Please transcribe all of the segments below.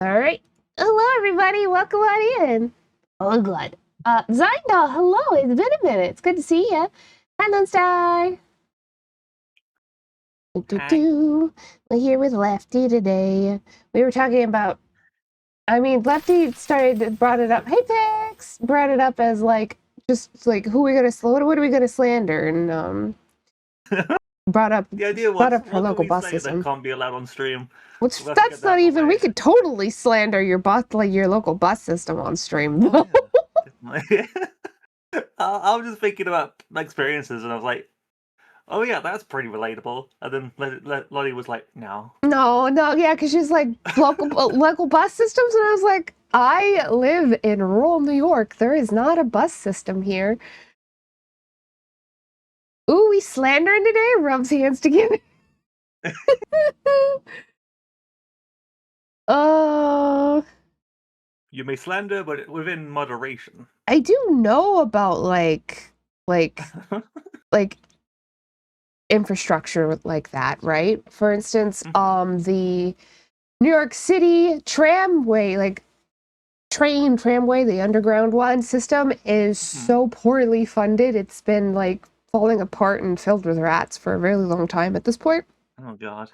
All right. Hello, everybody. Welcome on in. Oh, good. Zyna, hello. It's been a minute. It's good to see you. Hi, Lunstar. Hi. We're here with Lefty today. We were talking about. Lefty brought it up. Hey, Pix, brought it up as just like who we gonna what are we gonna slander, and brought up The idea brought was, up her what can local we bus say that system. can't be allowed on stream? Which Let's get that's that not out of the even. We way. could totally slander your your local bus system on stream. Oh yeah, definitely. I was just thinking about my experiences, and I was like, "Oh yeah, that's pretty relatable." And then Lottie was like, "No." No, yeah, because she's like local bus systems, and I was like, I live in rural New York. There is not a bus system here. Ooh, we slandering today. Rubs hands together. uh, You may slander, but within moderation. I do know about like infrastructure like that, right? For instance, the New York City tramway, like tramway, the underground one system is so poorly funded. It's been like falling apart and filled with rats for a really long time at this point. Oh god.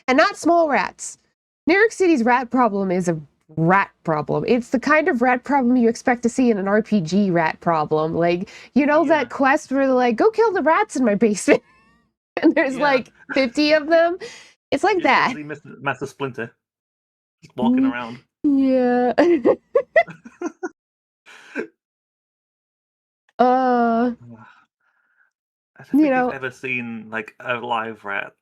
And not small rats. New York City's rat problem is a rat problem. It's the kind of rat problem you expect to see in an RPG rat problem. Like, that quest where they're like, go kill the rats in my basement. And there's like 50 of them. It's like that. See Master Splinter just walking around. Yeah. I don't think I've ever seen like a live rat.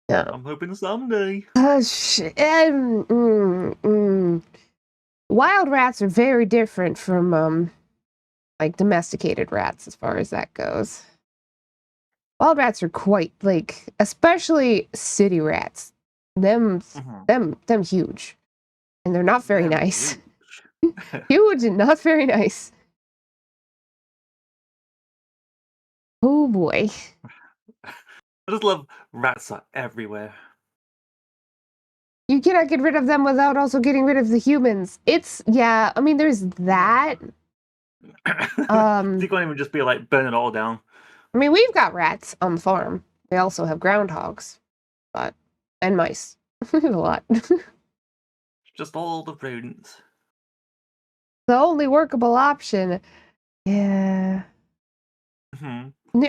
Yeah. I'm hoping someday. Wild rats are very different from like domesticated rats as far as that goes. Wild rats are quite especially city rats. Them huge. And they're not very nice. Huge and not very nice. Oh boy. I just love rats are everywhere. You cannot get rid of them without also getting rid of the humans. There's that. You can't even just be like, burn it all down. We've got rats on the farm. We also have groundhogs, and mice. A lot. Just all the rodents. The only workable option. Yeah.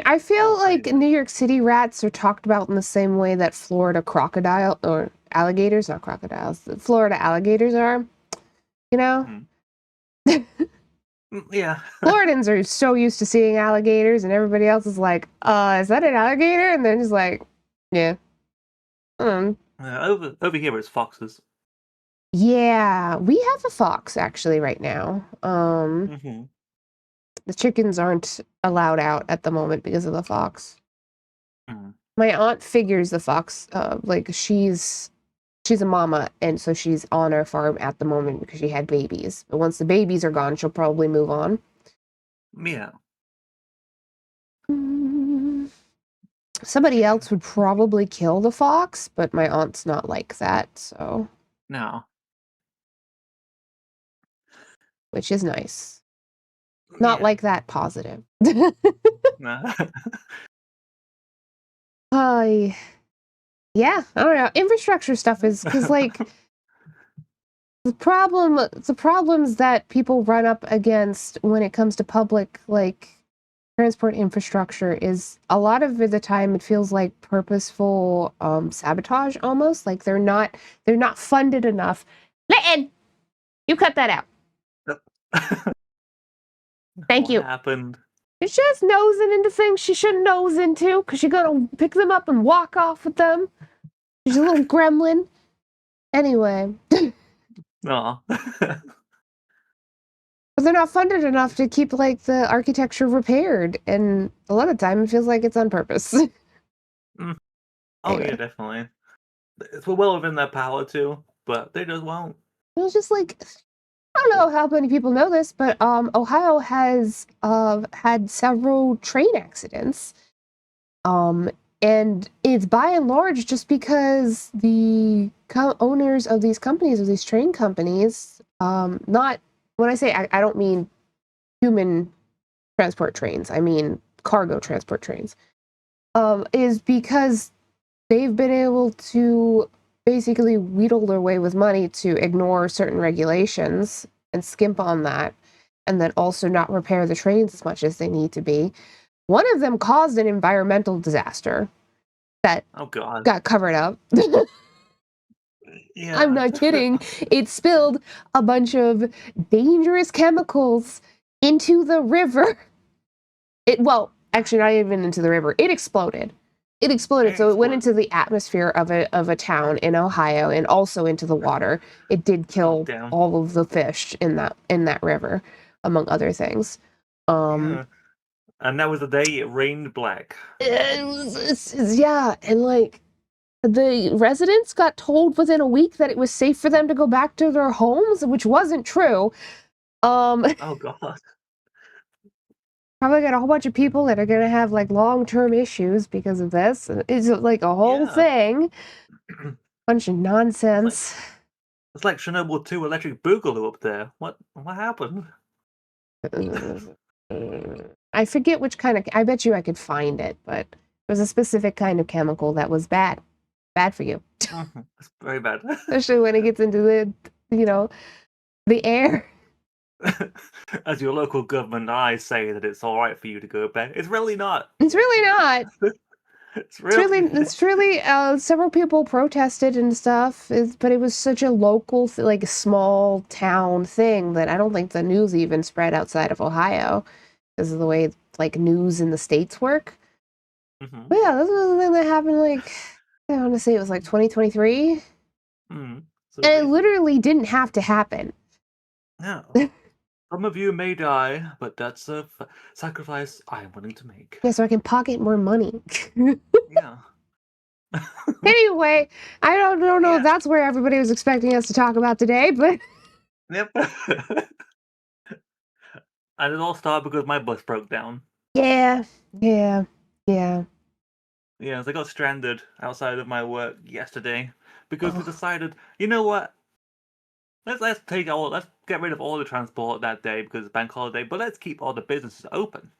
I feel like New York City rats are talked about in the same way that Florida crocodile or alligators, not crocodiles, Florida alligators are. Yeah. Floridans are so used to seeing alligators, and everybody else is like, is that an alligator? And they're just like, yeah. Over here it's foxes. Yeah, we have a fox actually right now. The chickens aren't allowed out at the moment because of the fox. My aunt figures the fox, she's a mama, and so she's on our farm at the moment because she had babies. But once the babies are gone, she'll probably move on. Yeah. Somebody else would probably kill the fox, but my aunt's not like that, so. No. Which is nice. Not like that positive. No. Yeah, I don't know. Infrastructure stuff is because the problems that people run up against when it comes to public transport infrastructure is a lot of the time it feels like purposeful sabotage almost. Like they're not funded enough. Leighton, you cut that out. Thank you. What happened? She's just nosing into things she shouldn't nose into because she's gonna pick them up and walk off with them. She's a little gremlin. Anyway. Aw. But they're not funded enough to keep the architecture repaired, and a lot of time it feels like it's on purpose. Oh Anyway. yeah, definitely. It's well within their power too, but they just won't. It was just I don't know how many people know this, but Ohio has had several train accidents And it's by and large just because the owners of these companies, of these train companies, not, when I say I don't mean human transport trains, I mean cargo transport trains, is because they've been able to basically wheedle their way with money to ignore certain regulations and skimp on that, and then also not repair the trains as much as they need to be. One of them caused an environmental disaster that Oh God. got covered up. I'm Yeah. not kidding. It spilled a bunch of dangerous chemicals into the river. Well, actually not even into the river. It exploded. It exploded. It So it went into exploded. the atmosphere of a town in Ohio and also into the water. It did Oh kill damn. all of the fish in that river, among other things. Yeah. And that was the day it rained black. Yeah, and like the residents got told within a week that it was safe for them to go back to their homes, which wasn't true. Oh God. Probably got a whole bunch of people that are gonna have like long-term issues because of this. It's like a whole Yeah. thing. Bunch of It's like nonsense. it's like Chernobyl 2 Electric Boogaloo up there. What happened? I forget which kind of. I bet you I could find it, but it was a specific kind of chemical that was bad for you, It's very bad. especially when it gets into the air. As your local government, I say that it's all right for you to go back. It's really not. It's really not. It's It's really, really. it's really. Several people protested and stuff, but it was such a local, like a small town thing that I don't think the news even spread outside of Ohio because of the way like news in the states work. Hmm. But yeah, this was something that happened like I want to say it was like 2023, So and it recent. literally didn't have to happen. No. Some of you may die, but that's a sacrifice I am willing to make. Yeah, so I can pocket more money. Yeah. Anyway, I don't know if Yeah. that's where everybody was expecting us to talk about today, but Yep. And it all started because my bus broke down. yeah, yeah, yeah. Yeah, so I got stranded outside of my work yesterday because we Oh, decided, you know what? Let's get rid of all the transport that day because it's bank holiday, but let's keep all the businesses open.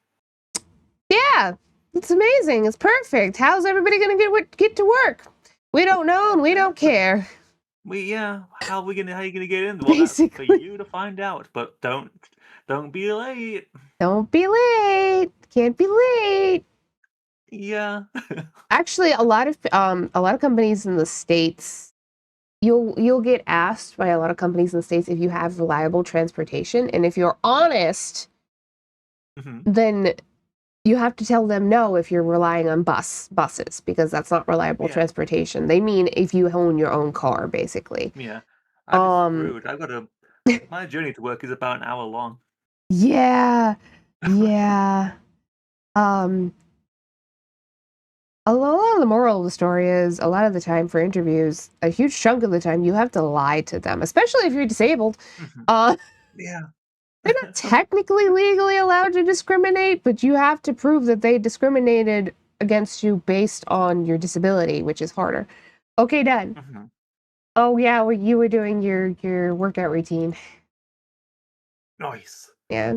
yeah, it's amazing. It's perfect. How's everybody gonna get to work? We don't know and we don't Exactly. care. How you gonna get in? Well, that's for Basically, you to find out. But don't be late. don't be late. Can't be late. Yeah. Actually, a lot of companies in the states, you'll get asked by a lot of companies in the states if you have reliable transportation, and if you're honest, Hmm. then you have to tell them no if you're relying on buses because that's not reliable Yeah. transportation. They mean if you own your own car, basically. Yeah. I'd be Um, screwed. My journey to work is about an hour long. yeah, yeah. Um, a lot of the moral of the story is a lot of the time for interviews, a huge chunk of the time you have to lie to them, especially if you're disabled. Mhm. Uh, Yeah. they're not technically legally allowed to discriminate, but you have to prove that they discriminated against you based on your disability, which is harder. Okay, done. Hmm. Oh yeah, well, you were doing your workout routine. Nice. Yeah.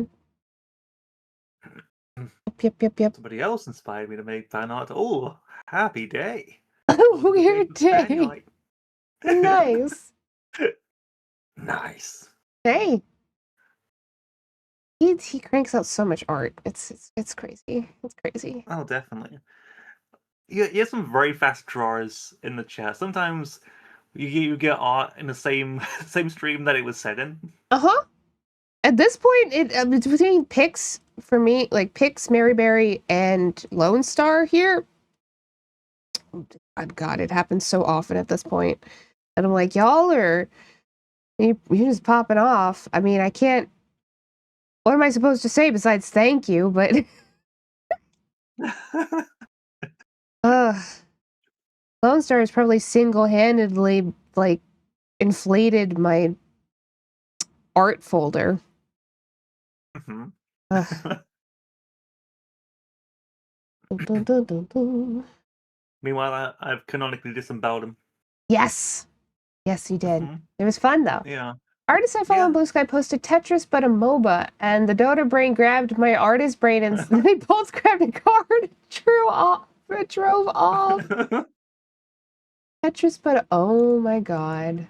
Yep. Somebody else inspired me to make fan art. Oh, happy day. It was a good day Weird for fan day. art. Nice. Nice. Hey, he cranks out so much art. It's crazy. It's crazy. Oh, definitely. You have some very fast drawers in the chat. Sometimes you get art in the same same stream that it was set in. Uh-huh. At this point, it's between Pix for me, like Pix, Maryberry, and Lone Star here. Oh, God, it happens so often at this point. And I'm like, y'all are you're just popping off. I mean, I can't. What am I supposed to say besides thank you? But ugh, Lone Star has probably single-handedly like inflated my art folder. Mhm. Ugh. Dun, dun, dun, dun, dun. Meanwhile, I've canonically disemboweled him. Yes. Yes, you did. Hmm. It was fun though. Yeah. Artist I follow on Yeah. Blue Sky posted Tetris but a MOBA, and the Dota brain grabbed my artist brain, and they both grabbed a card. Drew off. It drove off. Tetris but oh my god.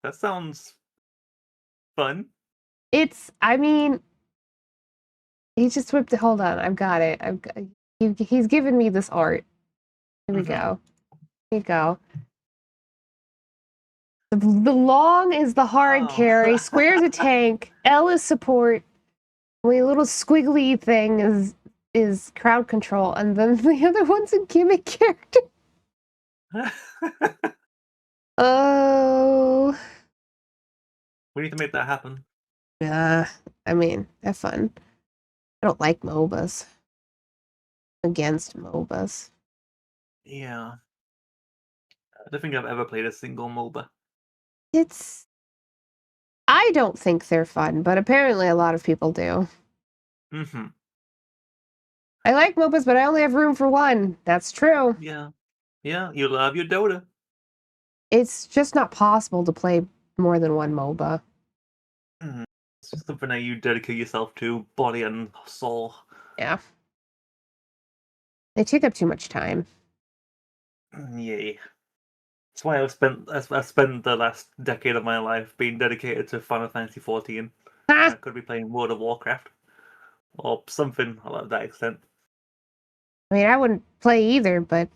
That sounds fun. I mean, he just whipped it. Hold on, I've got it. He's given me this art. Here we go. Here you go. The long is the hard Oh. carry, square is a tank, L is support, only a little squiggly thing is crowd control, and then the other one's a gimmick character. Oh. We need to make that happen. Yeah, I mean, have fun. I don't like MOBAs. Against MOBAs. Yeah. I don't think I've ever played a single MOBA. I don't think they're fun, but apparently a lot of people do. Mm-hmm. I like MOBAs, but I only have room for one. That's true. Yeah. Yeah, you love your Dota. It's just not possible to play more than one MOBA. It's just something that you dedicate yourself to, body and soul. Yeah. They take up too much time. Yay. That's why I've spent the last decade of my life being dedicated to Final Fantasy XIV. I Ha! could be playing World of Warcraft. Or something of that extent. I mean, I wouldn't play either, but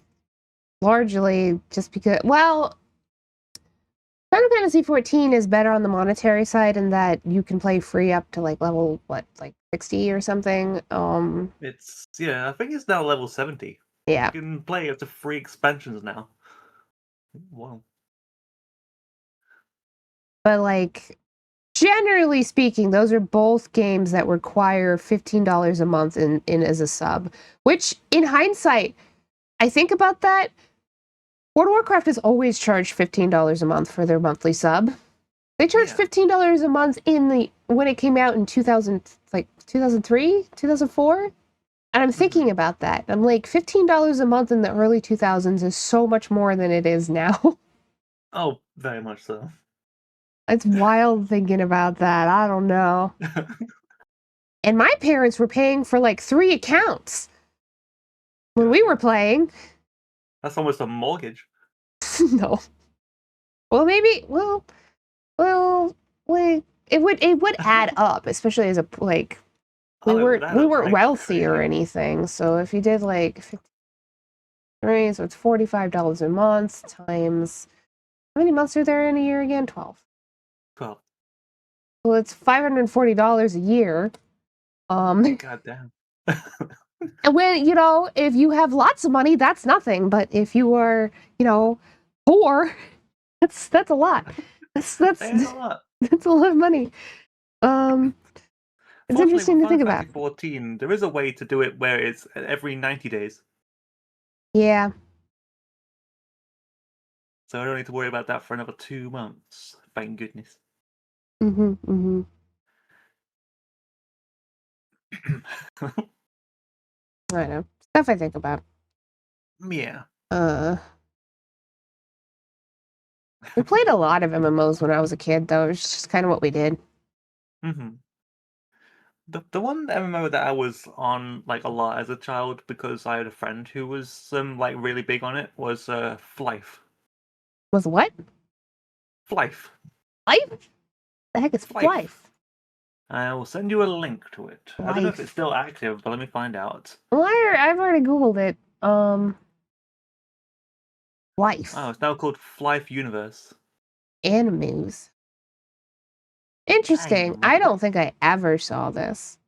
largely just because, well, Final Fantasy XIV is better on the monetary side in that you can play free up to like level, what, like 60 or something? I think it's now level 70. Yeah. You can play up to 3 expansions now. Wow. But like, generally speaking, those are both games that require $15 a month in as a sub, which in hindsight, I think about that. World of Warcraft has always charged $15 a month for their monthly sub. They charged $15 a month when it came out in 2003, 2004. And I'm thinking about that. I'm like, $15 a month in the early 2000s is so much more than it is now. Oh, very much so. It's wild thinking about that. I don't know. And my parents were paying for like 3 accounts when we were playing. That's almost a mortgage. No. Well, maybe. It would add up, especially as a like. We weren't wealthy or anything. So if you did like 53, so it's $45 a month times. How many months are there in a year again? 12. 12. Well, it's $540 a year. God damn. And when, if you have lots of money, that's nothing. But if you are, poor, that's a lot. That's a lot. That's a lot of money. It's interesting to think about. 14, there is a way to do it where it's every 90 days. Yeah. So I don't need to worry about that for another 2 months. Thank goodness. Mm-hmm. Mm-hmm. I know. Stuff I think about. Yeah. We played a lot of MMOs when I was a kid, though. It was just kind of what we did. Mm-hmm. The one MMO that I was on like a lot as a child because I had a friend who was like really big on it was Flife. Was what? Flife. Life? The heck is Flife? I will send you a link to it. I don't know if it's still active, but let me find out. Well, I've already Googled it. Life. Oh, it's now called Flife Universe. Animes. Interesting. I don't think I ever saw this.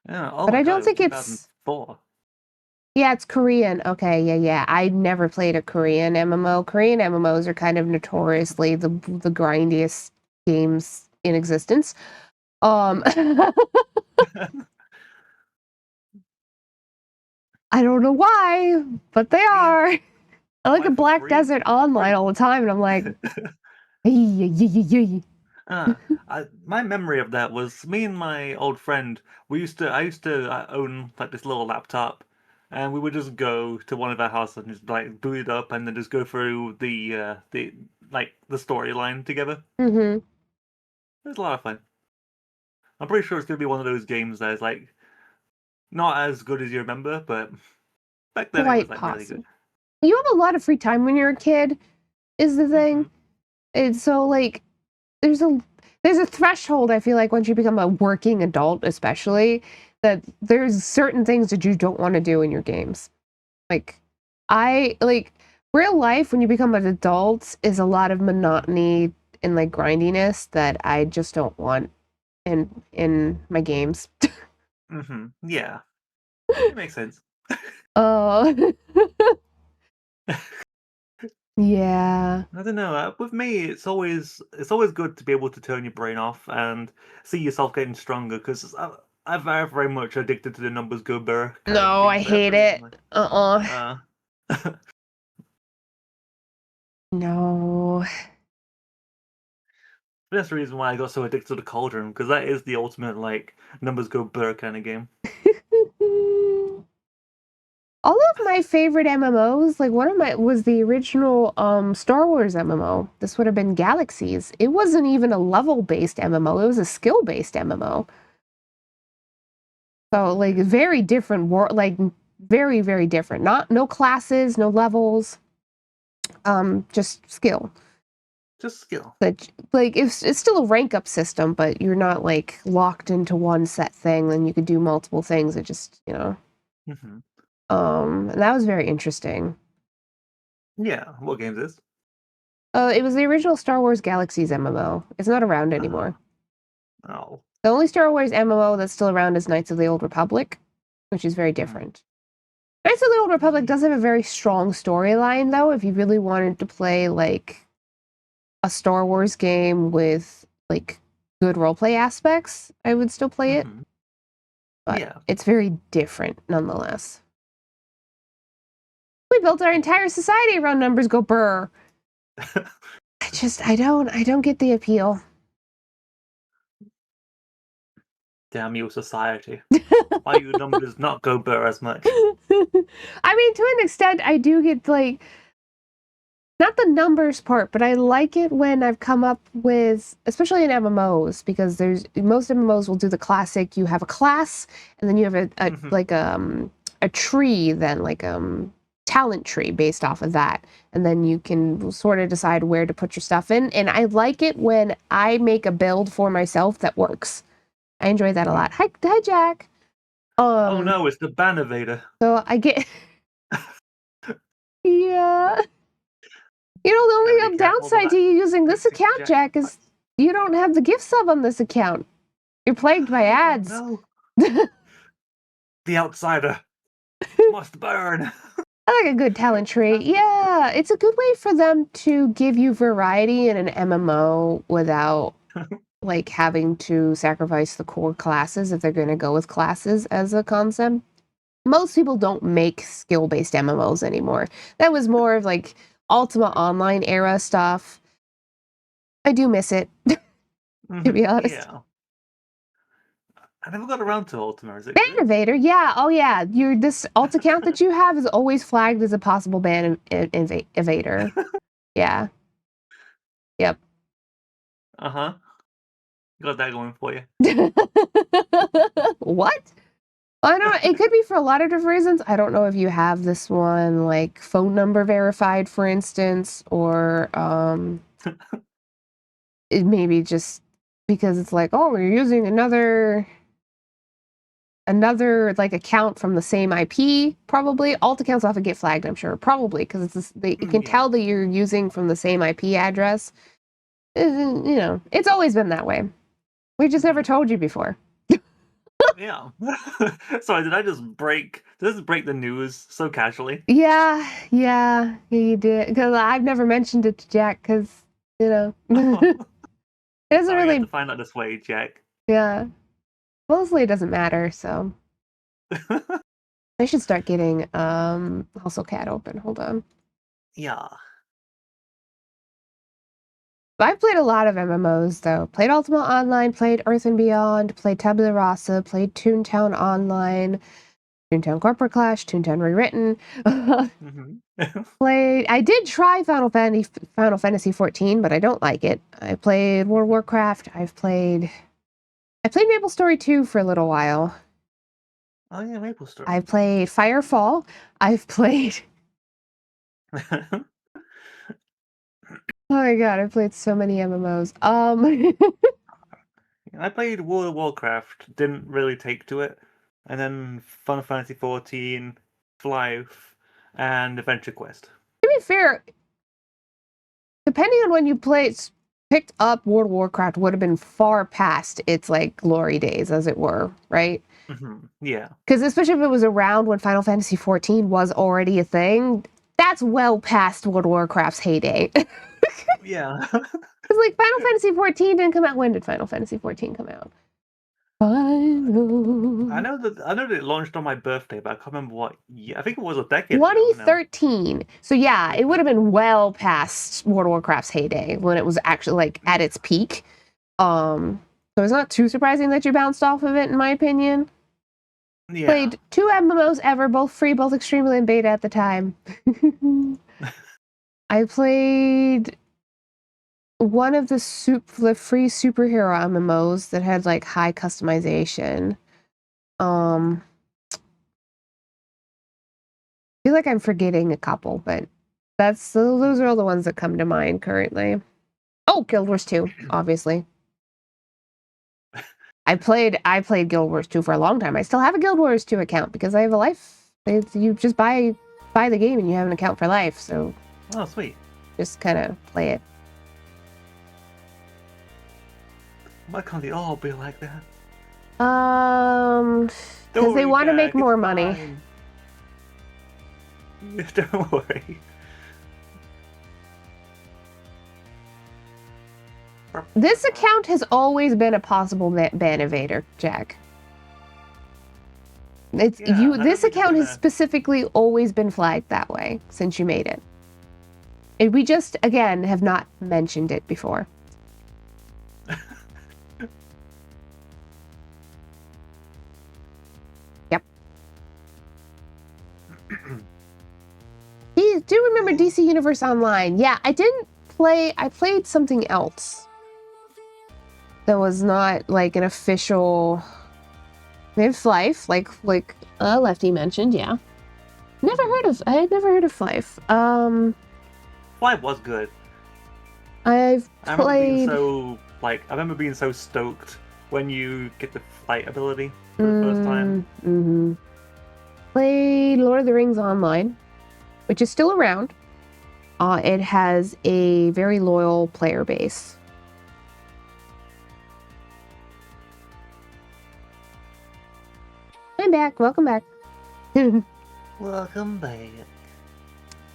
Yeah, but I don't think 2004. it's. Yeah, it's Korean. Okay, yeah. I never played a Korean MMO. Korean MMOs are kind of notoriously the grindiest games in existence. I don't know why, but they are. I look at Black Desert Online all the time, and I'm like, my memory of that was me and my old friend. I used to own like this little laptop, and we would just go to one of our houses and just like boot it up, and then just go through the like the storyline together. Mm-hmm. It was a lot of fun. I'm pretty sure it's gonna be one of those games that is like not as good as you remember, but back then it was Quite like really good. possible. You have a lot of free time when you're a kid, is the Hmm. thing. It's so like there's a there's a threshold, I feel like, once you become a working adult, especially, that there's certain things that you don't want to do in your games. Like I like real life when you become an adult is a lot of monotony and like grindiness that I just don't want in my games. Yeah, it makes sense. Oh. Yeah. I don't know. With me, it's always good to be able to turn your brain off and see yourself getting stronger. Because I'm very very much addicted to the numbers go burr kind of No, I games. Like, that's hate the reason it. why. Uh-uh. Uh, No. that's the reason why I got so addicted to the Cauldron, because that is the ultimate like numbers go burr kind of game. All of my favorite MMOs, like one of my was the original Star Wars MMO. This would have been Galaxies. It wasn't even a level-based MMO. It was a skill-based MMO. So like very different world, like very very different. Not no classes, no levels, just skill. Just skill. That like it's still a rank up system, but you're not like locked into one set thing. Then you could do multiple things. It just Hmm. and that was very interesting. Yeah. What games is? It was the original Star Wars Galaxies MMO. It's not around Uh, anymore. oh. The only Star Wars MMO that's still around is Knights of the Old Republic, which is very Hmm. different. Knights of the Old Republic Yeah. does have a very strong storyline, though. If you really wanted to play like a Star Wars game with like good roleplay aspects, I would still play it, Hmm. but Yeah. it's very different nonetheless. We built our entire society around numbers go burr. I don't get the appeal. Damn you, society. Why you numbers not go burr as much? I mean, to an extent, I do get like not the numbers part, but I like it when I've come up with, especially in MMOs, because there's most MMOs will do the classic. You have a class, and then you have a Hmm. like a tree, then like talent tree based off of that, and then you can sort of decide where to put your stuff in. And I like it when I make a build for myself that works. I enjoy that a lot. Hmm. Hi, Jack. Oh Um, no, it's the Bannervader. so I get yeah. You know, the Gotta be only careful of downside to that you using this cryptic account, Jack. Jack, is you don't have the gift sub on this account. You're plagued by Oh ads. no. I The outsider must burn. like a good talent tree. Yeah, it's a good way for them to give you variety in an MMO without like having to sacrifice the core classes if they're going to go with classes as a concept. Most people don't make skill-based MMOs anymore. That was more of like Ultima Online era stuff. I do miss it, to be honest. Yeah. I never got around to Ultima. Is it Ban good? evader, yeah. Oh, yeah. Your this alt account that you have is always flagged as a possible ban evader. Yeah. Yep. Uh-huh. Got that going for you. What? I don't. It could be for a lot of different reasons. I don't know if you have this one like phone number verified, for instance, or it maybe just because it's like, oh, we're using another like account from the same IP. Probably alt accounts often get flagged. I'm sure probably because it can Yeah. tell that you're using from the same IP address. It's always been that way. We just never Hmm. told you before. Yeah. Sorry, did I just break the news so casually? Yeah, you did. Because I've never mentioned it to Jack because it doesn't Sorry, you had to really. find out this way, Jack. Yeah, mostly it doesn't matter. So I should start getting Hustle Cat open. Hold on. Yeah. I've played a lot of MMOs though. Played Ultima Online, played Earth and Beyond, played Tabula Rasa, played Toontown Online. Toontown Corporate Clash, Toontown Rewritten. Mm-hmm. I did try Final Fantasy 14, but I don't like it. I played World of Warcraft. I played Maple Story 2 for a little while. Oh yeah, Maple Story. I've played Firefall. I've played. Oh my god, I've played so many MMOs. I played World of Warcraft, didn't really take to it, and then Final Fantasy 14, Life, and Adventure Quest. To be fair, depending on when you picked up World of Warcraft, would have been far past its like glory days, as it were, right? Mm-hmm. Yeah. Because especially if it was around when Final Fantasy 14 was already a thing, that's well past World of Warcraft's heyday. Yeah. Because like Final Fantasy 14 didn't come out. When did Final Fantasy 14 come out? Final. I know that it launched on my birthday, but I can't remember what year. I think it was a decade ago now. 2013. So yeah, it would have been well past World of Warcraft's heyday when it was actually like at its peak. So it's not too surprising that you bounced off of it, in my opinion. Yeah. Played 2 MMOs ever, both free, both extremely in beta at the time. I played one of the free superhero MMOs that had like high customization. I feel like I'm forgetting a couple, but those are all the ones that come to mind currently. Oh, Guild Wars 2, obviously. I played Guild Wars 2 for a long time. I still have a Guild Wars 2 account because I have a life. You just buy the game and you have an account for life. So oh, sweet. Just kind of play it. Why can't they all be like that? Because they want to make more money. Don't worry. This account has always been a possible ban evader, Jack. This account has specifically always been flagged that way since you made it. And we just, again, have not mentioned it before. Yep. Do you remember DC Universe Online? Yeah, I didn't play, I played something else that was not like an official Life, like Lefty mentioned, yeah. I had never heard of Life. Life was good. I remember being so stoked when you get the flight ability for the first time. Mm-hmm. Played Lord of the Rings Online, which is still around. It has a very loyal player base. I'm back. Welcome back. Welcome back.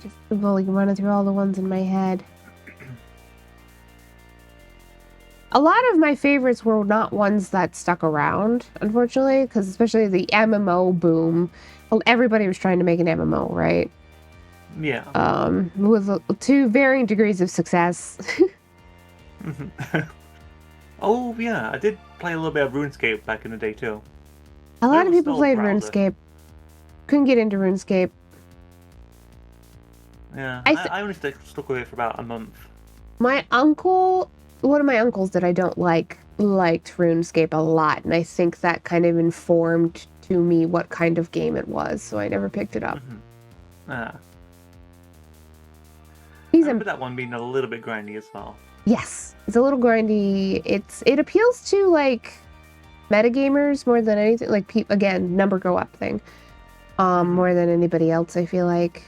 Just running through all the ones in my head. A lot of my favorites were not ones that stuck around, unfortunately, because especially the MMO boom. Well, everybody was trying to make an MMO, right? Yeah. With to varying degrees of success. Oh yeah, I did play a little bit of RuneScape back in the day too. A lot of people played RuneScape. Couldn't get into RuneScape. Yeah, I only stuck with it for about a month. One of my uncles that I don't liked RuneScape a lot, and I think that kind of informed to me what kind of game it was, so I never picked it up. I remember that one being a little bit grindy as well. Yes, it's a little grindy. It appeals to like metagamers more than anything. Like again, number go up thing. More than anybody else, I feel like.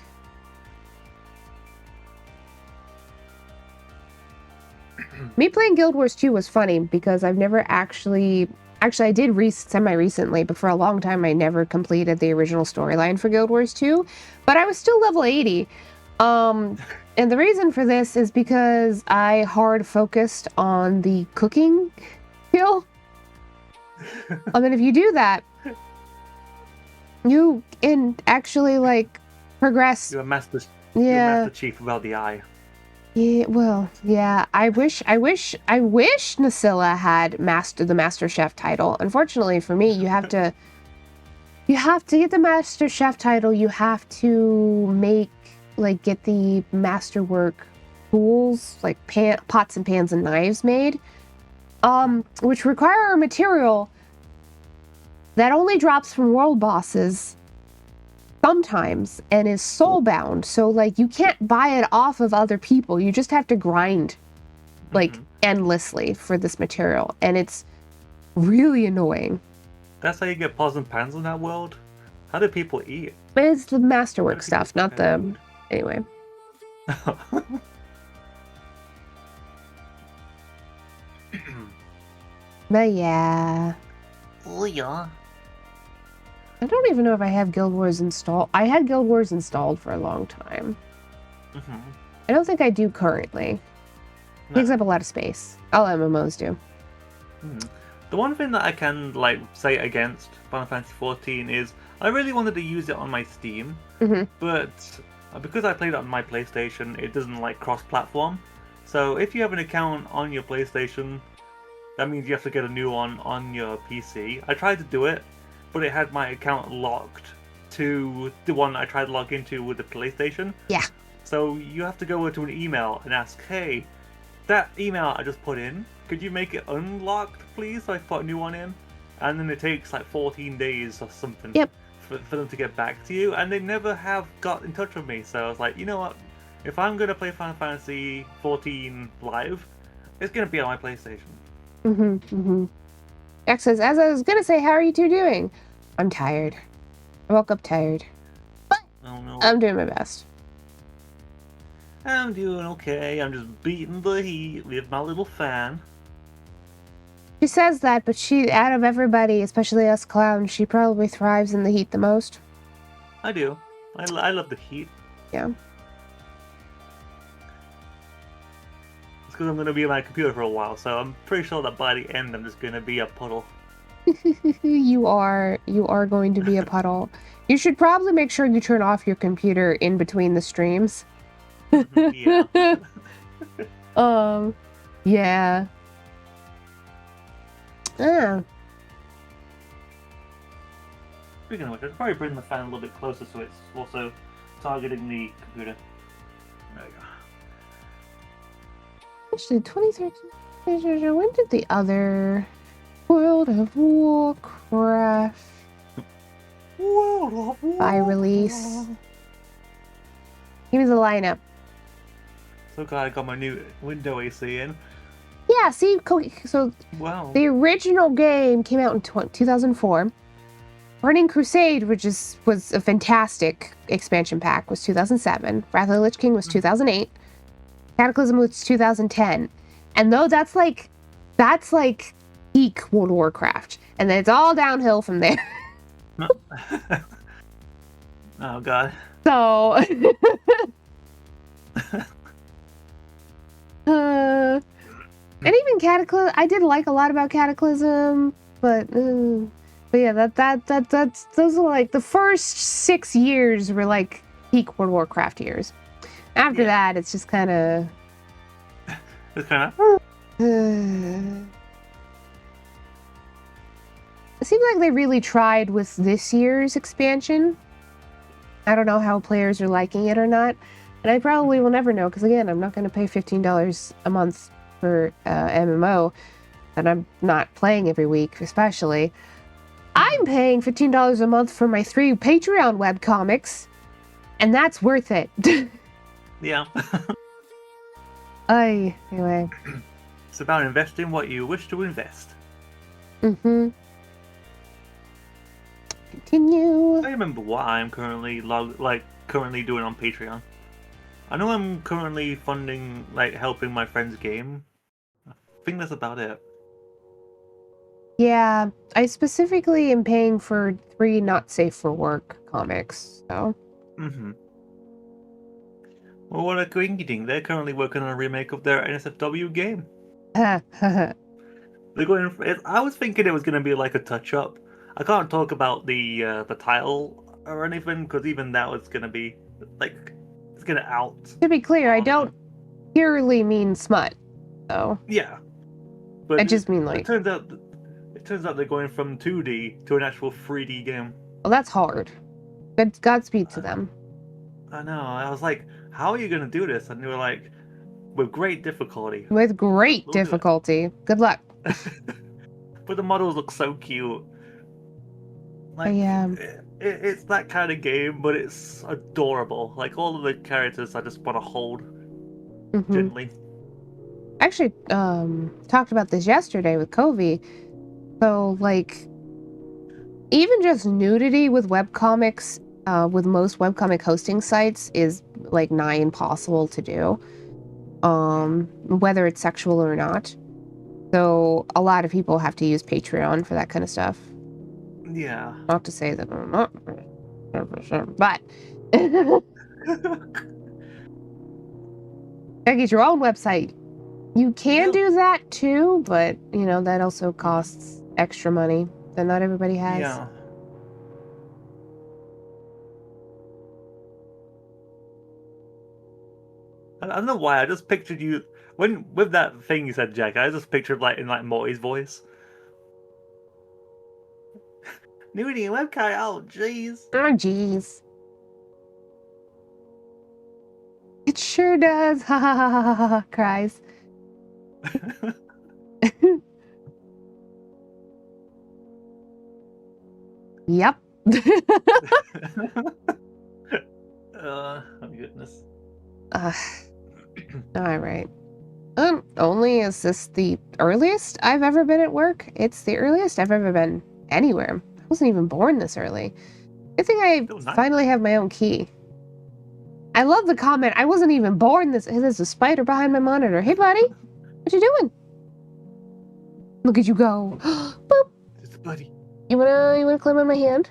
Me playing Guild Wars 2 was funny because I've never actually I did semi-recently, but for a long time I never completed the original storyline for Guild Wars 2, but I was still level 80. And the reason for this is because I hard focused on the cooking skill. And then if you do that, you can actually like progress. You're a master. Yeah. You're a master chief without the eye. Yeah, well, yeah. I wish Nasilla had the Master Chef title. Unfortunately for me, you have to You have to get the Master Chef title. You have to get the masterwork tools, like pots and pans and knives made, which require a material that only drops from world bosses sometimes and is soul bound. So like you can't buy it off of other people. You just have to grind like endlessly for this material, and it's really annoying. That's how you get pots and pans in that world? How do people eat? It's the masterwork stuff, not the... Anyway. But yeah. Oh yeah. I don't even know if I have Guild Wars installed. I had Guild Wars installed for a long time. I don't think I do currently. It takes up a lot of space. All MMOs do. The one thing that I can like say against Final Fantasy XIV is I really wanted to use it on my Steam, but because I played it on my PlayStation, it doesn't like cross-platform. So if you have an account on your PlayStation, that means you have to get a new one on your PC. I tried to do it, but it had my account locked to the one I tried to log into with the PlayStation. Yeah. So you have to go to an email and ask, hey, that email I just put in, could you make it unlocked, please, so I put a new one in? And then it takes like 14 days or something for them to get back to you, and they never have got in touch with me. So I was like, you know what? If I'm going to play Final Fantasy XIV live, it's going to be on my PlayStation. X says, as I was going to say, how are you two doing? I'm tired. I woke up tired. But I'm doing my best. I'm doing okay. I'm just beating the heat with my little fan. She says that, but she, out of everybody, especially us clowns, she probably thrives in the heat the most. I do. I love the heat. Yeah. It's because I'm going to be on my computer for a while, so I'm pretty sure that by the end I'm just going to be a puddle. You are going to be a puddle. You should probably make sure you turn off your computer in between the streams. Yeah. Yeah. Speaking of which, I should probably bring the fan a little bit closer so it's also targeting the computer. There we go. Actually, 2013. When did the other World of Warcraft by release? Give me the lineup. So glad I got my new window AC in. Yeah, see, so wow. The original game came out in 2004. Burning Crusade, which was a fantastic expansion pack, was 2007. Wrath of the Lich King was 2008. Cataclysm was 2010. And though that's like peak World of Warcraft, and then it's all downhill from there. Oh god. So and even Cataclysm, I did like a lot about Cataclysm, but yeah, that's those are like the first 6 years were like peak World of Warcraft years. After that, it's just kind of. It's kind of. It seems like they really tried with this year's expansion. I don't know how players are liking it or not, and I probably will never know because again, I'm not going to pay $15 a month for MMO that I'm not playing every week, especially. I'm paying $15 a month for my 3 Patreon webcomics, and that's worth it. Yeah. Anyway. It's about investing what you wish to invest. Continue. I remember what I'm currently currently doing on Patreon. I know I'm currently funding helping my friend's game. I think that's about it. Yeah, I specifically am paying for 3 not safe for work comics, so. Well, what a coinky-ding. They're currently working on a remake of their NSFW game. They're going. I was thinking it was going to be like a touch-up. I can't talk about the title or anything because even that was going to be it's going to out. To be clear, I don't purely mean smut, so. Yeah, but I just mean it turns out they're going from 2D to an actual 3D game. Well, that's hard. But Godspeed to them. I know. I was like, how are you going to do this? And they were like, with great difficulty. With great We'll do it. difficulty. Good luck. But the models look so cute. Like, Yeah. it's that kind of game, but it's adorable. Like, all of the characters I just want to hold gently. I actually talked about this yesterday with Covey. So, like, even just nudity with webcomics, with most webcomic hosting sites is like nigh impossible to do. Whether it's sexual or not. So a lot of people have to use Patreon for that kind of stuff. Yeah. Not to say that I'm not, but get your own website. You can do that too, but you know that also costs extra money that not everybody has. Yeah. I don't know why. I just pictured you with that thing you said, Jack. I just pictured like in like Morty's voice. Nudity webcam. Oh, jeez. Oh, jeez. It sure does. Ha ha ha ha ha ha. Cries. Yep. Oh goodness. All right. Only is this the earliest I've ever been at work? It's the earliest I've ever been anywhere. I wasn't even born this early. I think I finally have my own key. I love the comment. I wasn't even born this. Hey, there's a spider behind my monitor. Hey, buddy. What you doing? Look at you go. Boop. It's a buddy. You wanna climb on my hand?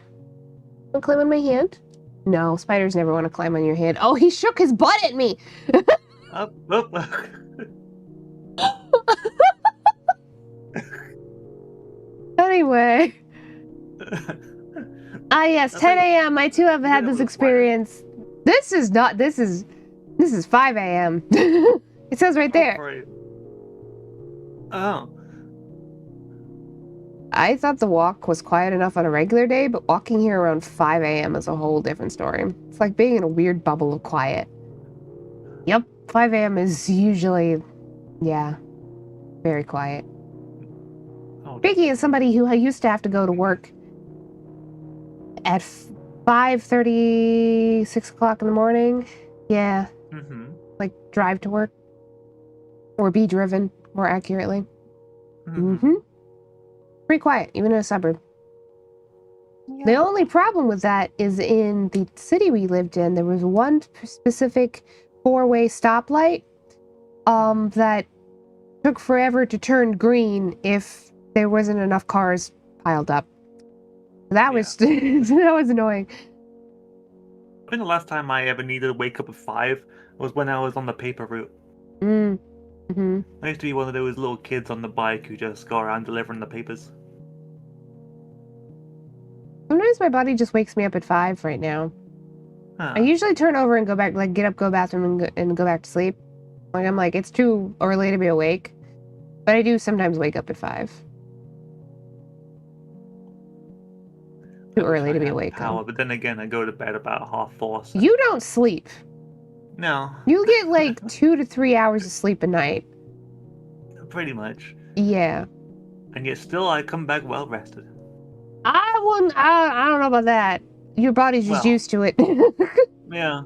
Wanna climb on my hand? No, spiders never want to climb on your hand. Oh, he shook his butt at me. Up. Anyway. Yes, 10 a.m. I too have had this experience. This is 5 a.m. It says right there. Oh. I thought the walk was quiet enough on a regular day, but walking here around 5 a.m. is a whole different story. It's like being in a weird bubble of quiet. Yep, 5 a.m. is usually, yeah, very quiet. Oh, speaking as somebody who used to have to go to work at 5:30, 6 o'clock in the morning, yeah, like drive to work or be driven, more accurately. Pretty quiet, even in a suburb. Yeah. The only problem with that is in the city we lived in, there was one specific four-way stoplight that took forever to turn green if there wasn't enough cars piled up. That was that was annoying. I think the last time I ever needed to wake up at 5 was when I was on the paper route. I used to be one of those little kids on the bike who just go around delivering the papers. Sometimes my body just wakes me up at 5 right now. I usually turn over and go back, like get up, go bathroom, and go back to sleep. Like I'm like, it's too early to be awake. But I do sometimes wake up at 5. Too early to be awake. But then again, I go to bed about 4:30. So. You don't sleep. No. You get like 2 to 3 hours of sleep a night. Pretty much. Yeah. And yet still I come back well rested. I don't know about that. Your body's just used to it. Yeah.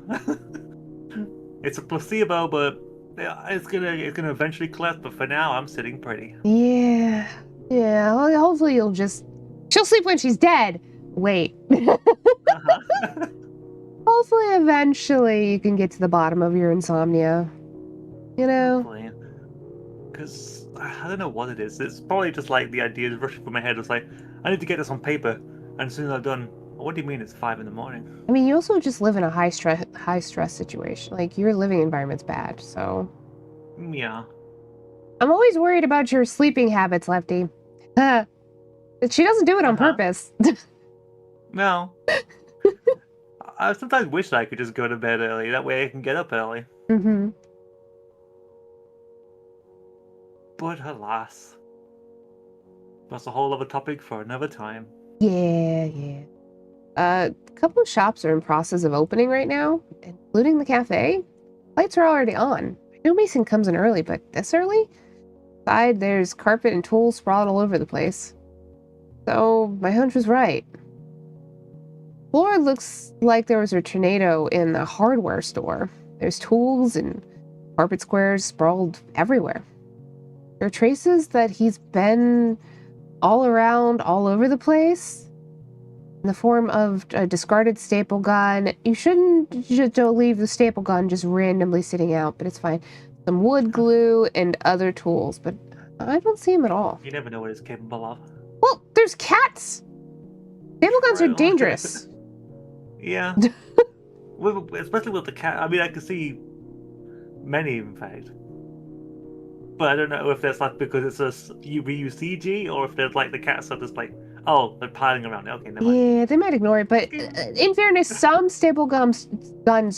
It's a placebo, but it's gonna eventually collapse, but for now I'm sitting pretty. Yeah. Yeah. Well, hopefully she'll sleep when she's dead. Wait. Hopefully eventually you can get to the bottom of your insomnia. You know? Hopefully. Because I don't know what it is. It's probably just like the idea is rushing through my head. It's like, I need to get this on paper. And as soon as I've done, what do you mean it's 5 in the morning? I mean, you also just live in a high stress situation. Like, your living environment's bad, so. Yeah. I'm always worried about your sleeping habits, Lefty. She doesn't do it on purpose. No. I sometimes wish I could just go to bed early. That way I can get up early. But alas. That's a whole other topic for another time. Yeah. A couple of shops are in process of opening right now, including the cafe. Lights are already on. I know Mason comes in early, but this early? Inside, there's carpet and tools sprawled all over the place. So, my hunch was right. Floor looks like there was a tornado in the hardware store. There's tools and carpet squares sprawled everywhere. There are traces that he's been all around, all over the place, in the form of a discarded staple gun. You shouldn't just don't leave the staple gun just randomly sitting out, but it's fine. Some wood glue and other tools, but I don't see him at all. You never know what it's capable of. Well, there's cats! Staple guns are dangerous. Yeah. Especially with the cat. I mean, I can see many, in fact. But I don't know if that's like because it's a reuse CG or if there's like the cats are just like, oh, they're piling around it. Okay, never mind. Yeah, they might ignore it, but in fairness, some staple guns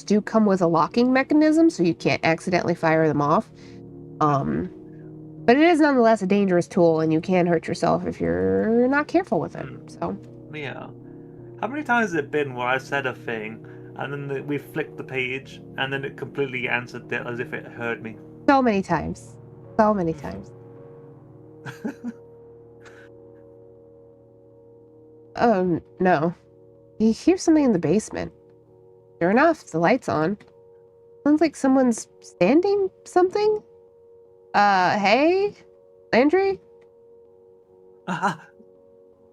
do come with a locking mechanism, so you can't accidentally fire them off. But it is nonetheless a dangerous tool, and you can hurt yourself if you're not careful with it. So. Yeah. How many times has it been where I said a thing, and then we flicked the page, and then it completely answered it as if it heard me? So many times. So many times. Oh, no. You hear something in the basement. Sure enough, the light's on. Sounds like someone's standing something? Hey? Landry?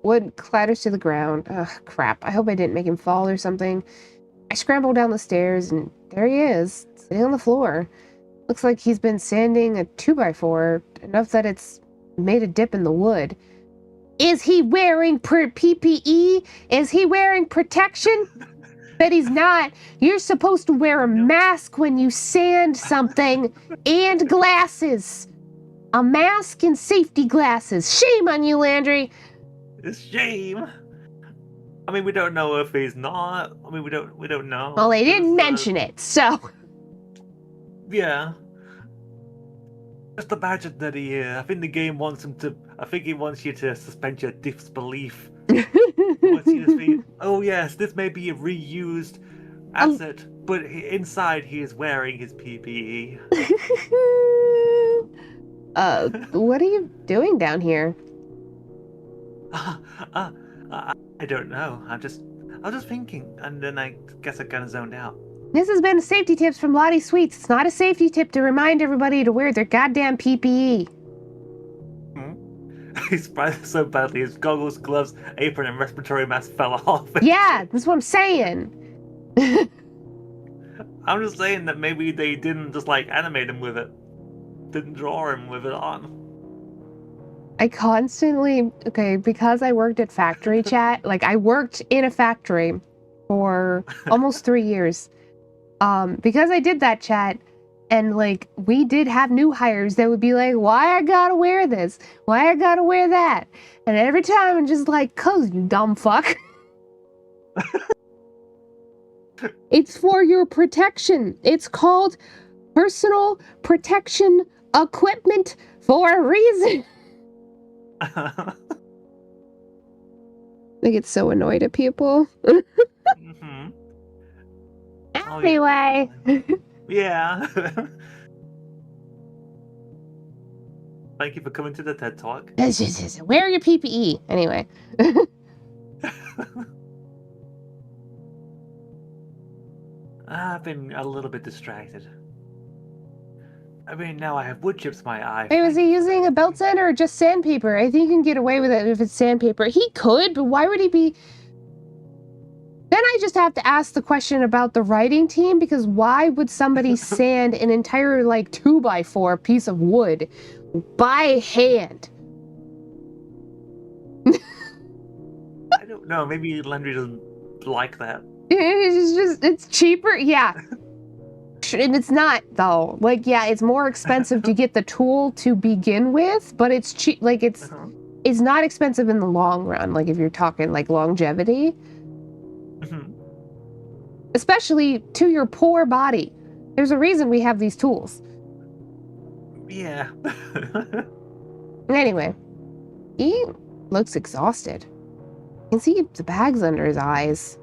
Wood clatters to the ground. Ugh, crap. I hope I didn't make him fall or something. I scramble down the stairs, and there he is, sitting on the floor. Looks like he's been sanding a 2x4, enough that it's made a dip in the wood. Is he wearing PPE? Is he wearing protection? Bet he's not. You're supposed to wear a mask when you sand something, and glasses. A mask and safety glasses. Shame on you, Landry. It's shame. I mean, we don't know if he's not. I mean, we don't know. Well, they didn't mention it, so. Yeah. Just imagine that I think the game wants him to. I think it wants you to suspend your disbelief. Oh yes, this may be a reused asset, but inside he is wearing his PPE. What are you doing down here? I don't know. I was just thinking, and then I guess I kind of zoned out. This has been safety tips from Lottie Sweets. It's not a safety tip to remind everybody to wear their goddamn PPE. He sprayed so badly his goggles, gloves, apron, and respiratory mask fell off. Yeah, that's what I'm saying. I'm just saying that maybe they didn't just like animate him with it. Didn't draw him with it on. I constantly, because I worked at factory chat, like I worked in a factory for almost 3 years. Because I did that chat, and like we did have new hires that would be like, why I gotta wear this? Why I gotta wear that? And every time I'm just like, cause you dumb fuck. It's for your protection. It's called personal protection equipment for a reason. I get so annoyed at people. Mm-hmm. Anyway. Yeah. Thank you for coming to the TED Talk. Wear your PPE. Anyway. I've been a little bit distracted. I mean, now I have wood chips in my eye. Hey, was he using a belt sander or just sandpaper? I think you can get away with it if it's sandpaper. He could, but why would he be... Then I just have to ask the question about the writing team, because why would somebody sand an entire, like, 2x4 piece of wood by hand? I don't know. Maybe Landry doesn't like that. It's cheaper. Yeah. And it's not, though. Like, yeah, it's more expensive to get the tool to begin with, but it's cheap. Like, it's not expensive in the long run. Like, if you're talking, like, longevity. Especially to your poor body. There's a reason we have these tools. Yeah. Anyway, he looks exhausted. can see the bags under his eyes.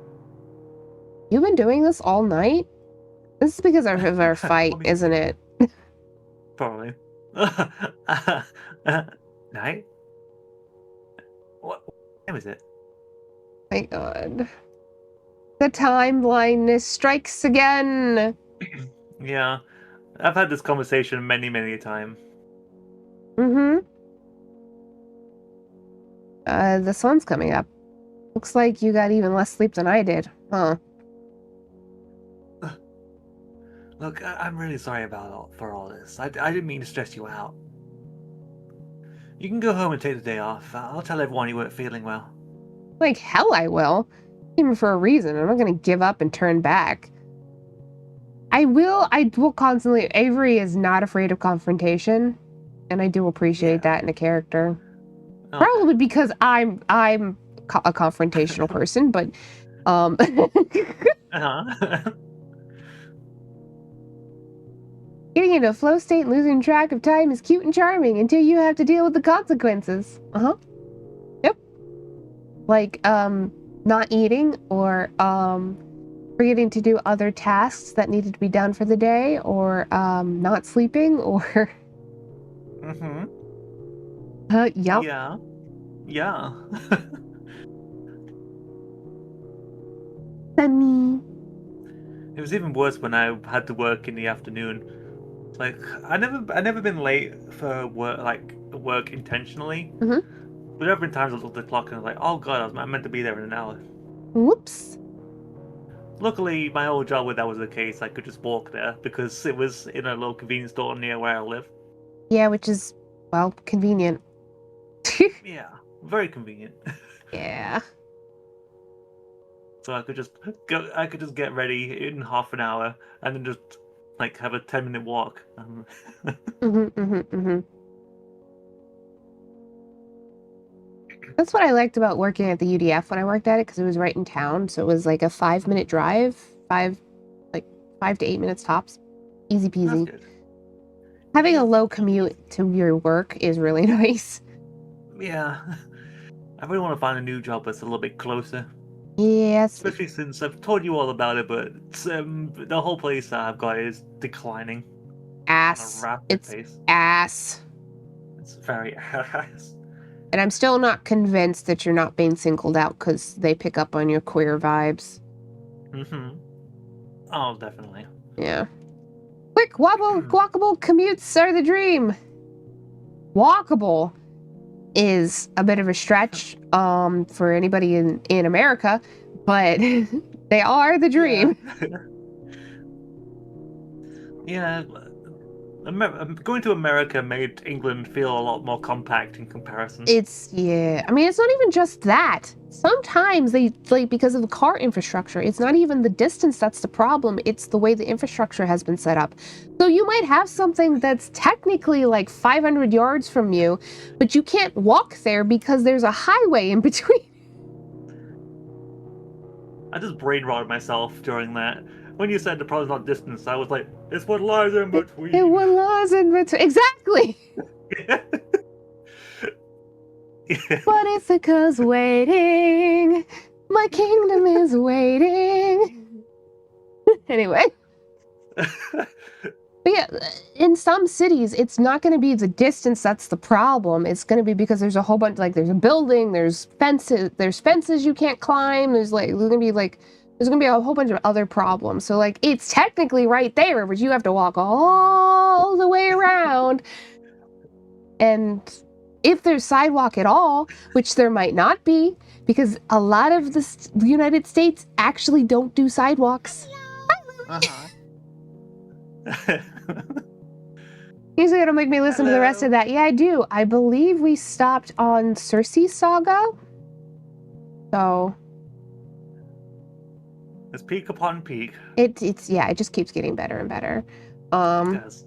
You've been doing this all night? This is because of our fight, isn't it? Probably. Night? What time is it? My God. The time blindness strikes again. Yeah, I've had this conversation many, many a time. Mm-hmm. The sun's coming up. Looks like you got even less sleep than I did. Huh. Look, I'm really sorry for all this. I didn't mean to stress you out. You can go home and take the day off. I'll tell everyone you weren't feeling well. Like hell I will. Even for a reason. I'm not gonna give up and turn back. I will constantly. Avery is not afraid of confrontation. And I do appreciate that in a character. Okay. Probably because I'm a confrontational person, but getting into a flow state and losing track of time is cute and charming until you have to deal with the consequences. Yep. Like not eating or forgetting to do other tasks that needed to be done for the day, or not sleeping, or yep. Yeah. Sunny. It was even worse when I had to work in the afternoon. Like I never been late for work intentionally. But there have been times I looked at the clock and I was like, oh god, I meant to be there in an hour. Whoops. Luckily, my old job where that was the case, I could just walk there because it was in a little convenience store near where I live. Yeah, which is, well, convenient. Yeah, very convenient. Yeah. So I could just get ready in half an hour and then just like have a 10-minute walk. That's what I liked about working at the UDF when I worked at it, because it was right in town, so it was like a 5-minute drive, 5 to 8 minutes tops. Easy peasy. Having a low commute to your work is really nice. Yeah. I really want to find a new job that's a little bit closer. Yes. Especially since I've told you all about it, but the whole place that I've got is declining. Ass. On a rapid pace. Ass. It's very ass. And I'm still not convinced that you're not being singled out because they pick up on your queer vibes. Oh, definitely. Yeah. Quick, walkable commutes are the dream. Walkable is a bit of a stretch for anybody in America, but they are the dream. Yeah. Going to America made England feel a lot more compact in comparison. I mean, it's not even just that. Sometimes because of the car infrastructure, it's not even the distance that's the problem, it's the way the infrastructure has been set up. So you might have something that's technically like 500 yards from you, but you can't walk there because there's a highway in between. I just brain rotted myself during that. When you said the problem's not distance, I was like, it's what lies in between. It what lies in between. Exactly. But it's because waiting. My kingdom is waiting. Anyway. But yeah, in some cities, it's not going to be the distance that's the problem. It's going to be because there's a whole bunch, like there's a building, there's fences you can't climb. There's going to be a whole bunch of other problems. So like, it's technically right there, but you have to walk all the way around. And if there's sidewalk at all, which there might not be, because a lot of the United States actually don't do sidewalks. Usually it'll make me listen to the rest of that. Yeah, I do. I believe we stopped on Cersei Saga. So it's peak upon peak. It just keeps getting better and better. It does.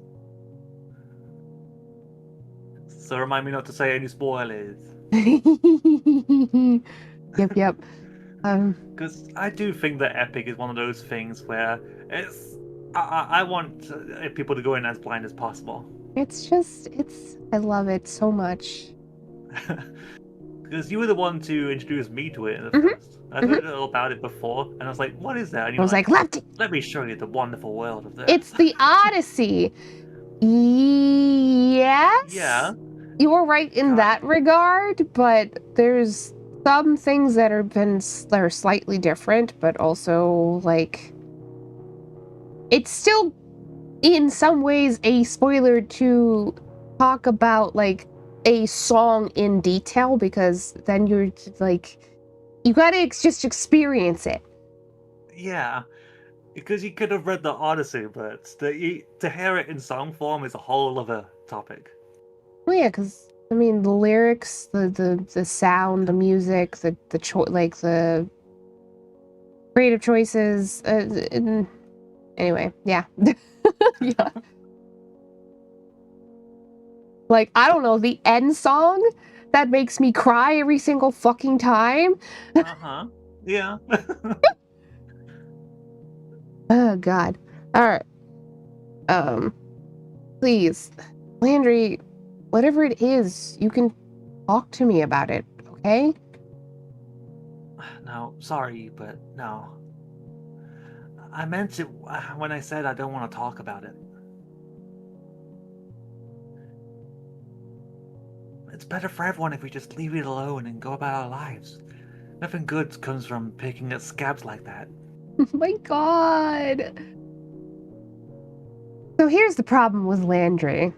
So remind me not to say any spoilers. Yep. Because I do think that Epic is one of those things where I want people to go in as blind as possible. I love it so much. Because you were the one to introduce me to it at Mhm, first. I've mhm. heard all about it before, and I was like, what is that? And I you're was like, like, Lefty, let me show you the wonderful world of it's this. the Odyssey. Yeah. Yes, you were right in God. that regard, but there's some things that are slightly different, but also like it's still in some ways a spoiler to talk about like a song in detail, because then you're like you gotta just experience it. Yeah. Because you could have read the Odyssey, but to hear it in song form is a whole other topic. Well, yeah, because I mean the lyrics, the sound, the music, like the creative choices. Anyway, yeah, yeah. Like I don't know, the end song that makes me cry every single fucking time. Uh-huh. Yeah. Oh God. All right. Please, Landry, whatever it is, you can talk to me about it, okay? No, sorry, but no. I meant it when I said I don't want to talk about it. It's better for everyone if we just leave it alone and go about our lives. Nothing good comes from picking at scabs like that. Oh my God. So here's the problem with Landry,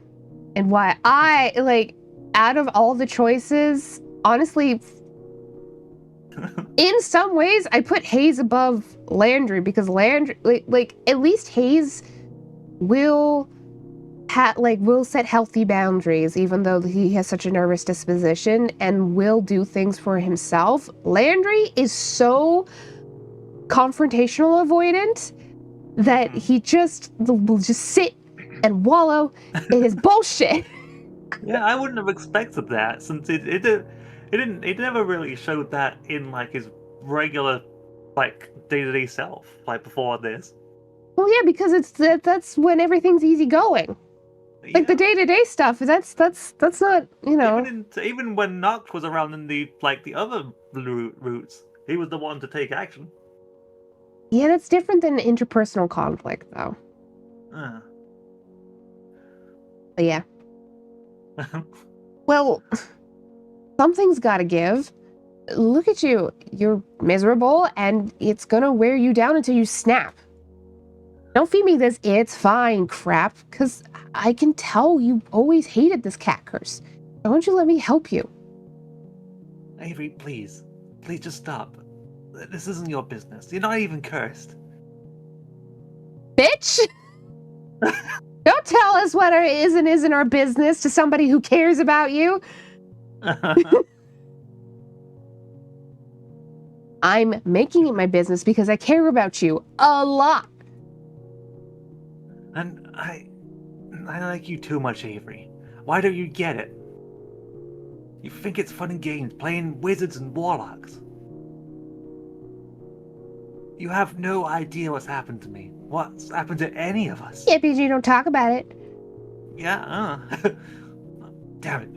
and why I like, out of all the choices, honestly, in some ways, I put Hayes above Landry because Landry, like at least Hayes will will set healthy boundaries, even though he has such a nervous disposition, and will do things for himself. Landry is so confrontational avoidant that he just will just sit and wallow in his bullshit. Yeah, I wouldn't have expected that since it never really showed that in like his regular like day-to-day self like before this. Well, yeah, because that's when everything's easy going. Like the Yeah. day-to-day stuff, that's not, you know. Even when Noct was around in the other routes, he was the one to take action. Yeah, that's different than interpersonal conflict, though. Uh. But yeah. Well, something's got to give. Look at you. You're miserable, and it's gonna wear you down until you snap. Don't feed me this "it's fine" crap, because I can tell you always hated this cat curse. Why don't you let me help you? Avery, please. Please just stop. This isn't your business. You're not even cursed. Bitch! Don't tell us what is and isn't our business to somebody who cares about you. I'm making it my business because I care about you a lot. And I like you too much, Avery. Why don't you get it? You think it's fun and games playing wizards and warlocks. You have no idea what's happened to me. What's happened to any of us. Yeah, because you don't talk about it. Yeah, Damn it.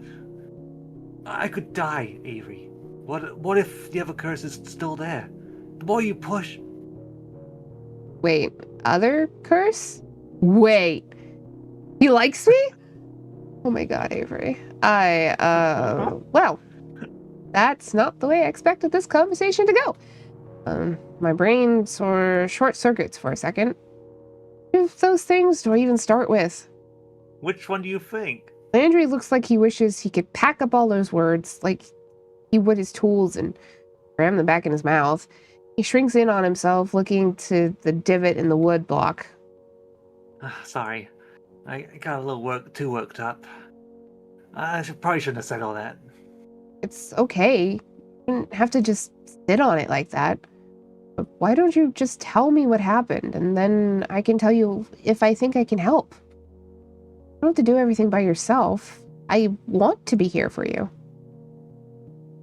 I could die, Avery. What if the other curse is still there? The more you push... Wait, other curse? Wait. He likes me? Oh my God, Avery. Well, that's not the way I expected this conversation to go. My brain short circuits for a second. Which of those things do I even start with? Which one do you think? Landry looks like he wishes he could pack up all those words, like he would his tools, and ram them back in his mouth. He shrinks in on himself, looking to the divot in the wood block. Sorry. I got a little too worked up. Probably shouldn't have said all that. It's okay. You didn't have to just sit on it like that. But why don't you just tell me what happened, and then I can tell you if I think I can help. You don't have to do everything by yourself. I want to be here for you.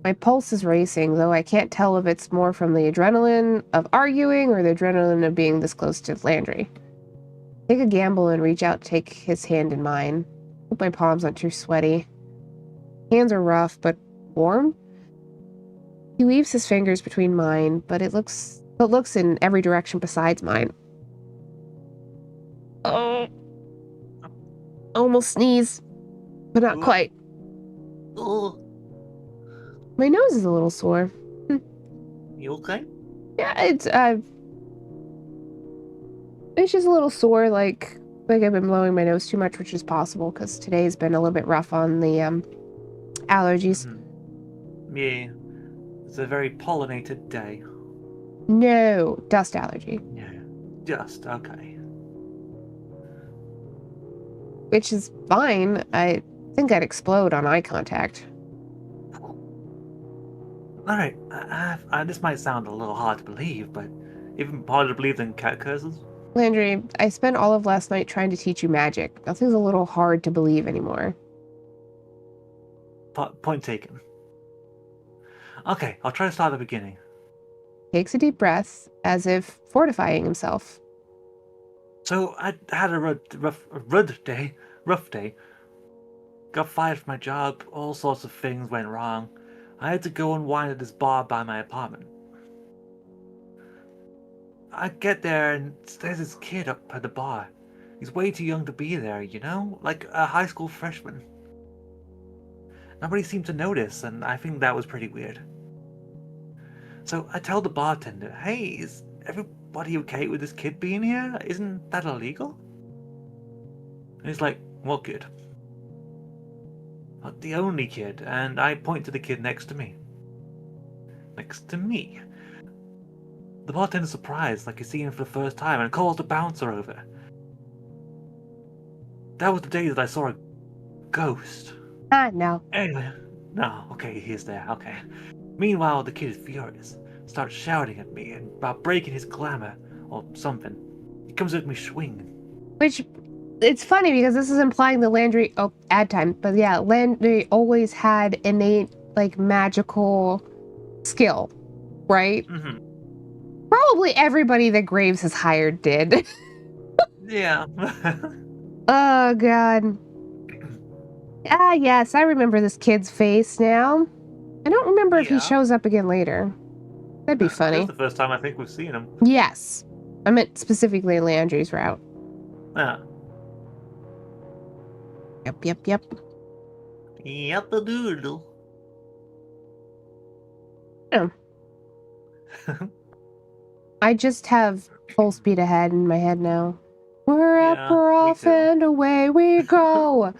My pulse is racing, though I can't tell if it's more from the adrenaline of arguing or the adrenaline of being this close to Landry. Take a gamble and reach out to take his hand in mine. Hope my palms aren't too sweaty. Hands are rough, but warm. He weaves his fingers between mine, but looks in every direction besides mine. Oh. Almost sneeze, but not quite. Oh. My nose is a little sore. You okay? Yeah, it's just a little sore, like I've been blowing my nose too much, which is possible because today's been a little bit rough on the allergies. Yeah, it's a very pollinated day. No, dust allergy. Yeah, dust. Okay. Which is fine. I think I'd explode on eye contact. Alright, this might sound a little hard to believe, but even harder to believe than cat curses? Landry, I spent all of last night trying to teach you magic. Nothing's a little hard to believe anymore. Point taken. Okay, I'll try to start at the beginning. Takes a deep breath, as if fortifying himself. So, I had a rough day. Got fired from my job, all sorts of things went wrong. I had to go and wine at this bar by my apartment. I get there and there's this kid up at the bar. He's way too young to be there, you know? Like a high school freshman. Nobody seemed to notice, and I think that was pretty weird. So I tell the bartender, hey, is everybody okay with this kid being here? Isn't that illegal? And he's like, what kid? Not the only kid, and I point to the kid next to me. Next to me. The bartender's surprised, like he's seeing him for the first time, and calls the bouncer over. That was the day that I saw a ghost. No. Anyway, no, okay, he's there, okay. Meanwhile, the kid is furious, starts shouting at me and about breaking his glamour, or something. He comes at me swinging. Which, it's funny because this is implying that Landry, ad time, but yeah, Landry always had innate, like, magical skill, right? Mm-hmm. Probably everybody that Graves has hired did. Yeah. Oh, God. Ah, yes, I remember this kid's face now. I don't remember if he shows up again later. That'd be funny. This is the first time I think we've seen him. Yes. I meant specifically Landry's route. Yeah. Yep. Yep, a doodle. Yeah. I just have full speed ahead in my head now. We're up, we're off, and away we go.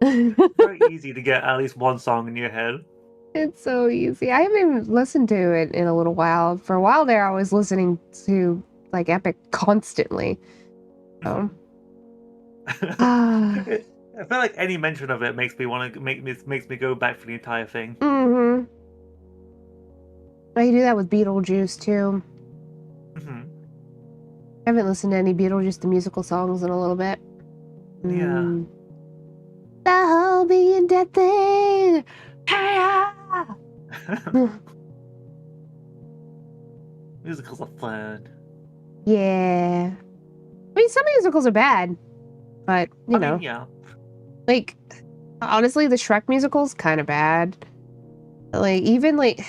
Very easy to get at least one song in your head. It's so easy. I haven't even listened to it in a little while. For a while there, I was listening to like Epic constantly. So. I feel like any mention of it makes me want to makes me go back for the entire thing. Mm-hmm. I do that with Beetlejuice too. Mm-hmm. I haven't listened to any Beetlejuice the musical songs in a little bit. Yeah. The whole being dead thing. Musicals are fun. Yeah. I mean, some musicals are bad, but you know. Yeah. Like, honestly, the Shrek musical's kind of bad. Like, even like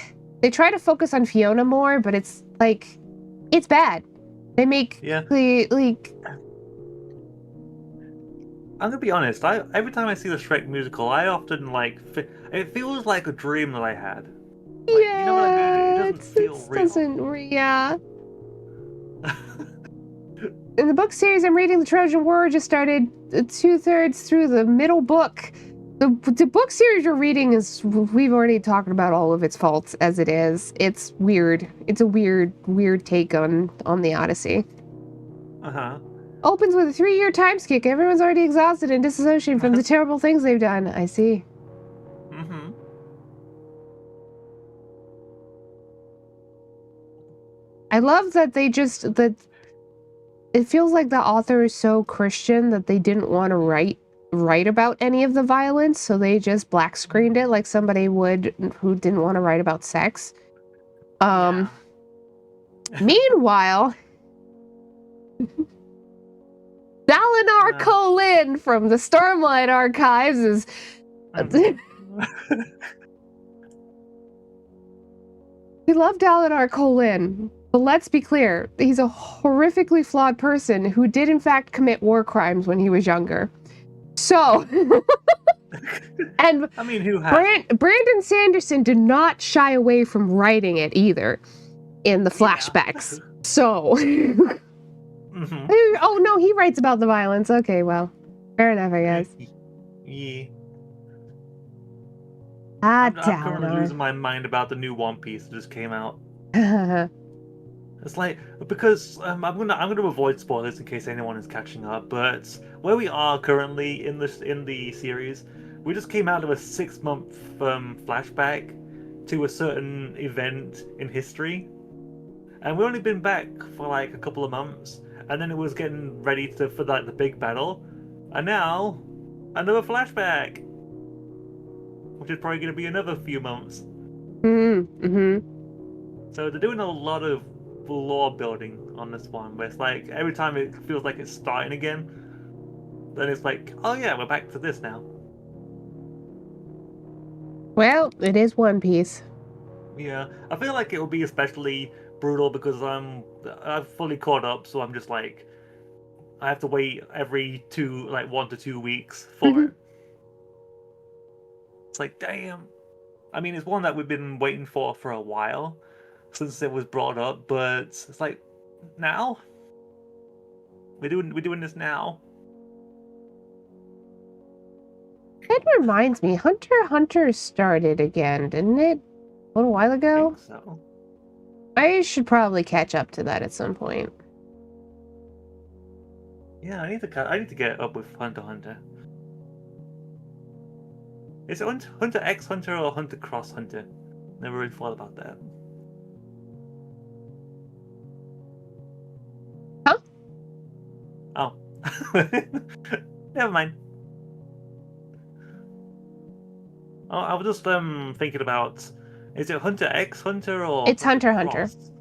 they try to focus on Fiona more, but it's like it's bad. They make like. I'm gonna be honest. Every time I see the Shrek musical, I often like it feels like a dream that I had. Like, Yeah, you know what I mean? It doesn't feel real. Yeah. In the book series I'm reading, the Trojan War just started 2/3 through the middle book. The book series you're reading is, we've already talked about all of its faults as it is. It's weird. It's a weird take on the Odyssey. Uh-huh. Opens with a 3-year time skip. Everyone's already exhausted and disassociated from the terrible things they've done. I see. Mm-hmm. I love that it feels like the author is so Christian that they didn't want to write about any of the violence, so they just black screened it like somebody would who didn't want to write about sex. Meanwhile, Dalinar Kholin from the Stormlight Archives is We love Dalinar Kholin, but let's be clear, he's a horrifically flawed person who did in fact commit war crimes when he was younger. So, and I mean, who has? Brandon Sanderson did not shy away from writing it either in the Yeah. flashbacks. So, Mhm. oh no, he writes about the violence. Okay, well, fair enough, I guess. Yeah. Ah, I'm currently Dalinar. losing my mind about the new One Piece that just came out. It's like because I'm gonna avoid spoilers in case anyone is catching up. But where we are currently in the series, we just came out of a 6 month flashback to a certain event in history, and we've only been back for like a couple of months, and then it was getting ready for like the big battle, and now another flashback, which is probably going to be another few months. Mm-hmm. So they're doing a lot of lore building on this one, where it's like every time it feels like it's starting again, then it's like, oh yeah, we're back to this now. Well, it is One Piece. Yeah, I feel like it will be especially brutal because I've fully caught up, so I'm just like I have to wait every 1 to 2 weeks for it. It's like damn. I mean, it's one that we've been waiting for a while since it was brought up, but it's like now we're doing this now. It reminds me, Hunter x Hunter started again, didn't it? A little while I ago? think so. I should probably catch up to that at some point. Yeah, I need to get up with Hunter x Hunter. Is it Hunter X Hunter or Hunter Cross Hunter? Never really thought about that. Huh? Oh. Never mind. Oh, I was just thinking about, is it Hunter X Hunter or It's Hunter x Hunter. Cross?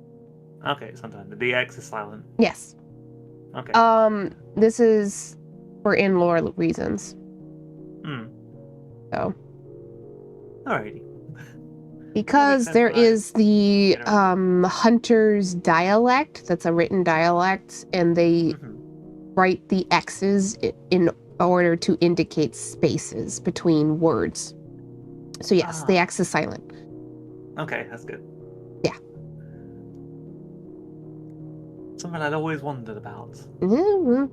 Okay, it's Hunter x Hunter. The X is silent. Yes. Okay. This is for in-lore reasons. So. Alrighty. Because there is the Hunter's dialect, that's a written dialect, and they write the X's in order to indicate spaces between words. So yes, the X is silent. Okay, that's good. Yeah. Something I'd always wondered about. Mm-hmm.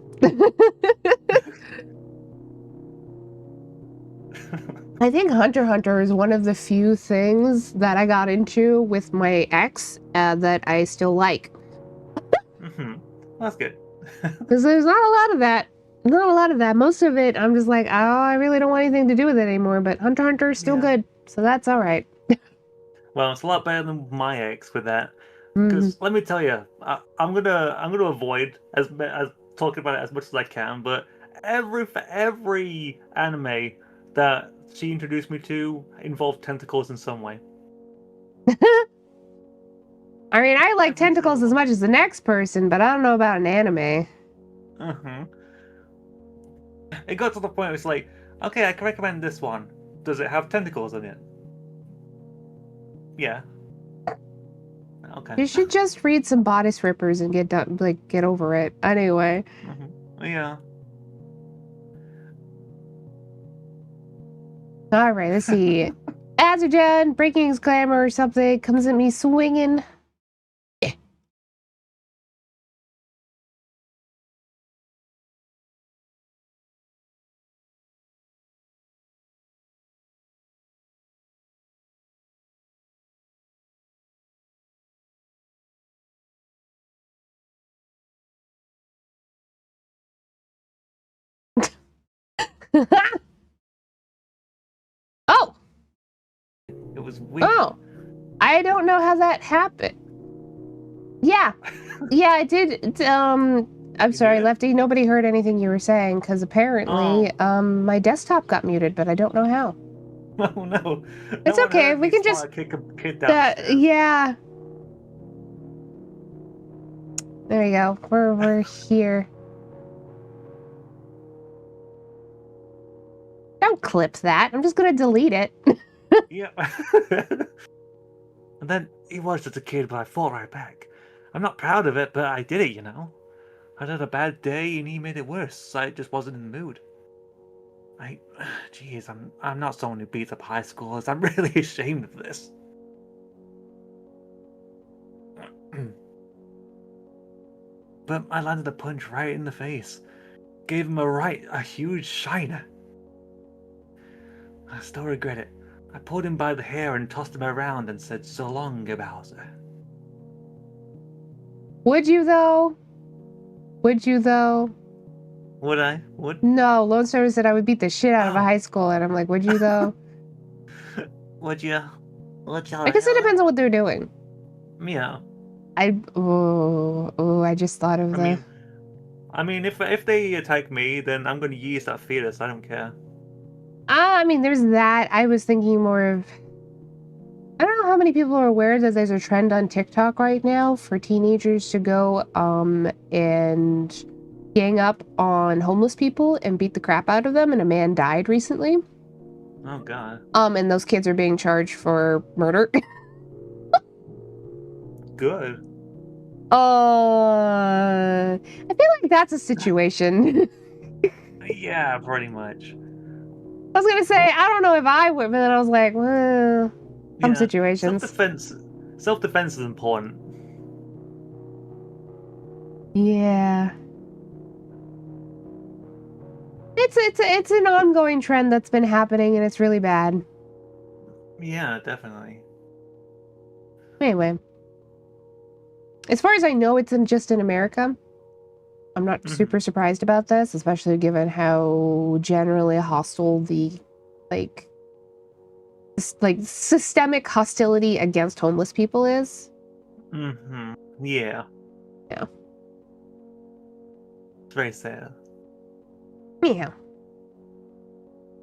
I think Hunter x Hunter is one of the few things that I got into with my ex that I still like. That's good. Because there's not a lot of that. Not a lot of that. Most of it, I'm just like, oh, I really don't want anything to do with it anymore. But Hunter x Hunter is still good, so that's all right. Well, it's a lot better than my ex with that. Because let me tell you, I'm gonna avoid as talking about it as much as I can. But every anime that she introduced me to involved tentacles in some way. I mean, I like tentacles as much as the next person, but I don't know about an anime. It got to the point where it's like, okay, I can recommend this one. Does it have tentacles in it? Yeah. Okay. You should just read some Bodice Rippers and get done, like, get over it. Anyway. Yeah. All right, let's see. Azujan, breaking his glamour or something, comes at me swinging. Yeah. Oh! It was weird. Oh! I don't know how that happened. Yeah. Yeah, I did. I'm sorry, Lefty. Nobody heard anything you were saying because apparently, my desktop got muted, but I don't know how. Oh no! It's okay. We can just kick a kid down. Yeah. There you go. We're here. Don't clip that. I'm just gonna delete it. Yeah. And then he was just a kid, but I fought right back. I'm not proud of it, but I did it, you know. I'd had a bad day and he made it worse. I just wasn't in the mood. Jeez, I'm not someone who beats up high schoolers. I'm really ashamed of this. But I landed a punch right in the face. Gave him a huge shiner. I still regret it. I pulled him by the hair and tossed him around and said, "So long, Bowser." Would you though? Would you though? Would I? Would? No, Lone Star said I would beat the shit out of a Oh. high school, and I'm like, would you though? Would you? Would you? I guess it depends on what they're doing. Yeah. I just thought of I mean, if they attack me, then I'm going to use that fetus. I don't care. I mean, there's that. I was thinking more of. I don't know how many people are aware that there's a trend on TikTok right now for teenagers to go and gang up on homeless people and beat the crap out of them, and a man died recently. Oh god. And those kids are being charged for murder. Good. I feel like that's a situation. Yeah, pretty much. I was gonna say, I don't know if I would, but then I was like, well, some Yeah. situations. Self-defense is important. Yeah. It's an ongoing trend that's been happening, and it's really bad. Yeah, definitely. Anyway, as far as I know, it's just in America. I'm not super surprised about this, especially given how generally hostile the like systemic hostility against homeless people is. Mm-hmm. Yeah. Yeah. It's very sad. Yeah.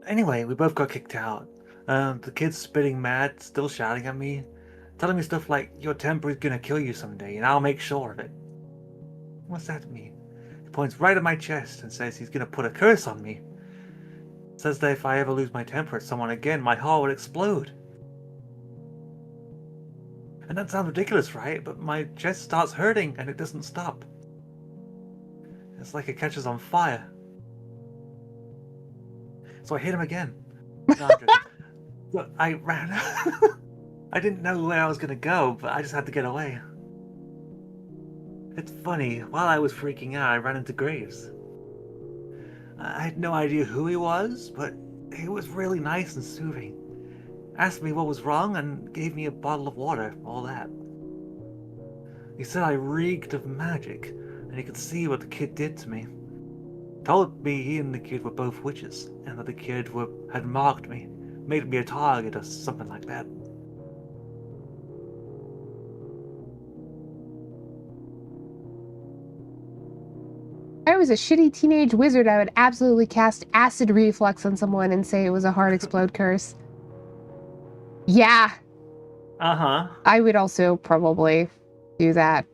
Anyway, we both got kicked out. The kid's spitting mad, still shouting at me, telling me stuff like, "Your temper is gonna kill you someday, and I'll make sure of it." What's that mean? He points right at my chest and says he's gonna put a curse on me. Says that if I ever lose my temper at someone again, my heart would explode. And that sounds ridiculous, right? But my chest starts hurting and it doesn't stop. It's like it catches on fire. So I hit him again. No, but I ran. I didn't know where I was gonna go, but I just had to get away. It's funny, while I was freaking out, I ran into Graves. I had no idea who he was, but he was really nice and soothing. Asked me what was wrong and gave me a bottle of water, all that. He said I reeked of magic, and he could see what the kid did to me. Told me he and the kid were both witches, and that the kid had marked me, made me a target or something like that. If I was a shitty teenage wizard, I would absolutely cast acid reflux on someone and say it was a heart explode curse. Yeah. Uh-huh. I would also probably do that.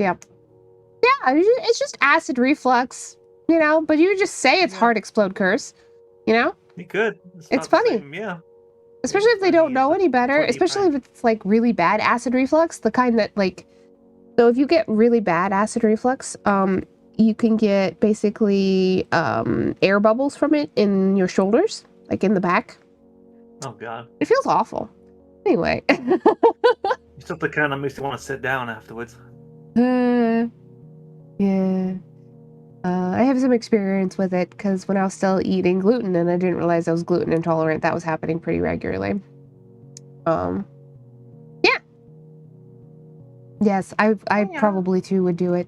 Yep. Yeah, it's just acid reflux, you know, but you just say it's heart explode curse, you know? You could. It's funny. Yeah. Especially if they don't know any better, especially if it's like really bad acid reflux, the kind that like, so if you get really bad acid reflux, you can get basically air bubbles from it in your shoulders, like in the back. Oh god. It feels awful. Anyway. It's just the kind that makes you want to sit down afterwards. Yeah. I have some experience with it because when I was still eating gluten and I didn't realize I was gluten intolerant, that was happening pretty regularly. Yeah. Yes, I probably too would do it.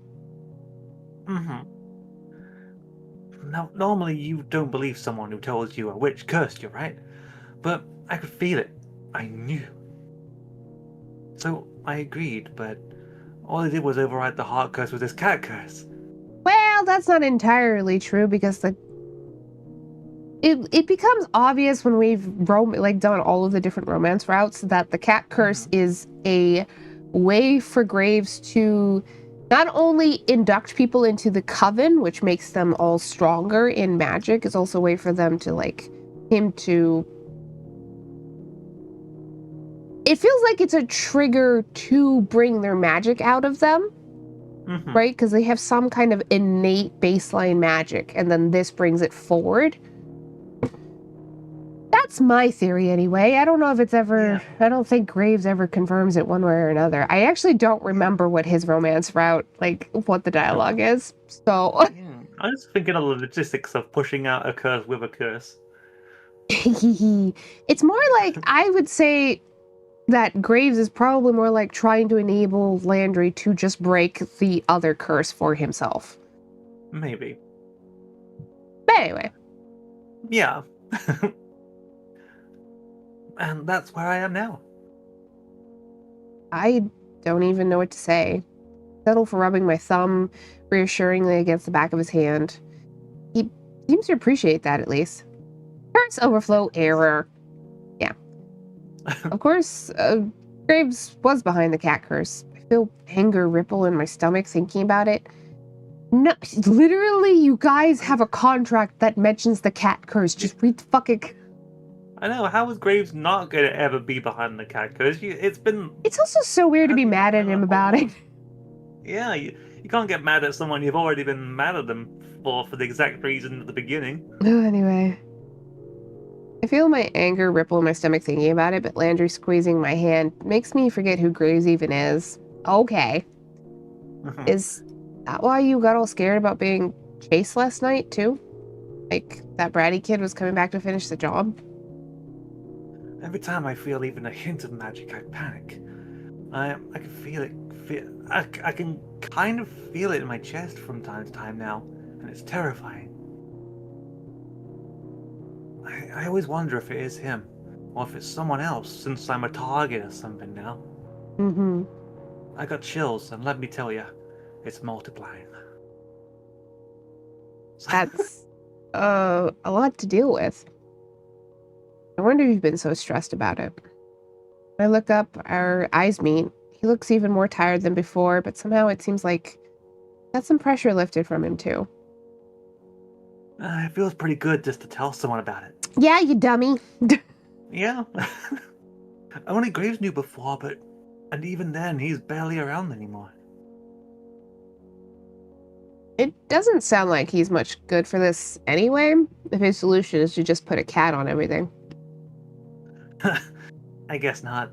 Mm-hmm. Now, normally you don't believe someone who tells you a witch cursed you, right? But I could feel it. I knew. So I agreed, but all I did was override the heart curse with this cat curse. Well, that's not entirely true because it becomes obvious when we've done all of the different romance routes that the cat curse is a way for Graves to not only induct people into the coven, which makes them all stronger in magic, it's also a way for them to him to it feels like it's a trigger to bring their magic out of them, right? Because they have some kind of innate baseline magic, and then this brings it forward. That's my theory anyway. I don't know if it's ever... I don't think Graves ever confirms it one way or another. I actually don't remember what his romance route, like, what the dialogue is. So... I was thinking of the logistics of pushing out a curse with a curse. It's more like, I would say that Graves is probably more like trying to enable Landry to just break the other curse for himself. Maybe. But anyway. Yeah. And that's where I am now. I don't even know what to say. Settle for rubbing my thumb reassuringly against the back of his hand. He seems to appreciate that, at least. Curse overflow error. Yeah. Of course, Graves was behind the cat curse. I feel anger ripple in my stomach thinking about it. No, literally, you guys have a contract that mentions the cat curse. Just read the fucking... I know, how is Graves not going to ever be behind the cat curse? It's been... It's also so weird to be mad at him about it. Yeah, you can't get mad at someone you've already been mad at them for the exact reason at the beginning. Anyway. I feel my anger ripple in my stomach thinking about it, but Landry squeezing my hand makes me forget who Graves even is. Okay. Is that why you got all scared about being chased last night, too? Like, that bratty kid was coming back to finish the job? Every time I feel even a hint of magic, I panic. I can feel it. I can kind of feel it in my chest from time to time now, and it's terrifying. I always wonder if it is him, or if it's someone else, since I'm a target or something now. I got chills, and let me tell you, it's multiplying. That's a lot to deal with. I wonder if you've been so stressed about it. When I look up, our eyes meet. He looks even more tired than before, but somehow it seems like that's some pressure lifted from him, too. It feels pretty good just to tell someone about it. Yeah, you dummy. Yeah. Only Graves knew before, and even then, he's barely around anymore. It doesn't sound like he's much good for this anyway, if his solution is to just put a cat on everything. I guess not.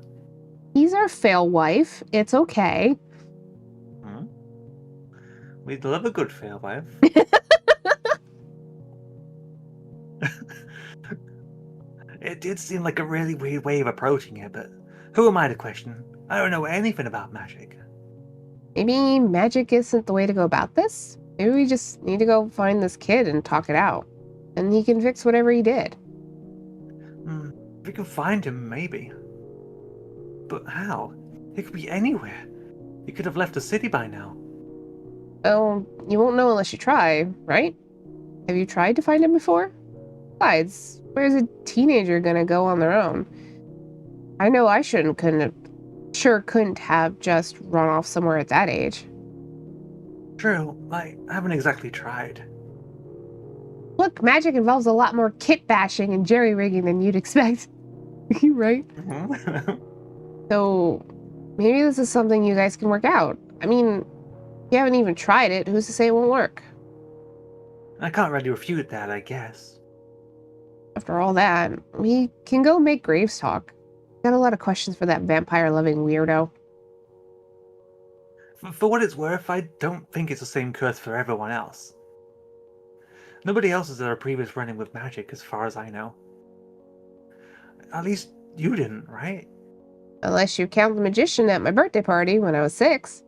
He's our fail wife. It's okay. We'd love a good fail wife. It did seem like a really weird way of approaching it, but who am I to question? I don't know anything about magic. Maybe magic isn't the way to go about this? Maybe we just need to go find this kid and talk it out. And he can fix whatever he did. If we can find him, maybe. But how? He could be anywhere. He could have left the city by now. Well, you won't know unless you try, right? Have you tried to find him before? Besides, where's a teenager gonna go on their own? I know I couldn't have just run off somewhere at that age. True, I haven't exactly tried. Look, magic involves a lot more kit bashing and jerry-rigging than you'd expect. Right? So, maybe this is something you guys can work out. I mean, you haven't even tried it. Who's to say it won't work? I can't really refute that, I guess. After all that, we can go make Graves talk. Got a lot of questions for that vampire-loving weirdo. For what it's worth, I don't think it's the same curse for everyone else. Nobody else has had a previous run-in with magic, as far as I know. At least you didn't, right? Unless you count the magician at my birthday party when I was 6.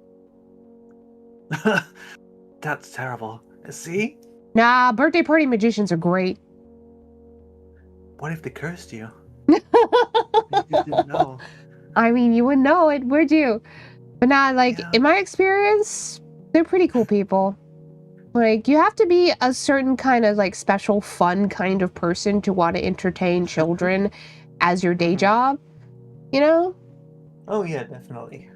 That's terrible. See? Nah, birthday party magicians are great. What if they cursed you? You just didn't know. I mean, you wouldn't know it, would you? But nah, like, in my experience, they're pretty cool people. Like, you have to be a certain kind of, like, special, fun kind of person to want to entertain children as your day job, you know? Oh, yeah, definitely.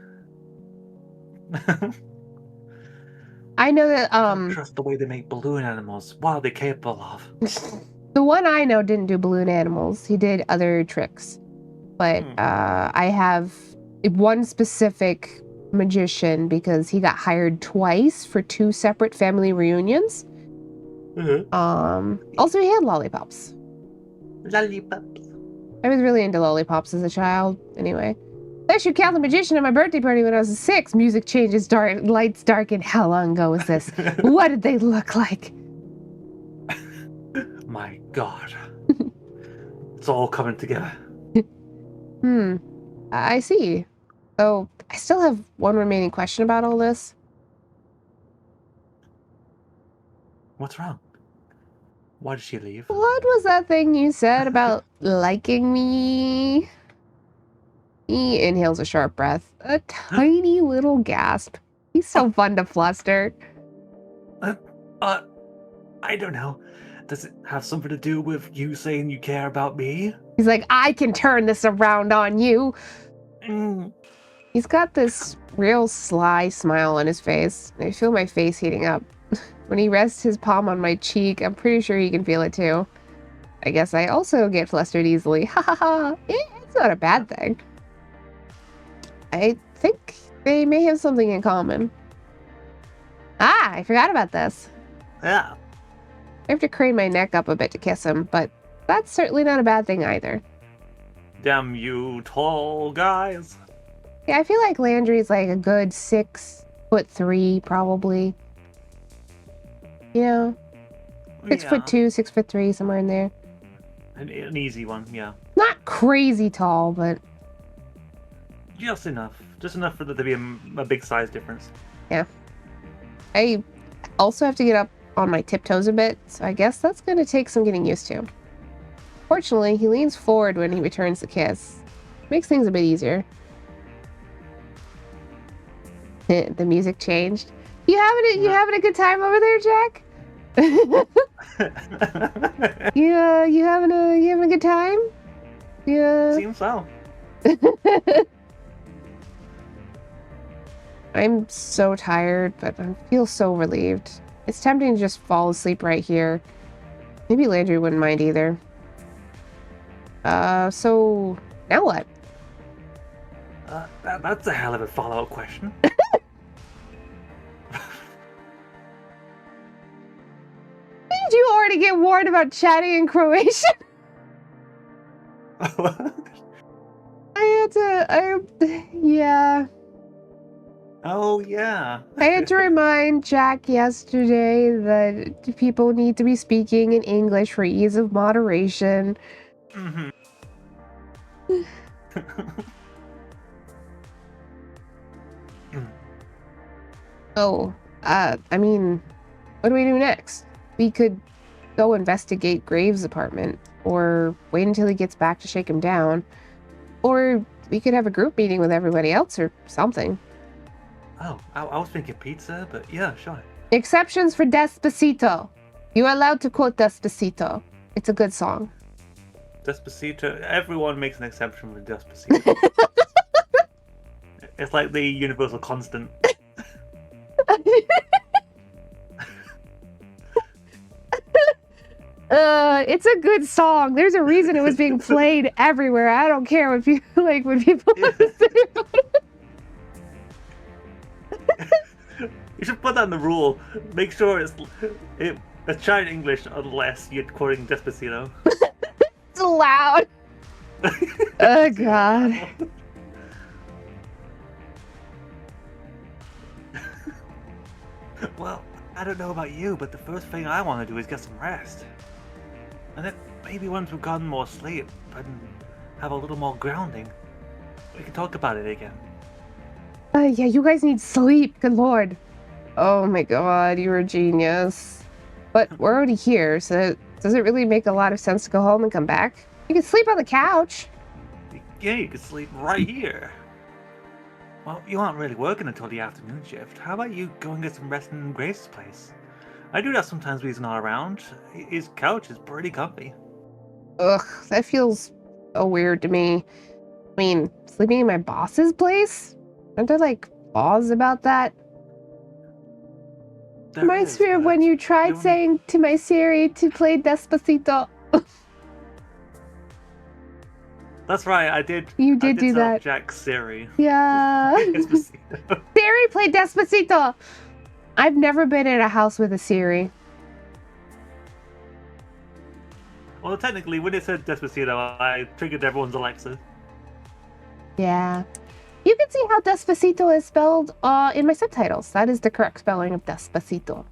I know that, I don't trust the way they make balloon animals. What are they capable of? The one I know didn't do balloon animals. He did other tricks. But I have one specific magician because he got hired twice for 2 separate family reunions. Also, he had lollipops. Lollipops. I was really into lollipops as a child. Anyway, I should count the magician at my birthday party when I was 6. Music changes, dark, lights darken. How long ago was this? What did they look like? My God. It's all coming together. I see. So, I still have one remaining question about all this. What's wrong? Why did she leave? What was that thing you said about liking me? He inhales a sharp breath. A tiny little gasp. He's so fun to fluster. I don't know. Does it have something to do with you saying you care about me? He's like, I can turn this around on you. He's got this real sly smile on his face. I feel my face heating up. When he rests his palm on my cheek, I'm pretty sure he can feel it too. I guess I also get flustered easily. Ha ha ha. It's not a bad thing. I think they may have something in common. Ah, I forgot about this. Yeah. I have to crane my neck up a bit to kiss him, but that's certainly not a bad thing either. Damn you tall guys. Yeah, I feel like Landry's like a good 6'3", probably. You know, 6'2", 6'3", somewhere in there. An easy one, yeah. Not crazy tall, but just enough. Just enough for there to be a big size difference. Yeah. I also have to get up on my tiptoes a bit, so I guess that's going to take some getting used to. Fortunately, he leans forward when he returns the kiss. Makes things a bit easier. The music changed. You having a good time over there, Jack? you having a good time? Yeah. Seems so. I'm so tired, but I feel so relieved. It's tempting to just fall asleep right here. Maybe Landry wouldn't mind either. So now what? That's a hell of a follow-up question. Did you already get warned about chatting in Croatian? Yeah. Oh, yeah. I had to remind Jack yesterday that people need to be speaking in English for ease of moderation. Oh, I mean, what do we do next? We could go investigate Graves' apartment, or wait until he gets back to shake him down, or we could have a group meeting with everybody else or something. Oh, I was thinking pizza, but yeah, sure. Exceptions for Despacito. You are allowed to quote Despacito. It's a good song. Despacito, everyone makes an exception for Despacito. It's like the universal constant. It's a good song. There's a reason it was being played everywhere. I don't care what people like when people say about it. You should put that in the rule. Make sure it's chat in English unless you're quoting Despacito. It's loud. Oh God. Well, I don't know about you, but the first thing I want to do is get some rest. And then maybe once we've gotten more sleep and have a little more grounding, we can talk about it again. Yeah, you guys need sleep. Good Lord. Oh my God, you're a genius. But we're already here, so does it really make a lot of sense to go home and come back? You can sleep on the couch. Yeah, you could sleep right here. Well, you aren't really working until the afternoon shift. How about you go and get some rest in Grace's place? I do that sometimes when he's not around. His couch is pretty comfy. Ugh, that feels so weird to me. I mean, sleeping in my boss's place? Aren't there, like, laws about that? Reminds me of when you tried saying to my Siri to play Despacito. That's right, I did. You I did do set up that. Jack's Siri. Yeah. Despacito. Siri played Despacito. I've never been in a house with a Siri. Well, technically, when it said Despacito, I triggered everyone's Alexa. Yeah. You can see how Despacito is spelled in my subtitles. That is the correct spelling of Despacito.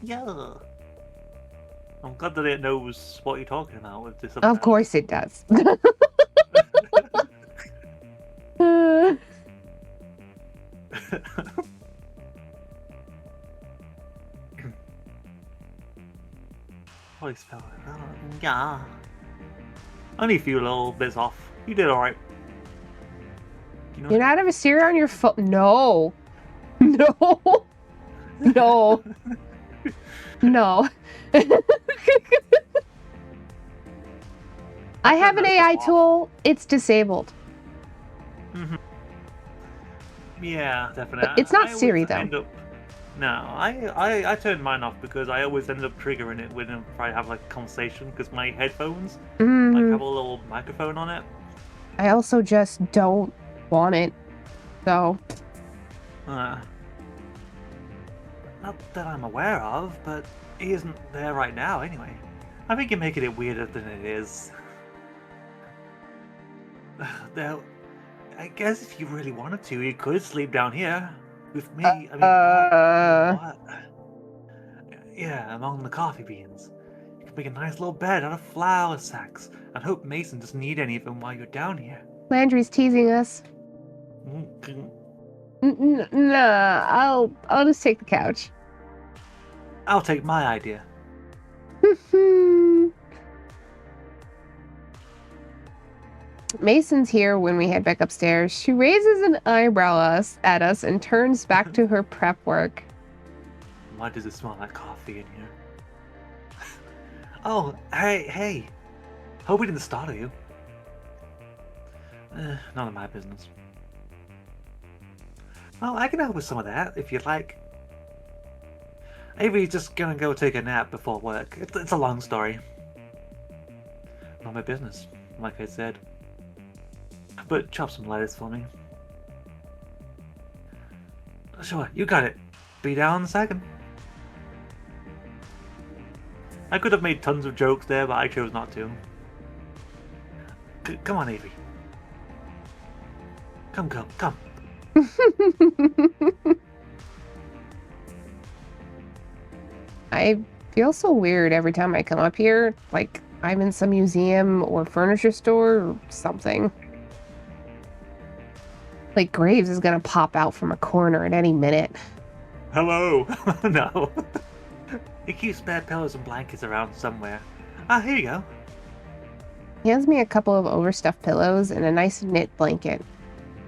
Yeah. I'm glad that it knows what you're talking about with this. Of course it does. Holy spell. Yeah. Only a few little bits off. You did alright. You You're not have a Siri on your phone? No. No. No. No. I have an AI tool. It's disabled. Mm-hmm. Yeah, definitely. It's not Siri though. No, I turned mine off because I always ended up triggering it when I have like a conversation because my headphones like have a little microphone on it. I also just don't want it, so. Not that I'm aware of, but he isn't there right now anyway. I think you're making it weirder than it is. Now, I guess if you really wanted to, you could sleep down here with me. I mean, what? Yeah, among the coffee beans. You could make a nice little bed out of flour sacks and hope Mason doesn't need any of them while you're down here. Landry's teasing us. Nah, I'll just take the couch. I'll take my idea. Mason's here when we head back upstairs. She raises an eyebrow at us and turns back to her prep work. Why does it smell like coffee in here? Oh, hey. Hope we didn't startle you. None of my business. Well, I can help with some of that, if you'd like. Avery's just gonna go take a nap before work. It's a long story. Not my business, like I said. But chop some lettuce for me. Sure, you got it. Be down in a second. I could have made tons of jokes there, but I chose not to. Come on, Avery. Come. I feel so weird every time I come up here, like I'm in some museum or furniture store or something. Like Graves is gonna pop out from a corner at any minute. Hello. No. He keeps spare pillows and blankets around somewhere. Here you go. He hands me a couple of overstuffed pillows and a nice knit blanket.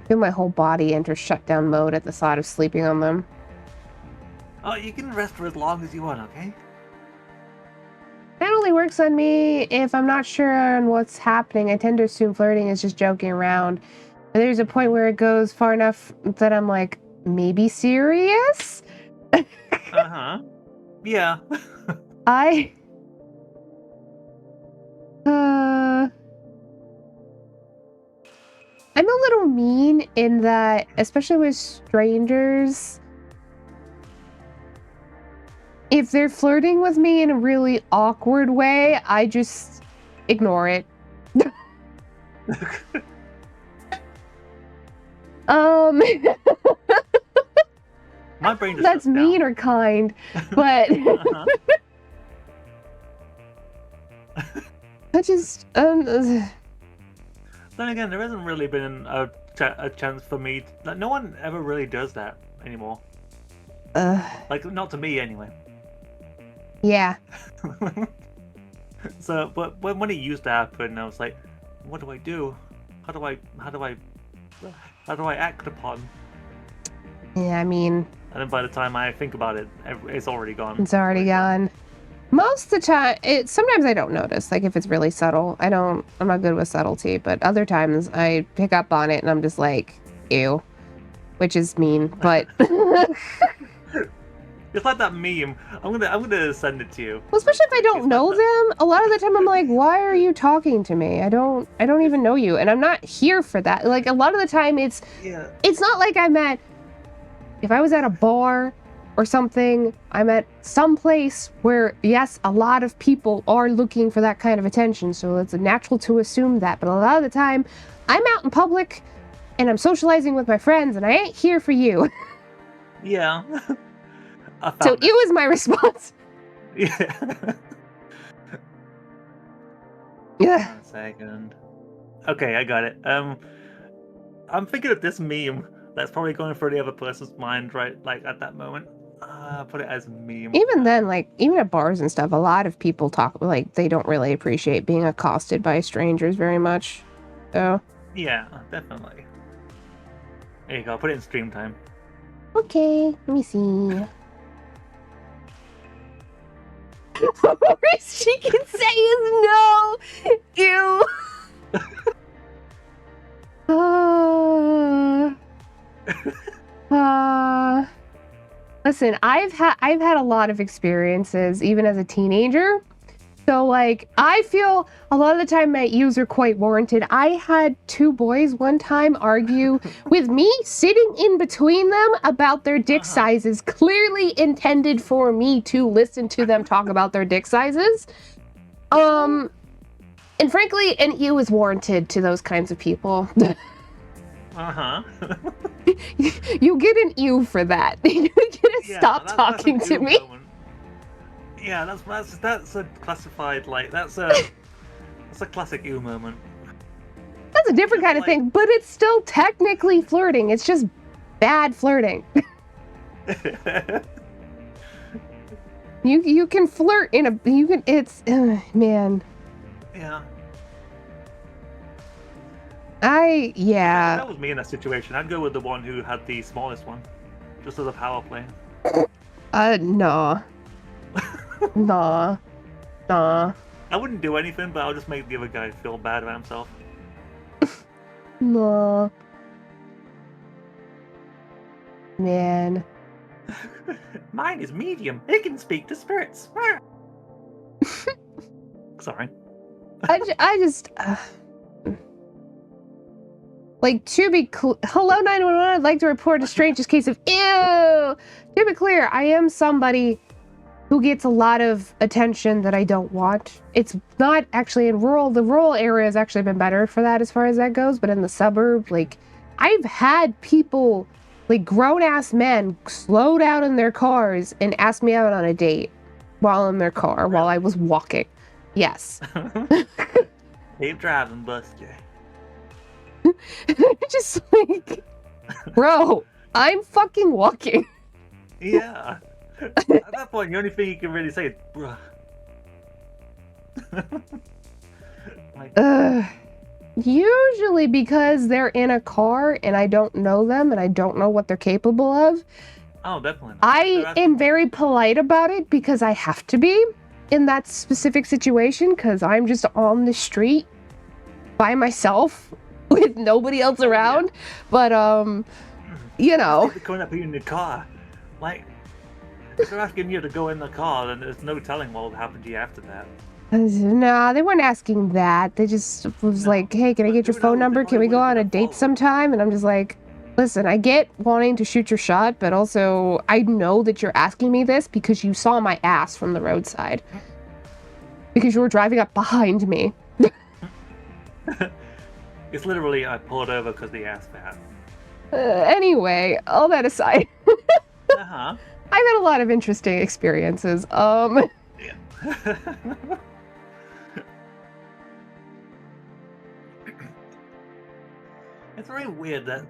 I feel my whole body enter shutdown mode at the thought of sleeping on them. Oh, you can rest for as long as you want, okay? That only works on me if I'm not sure on what's happening. I tend to assume flirting is just joking around. And there's a point where it goes far enough that I'm like, maybe serious? Uh-huh. Yeah. I'm a little mean in that, especially with strangers, if they're flirting with me in a really awkward way, I just ignore it. My brain just that's mean or kind, but I just Then again, there hasn't really been a chance for me. Like, no one ever really does that anymore. Like, not to me anyway. Yeah. So, but when it used to happen, I was like, what do I do? How do I act upon? Yeah, I mean. And then by the time I think about it, it's already gone. It's already gone. Most of the time, sometimes I don't notice, like if it's really subtle. I'm not good with subtlety, but other times I pick up on it and I'm just like, ew, which is mean, but. It's like that meme. I'm gonna send it to you. Well, especially if I don't know them. A lot of the time I'm like, why are you talking to me? I don't even know you, and I'm not here for that. Like, a lot of the time it's not like if I was at a bar or something, I'm at some place where, yes, a lot of people are looking for that kind of attention, so it's natural to assume that. But a lot of the time, I'm out in public and I'm socializing with my friends, and I ain't here for you. Yeah. So you is my response. Yeah. Yeah. 1 second. Okay, I got it. I'm thinking of this meme that's probably going through the other person's mind, right? Like at that moment. Put it as meme. Even then, like, even at bars and stuff, a lot of people talk, like, they don't really appreciate being accosted by strangers very much. So. Yeah, definitely. There you go, put it in stream time. Okay, let me see. Worst she can say is no! Ew! Listen, I've had a lot of experiences, even as a teenager. So, like, I feel a lot of the time my use are quite warranted. I had 2 boys one time argue with me sitting in between them about their dick sizes, clearly intended for me to listen to them talk about their dick sizes. And frankly, an ew is warranted to those kinds of people. You get an ew for that. You get to stop talking to me. Yeah, that's a classified, like, that's a classic ew moment. That's a different kind of thing, but it's still technically flirting. It's just bad flirting. You can flirt man. Yeah. If that was me in that situation, I'd go with the one who had the smallest one, just as a power play. No. Nah. I wouldn't do anything, but I'll just make the other guy feel bad about himself. No. Man. Mine is medium. It can speak to spirits. Sorry. I just... like, to be hello 911, I'd like to report a strangest case of ew. To be clear, I am somebody who gets a lot of attention that I don't want. It's not actually in the rural area has actually been better for that as far as that goes, but in the suburb, like, I've had people, like, grown-ass men slow down in their cars and ask me out on a date while in their car, while I was walking. Yes. Keep driving, Buster. Just like, bro, I'm fucking walking. Yeah. At that point, the only thing you can really say is, bruh. Usually because they're in a car and I don't know them and I don't know what they're capable of. Oh, definitely. I am very polite about it because I have to be in that specific situation because I'm just on the street by myself with nobody else around. Yeah. But, you know. They're coming up in the car. Like, if they're asking you to go in the car, then there's no telling what will happen to you after that. Nah, they weren't asking that. They just was like, hey, can I get your phone number? Can we go on a date sometime? And I'm just like, listen, I get wanting to shoot your shot, but also I know that you're asking me this because you saw my ass from the roadside. Because you were driving up behind me. It's literally, I pulled over because the ass fat. Anyway, all that aside. I've had a lot of interesting experiences. Yeah. It's very weird that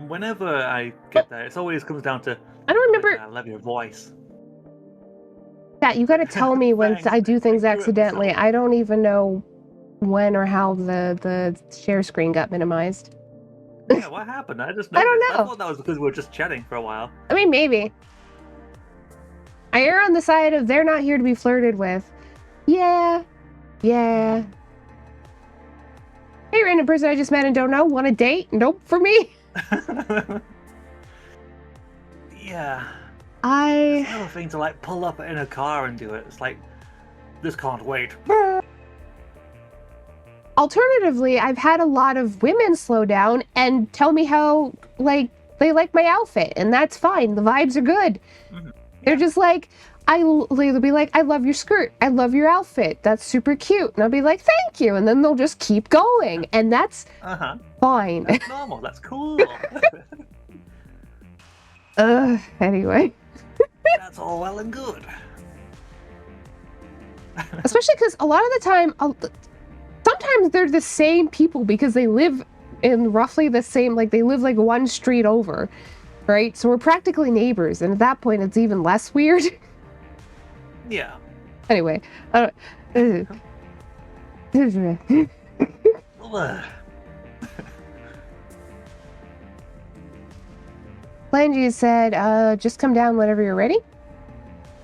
whenever I get that, it always comes down to, I don't remember. I love your voice. Yeah, you gotta tell me when I do things accidentally. I don't even know when or how the share screen got minimized. Yeah, what happened? I don't know. I thought that was because we were just chatting for a while. I mean, maybe. I err on the side of they're not here to be flirted with. Yeah. Hey, random person I just met and don't know. Want a date? Nope, for me. Yeah. It's another thing to like pull up in a car and do it. It's like, this can't wait. Alternatively, I've had a lot of women slow down and tell me how, like, they like my outfit, and that's fine. The vibes are good. Mm-hmm. They're just like, they'll be like, I love your skirt. I love your outfit. That's super cute. And I'll be like, thank you. And then they'll just keep going. And that's fine. That's normal. That's cool. Anyway. That's all well and good. Especially because a lot of the time, sometimes they're the same people because they live in roughly the same, like they live like one street over, right? So we're practically neighbors, and at that point it's even less weird. Yeah. Anyway, Landry said, just come down whenever you're ready.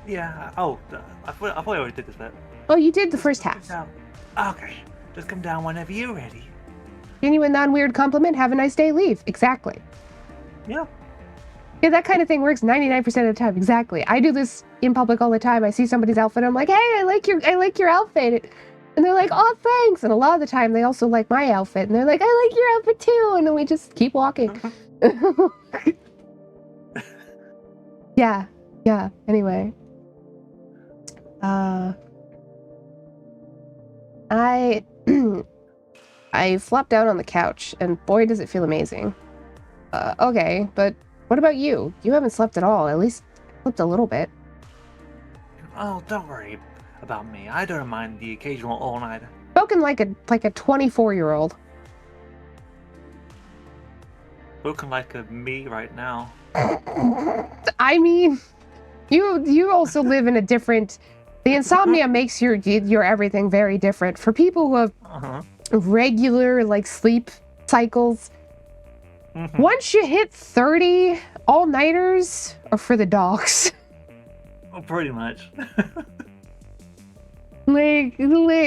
Yeah. Oh, I thought I already did this bit. Oh, you did the first half. Okay. Just come down whenever you're ready. Genuine non-weird compliment, have a nice day, leave. Exactly. Yeah. Yeah, that kind of thing works 99% of the time. Exactly. I do this in public all the time. I see somebody's outfit, I'm like, hey, I like your outfit. And they're like, oh, thanks. And a lot of the time they also like my outfit. And they're like, I like your outfit too. And then we just keep walking. Yeah. Anyway. I flopped down on the couch, and boy, does it feel amazing. Okay, but what about you? You haven't slept at all. At least slept a little bit. Oh, don't worry about me. I don't mind the occasional all-nighter. Spoken like a 24-year-old. Spoken like a me right now. I mean, you also live in a different. The insomnia makes your everything very different. For people who have regular like sleep cycles, once you hit 30, all-nighters are for the dogs. Oh, pretty much. like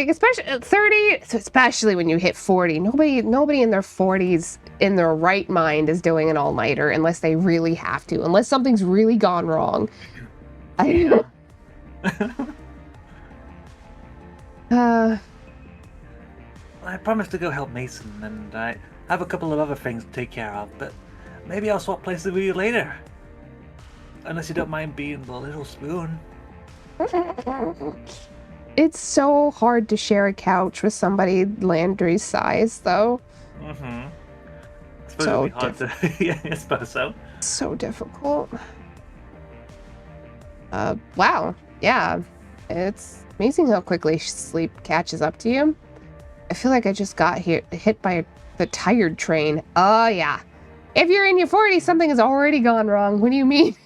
especially 30, especially when you hit 40. Nobody in their 40s in their right mind is doing an all-nighter unless they really have to, unless something's really gone wrong. I promised to go help Mason, and I have a couple of other things to take care of, but maybe I'll swap places with you later. Unless you don't mind being the little spoon. It's so hard to share a couch with somebody Landry's size, though. I suppose it'll be hard to... Yeah, I suppose so. So difficult. Wow. Yeah. It's amazing how quickly sleep catches up to you. I feel like I just got hit by the tired train. Oh, yeah. If you're in your 40s, something has already gone wrong. What do you mean?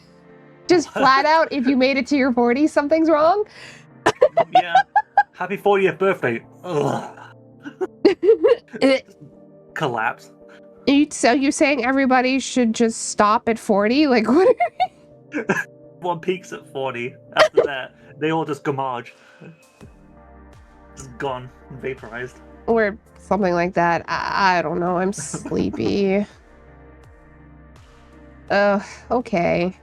Just flat out, if you made it to your 40s, something's wrong? Yeah. Happy 40th birthday. Ugh. Collapse. So you're saying everybody should just stop at 40? Like, what? One peaks at 40. After that, they all just gamage. Just gone, vaporized. Or something like that. I don't know. I'm sleepy. Okay.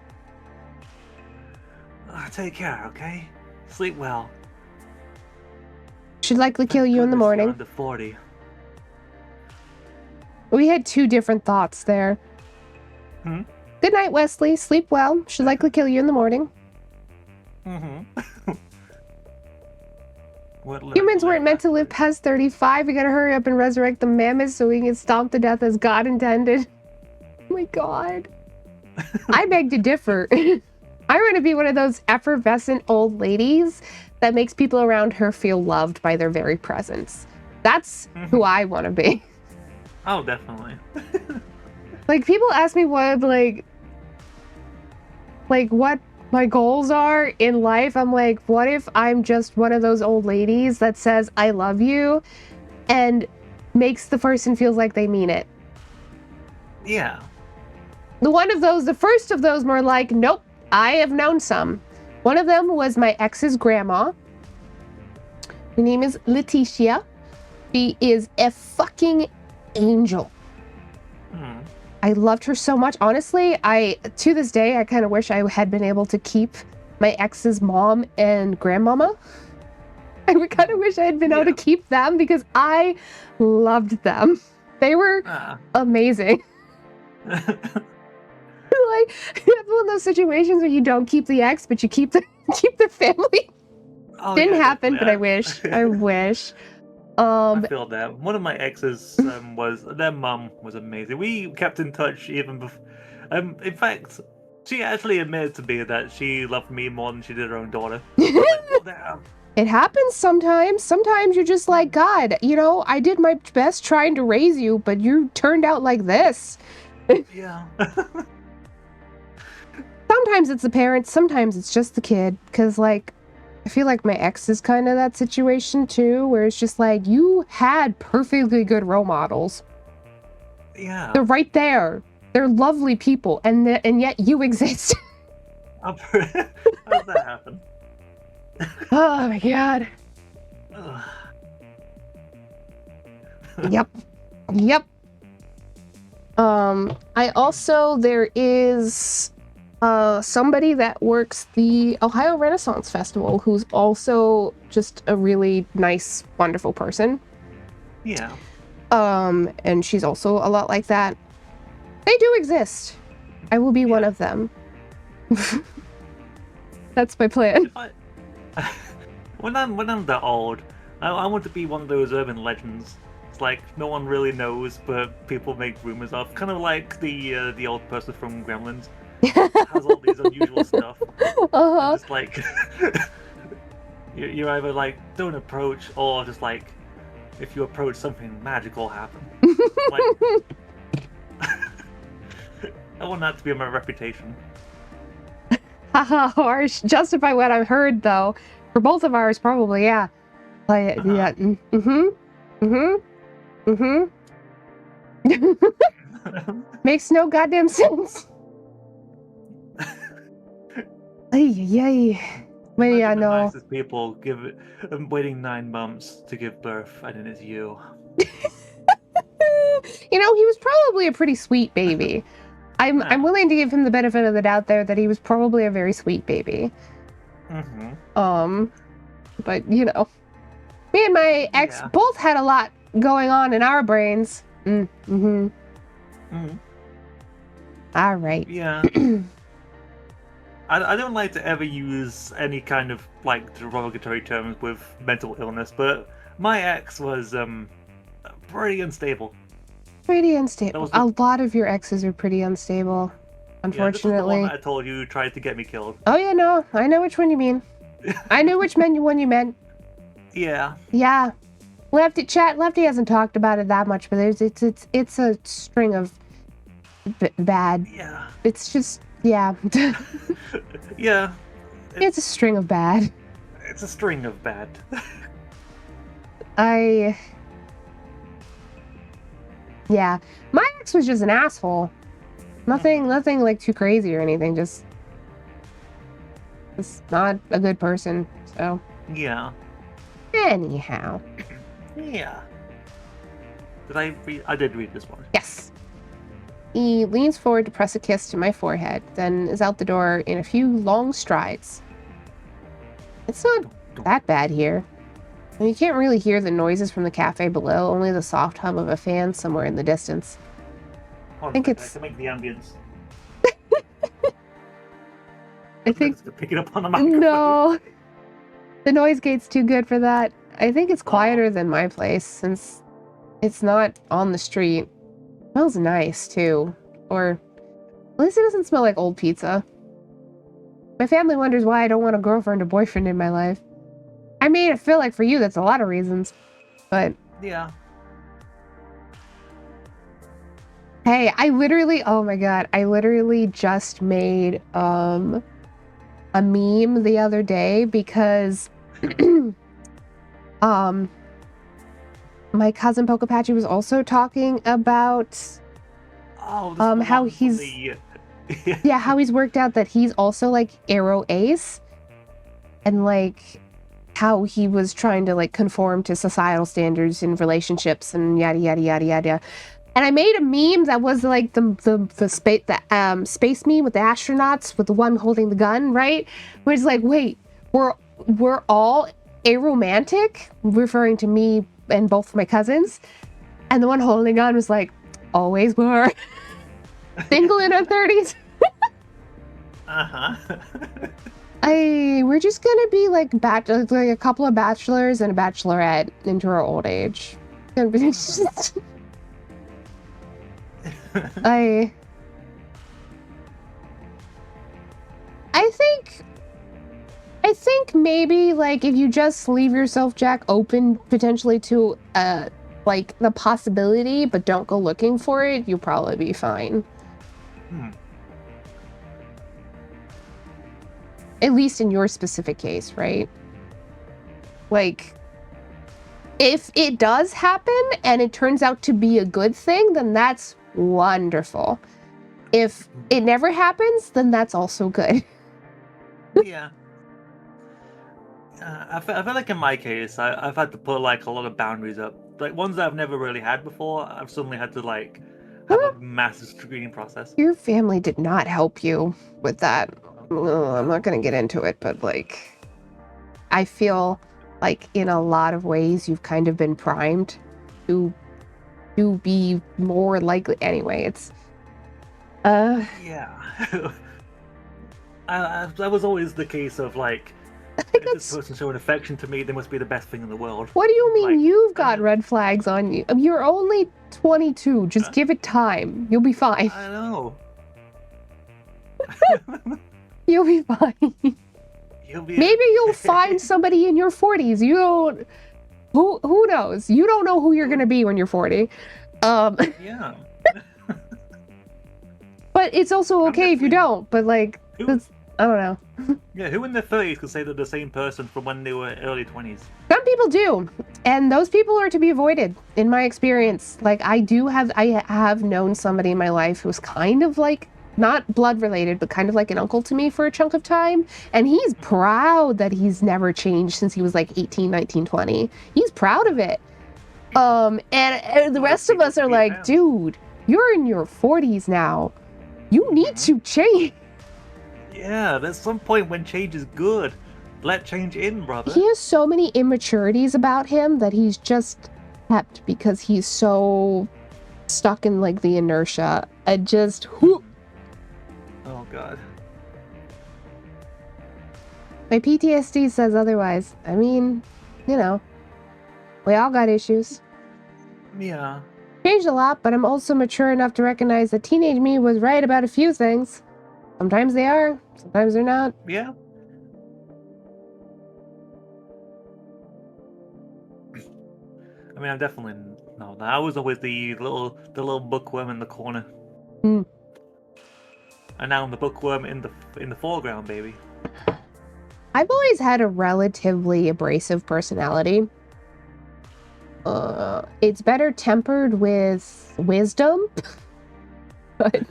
Take care, okay? Sleep well. Should likely kill you in the morning. Under 40. We had two different thoughts there. Good night, Wesley. Sleep well. Should likely kill you in the morning. Humans weren't meant to live past 35. We gotta hurry up and resurrect the mammoths so we can stomp to death as God intended. Oh my God. I beg to differ. I want to be one of those effervescent old ladies that makes people around her feel loved by their very presence. That's who I want to be. Oh, definitely. Like, people ask me what, like what my goals are in life. I'm like, what if I'm just one of those old ladies that says, I love you, and makes the person feels like they mean it? Yeah. The first of those more like, nope, I have known some. One of them was my ex's grandma. Her name is Leticia. She is a fucking angel. I loved her so much. Honestly, to this day, I kind of wish I had been able to keep my ex's mom and grandmama. I would kind of wish I had been able to keep them because I loved them. They were amazing. Like, it's one of those situations where you don't keep the ex, but you keep the family. Oh, Didn't happen, but I wish. I wish. I feel that. One of my exes their mum was amazing. We kept in touch even before. In fact, she actually admitted to me that she loved me more than she did her own daughter. Like, oh, damn. It happens sometimes. Sometimes you're just like, God, you know, I did my best trying to raise you, but you turned out like this. Yeah. Sometimes it's the parents, sometimes it's just the kid. Because, like, I feel like my ex is kind of that situation too, where it's just like, you had perfectly good role models. Yeah. They're right there. They're lovely people, and yet you exist. How does that happen? Oh my God. Yep. There is somebody that works the Ohio Renaissance Festival who's also just a really nice, wonderful person. Yeah. And she's also a lot like that. They do exist. I will be one of them. That's my plan. When I'm that old, I want to be one of those urban legends. It's like no one really knows, but people make rumors of. Kind of like the old person from Gremlins. Has all these unusual stuff. And just like you're either like don't approach, or just like if you approach, something magical happen. Like, I want that to be my reputation. Haha, harsh. Justify what I've heard though. For both of ours, probably, yeah. Like, yeah. Makes no goddamn sense. Ay. But yeah, no. The nicest people waiting 9 months to give birth, and then it's you. You know, he was probably a pretty sweet baby. I'm willing to give him the benefit of the doubt there that he was probably a very sweet baby. But you know, me and my ex both had a lot going on in our brains. All right. Yeah. I don't like to ever use any kind of like derogatory terms with mental illness, but my ex was pretty unstable. Pretty unstable. A lot of your exes are pretty unstable, unfortunately. Yeah, this is the one that I told you tried to get me killed. Oh yeah, no, I know which one you mean. I knew which one you meant. Yeah. Yeah. Lefty hasn't talked about it that much, but it's a string of bad. Yeah. It's just yeah. Yeah. It's a string of bad. It's a string of bad. Yeah. My ex was just an asshole. Nothing like too crazy or anything, just not a good person, so. Yeah. Anyhow. Yeah. I did read this one. Yes. He leans forward to press a kiss to my forehead, then is out the door in a few long strides. It's not that bad here. And you can't really hear the noises from the cafe below, only the soft hum of a fan somewhere in the distance. I think it's to make the ambience. I think pick it up on the microphone. No. The noise gate's too good for that. I think it's quieter than my place since it's not on the street. It smells nice too. Or at least it doesn't smell like old pizza. My family wonders why I don't want a girlfriend or boyfriend in my life. I mean, I feel like for you that's a lot of reasons. But yeah. Hey, oh my god, I literally just made a meme the other day because my cousin Pokapatchy was also talking about how he's how he's worked out that he's also like Arrow Ace, and like how he was trying to like conform to societal standards in relationships and yada yada yada yada. And I made a meme that was like the space meme with the astronauts with the one holding the gun, right? Where it's like, wait, we're all aromantic, referring to me and both my cousins, and the one holding on was like, always were. Single in our 30s. We're just gonna be like a couple of bachelors and a bachelorette into our old age. I think maybe like if you just leave yourself, Jack, open potentially to like the possibility, but don't go looking for it, you'll probably be fine. At least in your specific case, right? Like, if it does happen and it turns out to be a good thing, then that's wonderful. If it never happens, then that's also good. Yeah. I feel like in my case, I've had to put like a lot of boundaries up. Like ones that I've never really had before, I've suddenly had to like have a massive screening process. Your family did not help you with that. I'm not going to get into it, but like, I feel like in a lot of ways you've kind of been primed to be more likely. Anyway, it's yeah. That was always the case of like, if this person showing affection to me, they must be the best thing in the world. What do you mean like, you've got red flags on you? You're only 22. Just give it time. You'll be fine. I know. You'll be fine. Maybe you'll find somebody in your 40s. You don't. Who knows? You don't know who you're gonna be when you're 40. Yeah. But it's also okay if you don't. But like, I don't know. Yeah, who in their 30s could say they're the same person from when they were early 20s? Some people do, and those people are to be avoided, in my experience. Like, I have known somebody in my life who was kind of like, not blood related, but kind of like an uncle to me for a chunk of time. And he's proud that he's never changed since he was like 18, 19, 20. He's proud of it. And the rest of us are like, dude, you're in your 40s now. You need to change. Yeah, there's some point when change is good. Let change in, brother. He has so many immaturities about him that he's just kept because he's so stuck in like the inertia. I just whoop. Oh god. My PTSD says otherwise. I mean, you know, we all got issues. Yeah. Changed a lot, but I'm also mature enough to recognize that teenage me was right about a few things. Sometimes they are, sometimes they're not. Yeah. I mean, I'm definitely no. I was always the little bookworm in the corner. And now I'm the bookworm in the foreground, baby. I've always had a relatively abrasive personality. It's better tempered with wisdom. But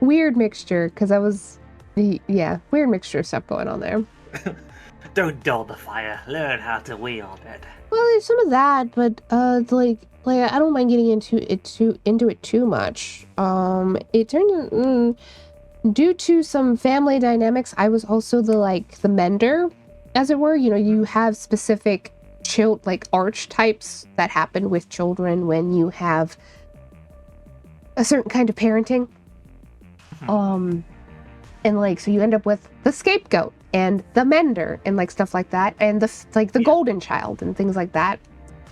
weird mixture, because I was, weird mixture of stuff going on there. Don't dull the fire. Learn how to wield it. Well, there's some of that, but like I don't mind getting into it too much. It turned due to some family dynamics, I was also the mender, as it were. You know, you have specific like archetypes that happen with children when you have a certain kind of parenting. And like, so you end up with the scapegoat and the mender and like stuff like that, and the golden child and things like that.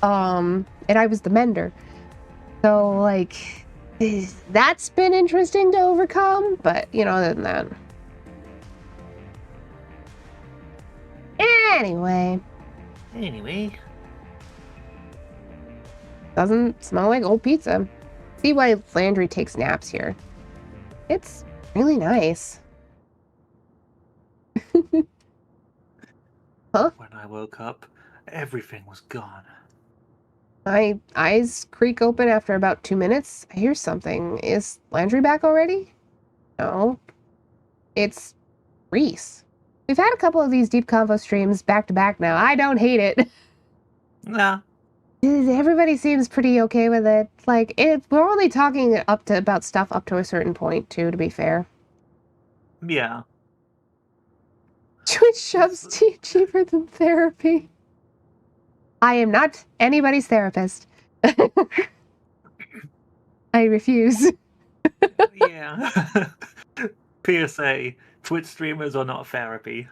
And I was the mender, so like that's been interesting to overcome. But you know, other than that, anyway, doesn't smell like old pizza. See why Landry takes naps here. It's really nice. Huh? When I woke up, everything was gone. My eyes creak open after about 2 minutes. I hear something. Is Landry back already? No. It's Reese. We've had a couple of these deep convo streams back to back now. I don't hate it. Nah. Everybody seems pretty okay with it. Like, we're only talking about stuff up to a certain point, too, to be fair. Yeah. Which shoves cheaper than therapy. I am not anybody's therapist. I refuse. Yeah. PSA, Twitch streamers are not therapy.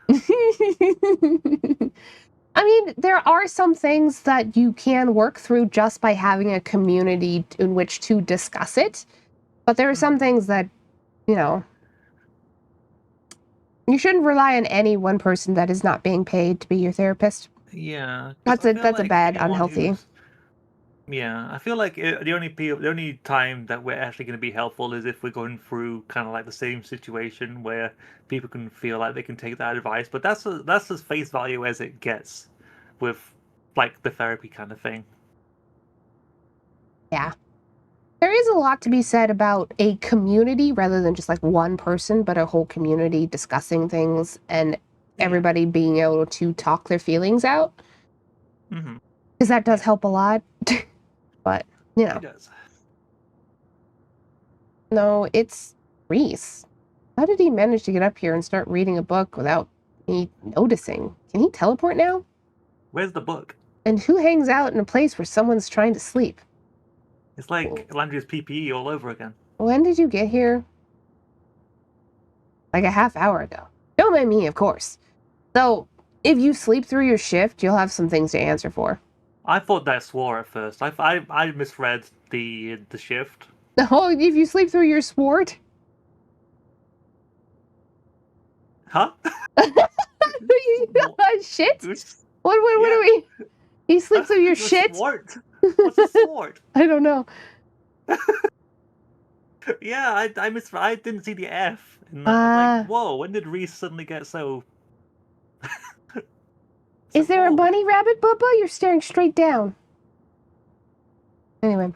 I mean, there are some things that you can work through just by having a community in which to discuss it. But there are some things that, you know, you shouldn't rely on any one person that is not being paid to be your therapist. Yeah. That's a bad, unhealthy. Yeah, I feel like the only time that we're actually going to be helpful is if we're going through kind of like the same situation where people can feel like they can take that advice. But that's as face value as it gets with like the therapy kind of thing. Yeah. There is a lot to be said about a community rather than just like one person, but a whole community discussing things and everybody being able to talk their feelings out. Because that does help a lot. But, you know. It does. No, it's Reese. How did he manage to get up here and start reading a book without me noticing? Can he teleport now? Where's the book? And who hangs out in a place where someone's trying to sleep? It's like Landry's PPE all over again. When did you get here? Like a half hour ago. Don't mind me, of course. So, if you sleep through your shift, you'll have some things to answer for. I thought that swore at first. I misread the shift. Oh, if you sleep through your sword? Huh? Shit? What do we... You sleep through your shit? Sword. What's a sword? I don't know. Yeah, I didn't see the F. And I'm like, whoa, when did Reese suddenly get so... Is there a bunny rabbit, Bubba? You're staring straight down. Anyway.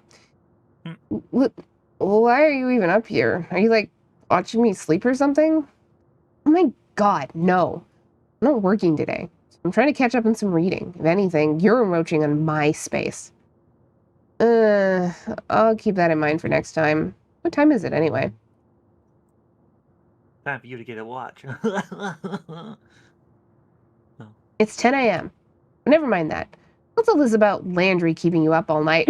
Why are you even up here? Are you, like, watching me sleep or something? Oh my god, no. I'm not working today. I'm trying to catch up on some reading. If anything, you're encroaching on my space. I'll keep that in mind for next time. What time is it, anyway? Time for you to get a watch. It's 10 a.m. Never mind that. What's all this about Landry keeping you up all night?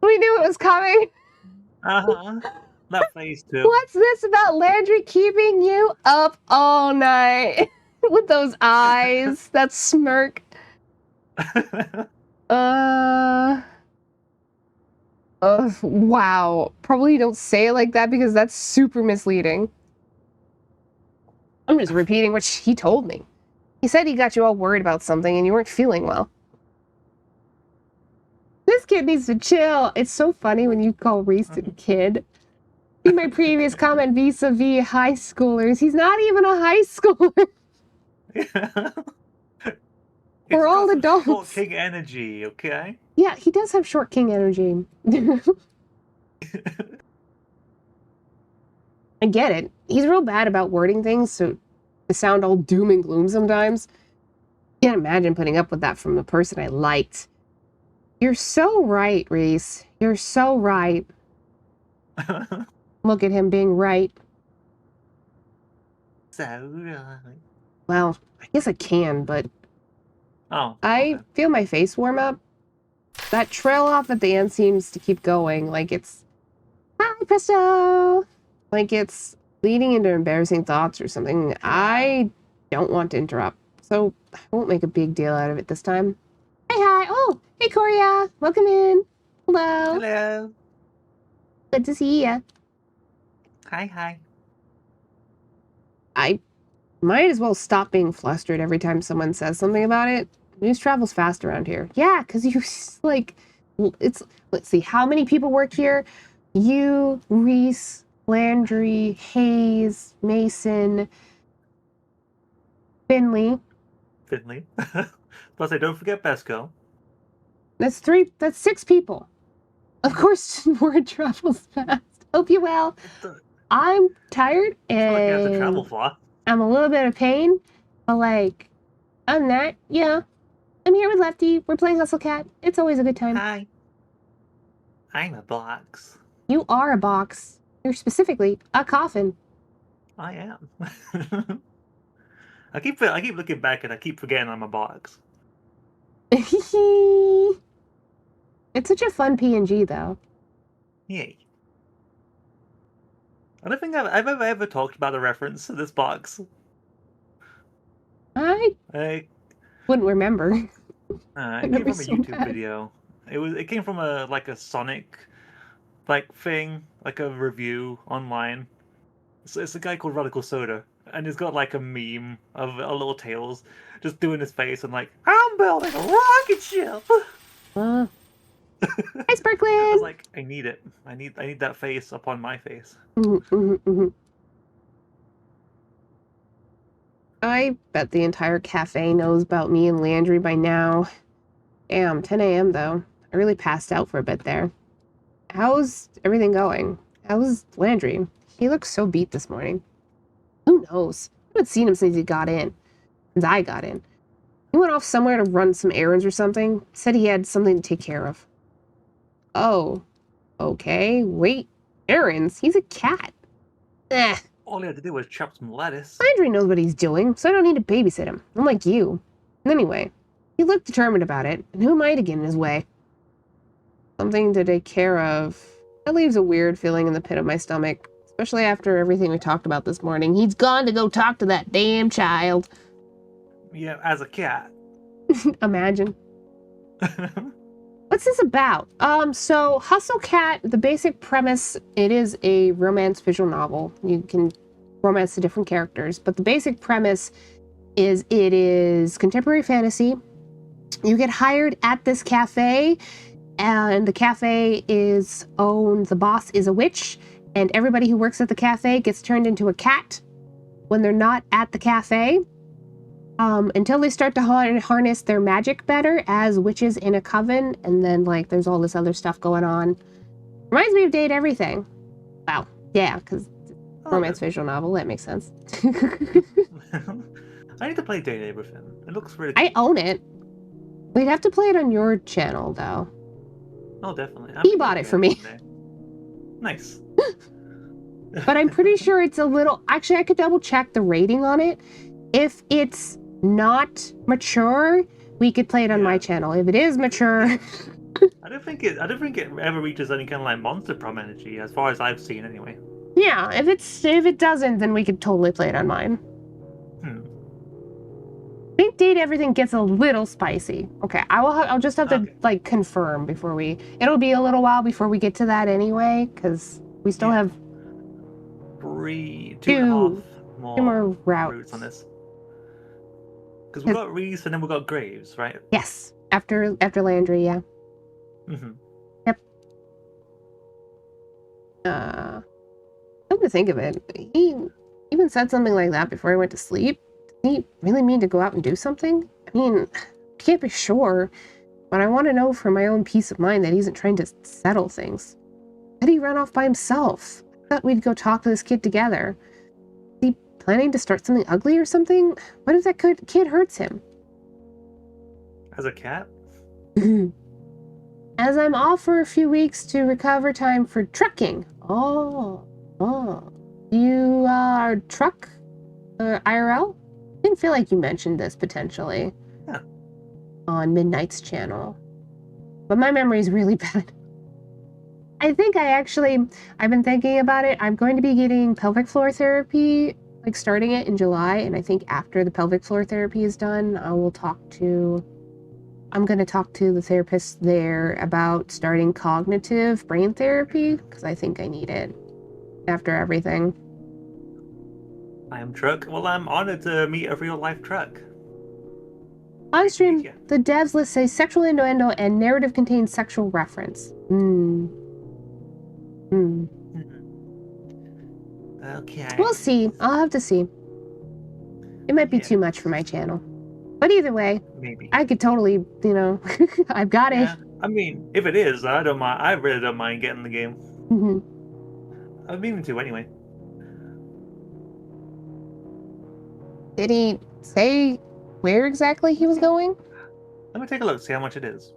We knew it was coming. That face too. What's this about Landry keeping you up all night? With those eyes, that smirk. Wow. Probably don't say it like that because that's super misleading. I'm just repeating what he told me. He said he got you all worried about something and you weren't feeling well. This kid needs to chill. It's so funny when you call Reese a kid. See my previous comment vis-a-vis high schoolers. He's not even a high schooler. We're all adults. Short king energy, okay? Yeah, he does have short king energy. I get it. He's real bad about wording things, so they sound all doom and gloom sometimes. Can't imagine putting up with that from the person I liked. You're so right, Reese. You're so right. Look at him being right. So right. Well, I guess I can, but... Oh. I feel my face warm up. That trail off at the end seems to keep going. Like it's... Hi, Presto! Like it's leading into embarrassing thoughts or something. I don't want to interrupt, so I won't make a big deal out of it this time. Hi! Oh, hey, Korea! Welcome in! Hello! Hello! Good to see ya. Hi. I might as well stop being flustered every time someone says something about it. News travels fast around here. Yeah, because you, like, it's, let's see, how many people work here? You, Reese, Landry, Hayes, Mason, Finley. Plus, I don't forget Pesco. That's 6 people. Of course, word travels fast. Hope you well. I'm tired and It's not like you have to travel far. I'm a little bit of pain, but like, Other than that, yeah. I'm here with Lefty. We're playing Hustle Cat. It's always a good time. Hi. I'm a box. You are a box. You're specifically a coffin. I am. I keep looking back and I keep forgetting I'm a box. It's such a fun PNG, though. Yay. I don't think I've ever talked about the reference to this box. I wouldn't remember. It came from a YouTube video. It came from a Sonic thing, like a review online. So it's a guy called Radical Soda, and he's got like a meme of a little Tails just doing his face and like, I'm building a rocket ship. Hi, I Sparklin. was like, I need it. I need that face upon my face. I bet the entire cafe knows about me and Landry by now. Damn, 10 a.m. though. I really passed out for a bit there. How's everything going? How's Landry? He looks so beat this morning. Who knows? I haven't seen him since he got in. Since I got in. He went off somewhere to run some errands or something. Said he had something to take care of. Oh. Okay. Wait. Errands? He's a cat. Eh. All he had to do was chop some lettuce. Landry knows what he's doing, so I don't need to babysit him. Unlike you. Anyway, he looked determined about it, and who am I to get in his way? Something to take care of. That leaves a weird feeling in the pit of my stomach, especially after everything we talked about this morning. He's gone to go talk to that damn child. Yeah, as a cat. Imagine. What's this about? So Hustle Cat, the basic premise, it is a romance visual novel. You can romance the different characters, but the basic premise is it is contemporary fantasy. You get hired at this cafe, and the cafe is owned, the boss is a witch, and everybody who works at the cafe gets turned into a cat when they're not at the cafe. Until they start to harness their magic better as witches in a coven, and then like there's all this other stuff going on. Reminds me of Date Everything. Wow, yeah, because romance visual novel, that makes sense. I need to play Date Everything. It looks really I own it. We'd have to play it on your channel though. Oh, definitely. He bought it for me. Nice. But I'm pretty sure it's a little... Actually, I could double check the rating on it. If it's not mature, we could play it on my channel. If it is mature... I don't think it ever reaches any kind of like Monster Prom energy, as far as I've seen anyway. Yeah, if it doesn't, then we could totally play it on mine. I think Date Everything gets a little spicy. Okay, I'll just have to like confirm before we... It'll be a little while before we get to that anyway, because we still have... Two and a half more routes on this. Because we've got Reese and then we've got Graves, right? Yes, after Landry, yeah. Yep. Come to think of it, he even said something like that before he went to sleep. Did he really mean to go out and do something? I mean, I can't be sure, but I want to know for my own peace of mind that he isn't trying to settle things. Did he run off by himself? I thought we'd go talk to this kid together. Is he planning to start something ugly or something? What if that kid hurts him? As a cat? As I'm off for a few weeks to recover time for trucking. Oh. You are truck IRL? Didn't feel like you mentioned this potentially. Yeah. On Midnight's channel. But my memory is really bad. I think I've been thinking about it. I'm going to be getting pelvic floor therapy, like starting it in July. And I think after the pelvic floor therapy is done, I'm going to talk to the therapist there about starting cognitive brain therapy, because I think I need it after everything. I am truck. Well, I'm honored to meet a real life truck. On stream, the devs list says sexual innuendo and narrative contains sexual reference. Okay. We'll see. I'll have to see. It might be too much for my channel. But either way, maybe I could totally, I've got it. I mean, if it is, I don't mind. I really don't mind getting the game. I'm meaning to anyway. Did he say where exactly he was going. Let me take a look, see how much it is.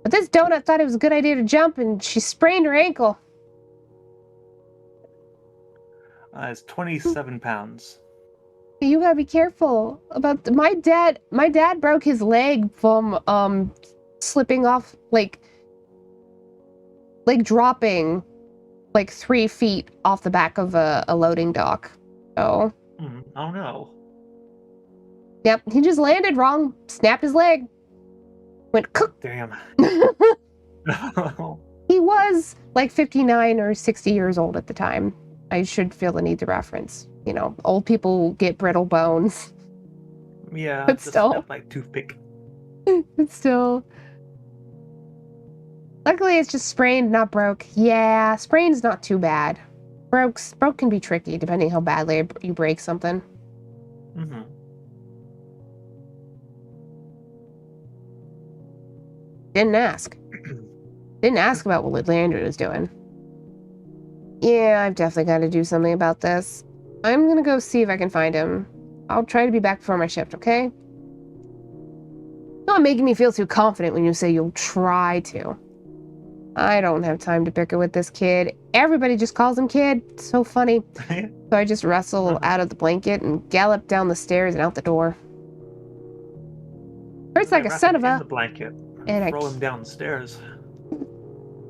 But this donut thought it was a good idea to jump, and she sprained her ankle. It's 27 pounds. You gotta be careful about my dad. My dad broke his leg from slipping off, like dropping like 3 feet off the back of a loading dock. So. Oh no. Yep, he just landed wrong, snapped his leg, went cook. Damn. He was like 59 or 60 years old at the time. I should feel the need to reference. You know, old people get brittle bones. Yeah, but still, like toothpick. But still. Luckily, it's just sprained, not broke. Yeah, sprained's not too bad. Broke can be tricky depending how badly you break something. Didn't ask. Didn't ask about what Landry was doing. Yeah, I've definitely got to do something about this. I'm gonna go see if I can find him. I'll try to be back before my shift, okay? Not making me feel too confident when you say you'll try to. I don't have time to bicker with this kid. Everybody just calls him kid. It's so funny. So I just wrestle out of the blanket and gallop down the stairs and out the door. Hurts like a son of a... the blanket and throw him down the stairs.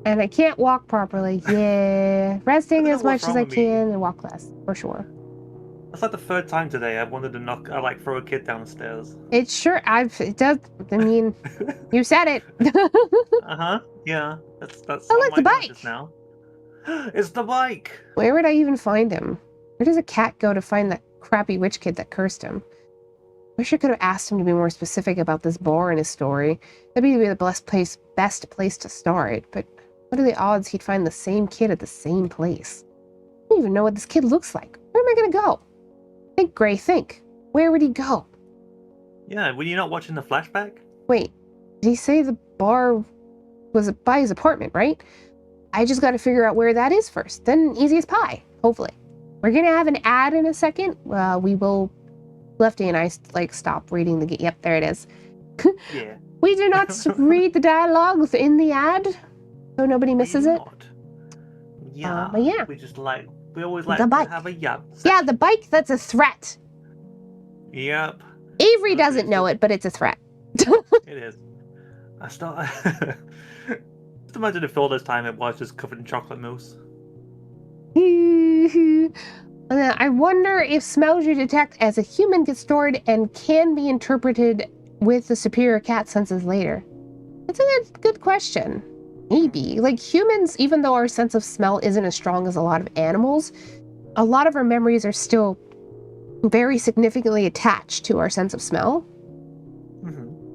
And I can't walk properly. Yeah. Resting as much as I can and walk less, for sure. That's like the 3rd time today I've wanted to throw a kid down the stairs. It sure, it does, I mean, you said it. Yeah. That's oh, look, the bike! Now. It's the bike! Where would I even find him? Where does a cat go to find that crappy witch kid that cursed him? Wish I could have asked him to be more specific about this bar in his story. That'd be the best place to start, but what are the odds he'd find the same kid at the same place? I don't even know what this kid looks like. Where am I gonna go? Think, Gray, think. Where would he go? Yeah, were you not watching the flashback? Wait, did he say the bar was by his apartment, right? I just gotta figure out where that is first. Then easy as pie, hopefully. We're gonna have an ad in a second. We will... Lefty and I, stop reading the... Yep, there it is. Yeah. We do not read the dialogue within the ad, so nobody misses it. Yeah, but yeah. We always like the bike. To have a yep. Yeah, the bike, that's a threat. Yep. Avery doesn't know it, but it's a threat. It is. Just imagine if all this time it was just covered in chocolate mousse. I wonder if smells you detect as a human get stored and can be interpreted with the superior cat senses later. That's a good question. Maybe. Like humans, even though our sense of smell isn't as strong as a lot of animals, a lot of our memories are still very significantly attached to our sense of smell.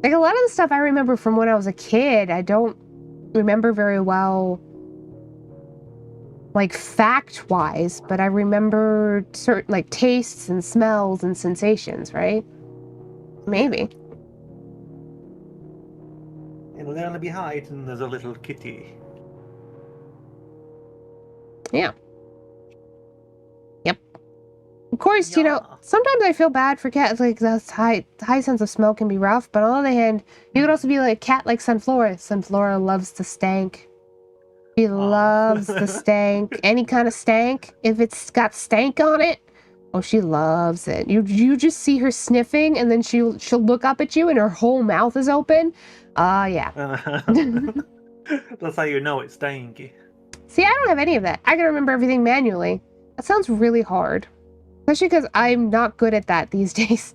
Like a lot of the stuff I remember from when I was a kid, I don't remember very well, like fact-wise, but I remember certain like tastes and smells and sensations, right? Maybe. It'll only be hiding there's a little kitty. Yeah. Yep. Of course, you know, sometimes I feel bad for cats. Like the high sense of smell can be rough, but on the other hand, you could also be like a cat like Sunflora. Sunflora loves the stank. She loves the stank. Any kind of stank. If it's got stank on it, oh, she loves it. You just see her sniffing, and then she'll look up at you, and her whole mouth is open. Yeah. That's how you know it's stanky. See, I don't have any of that. I can remember everything manually. That sounds really hard. Especially because I'm not good at that these days.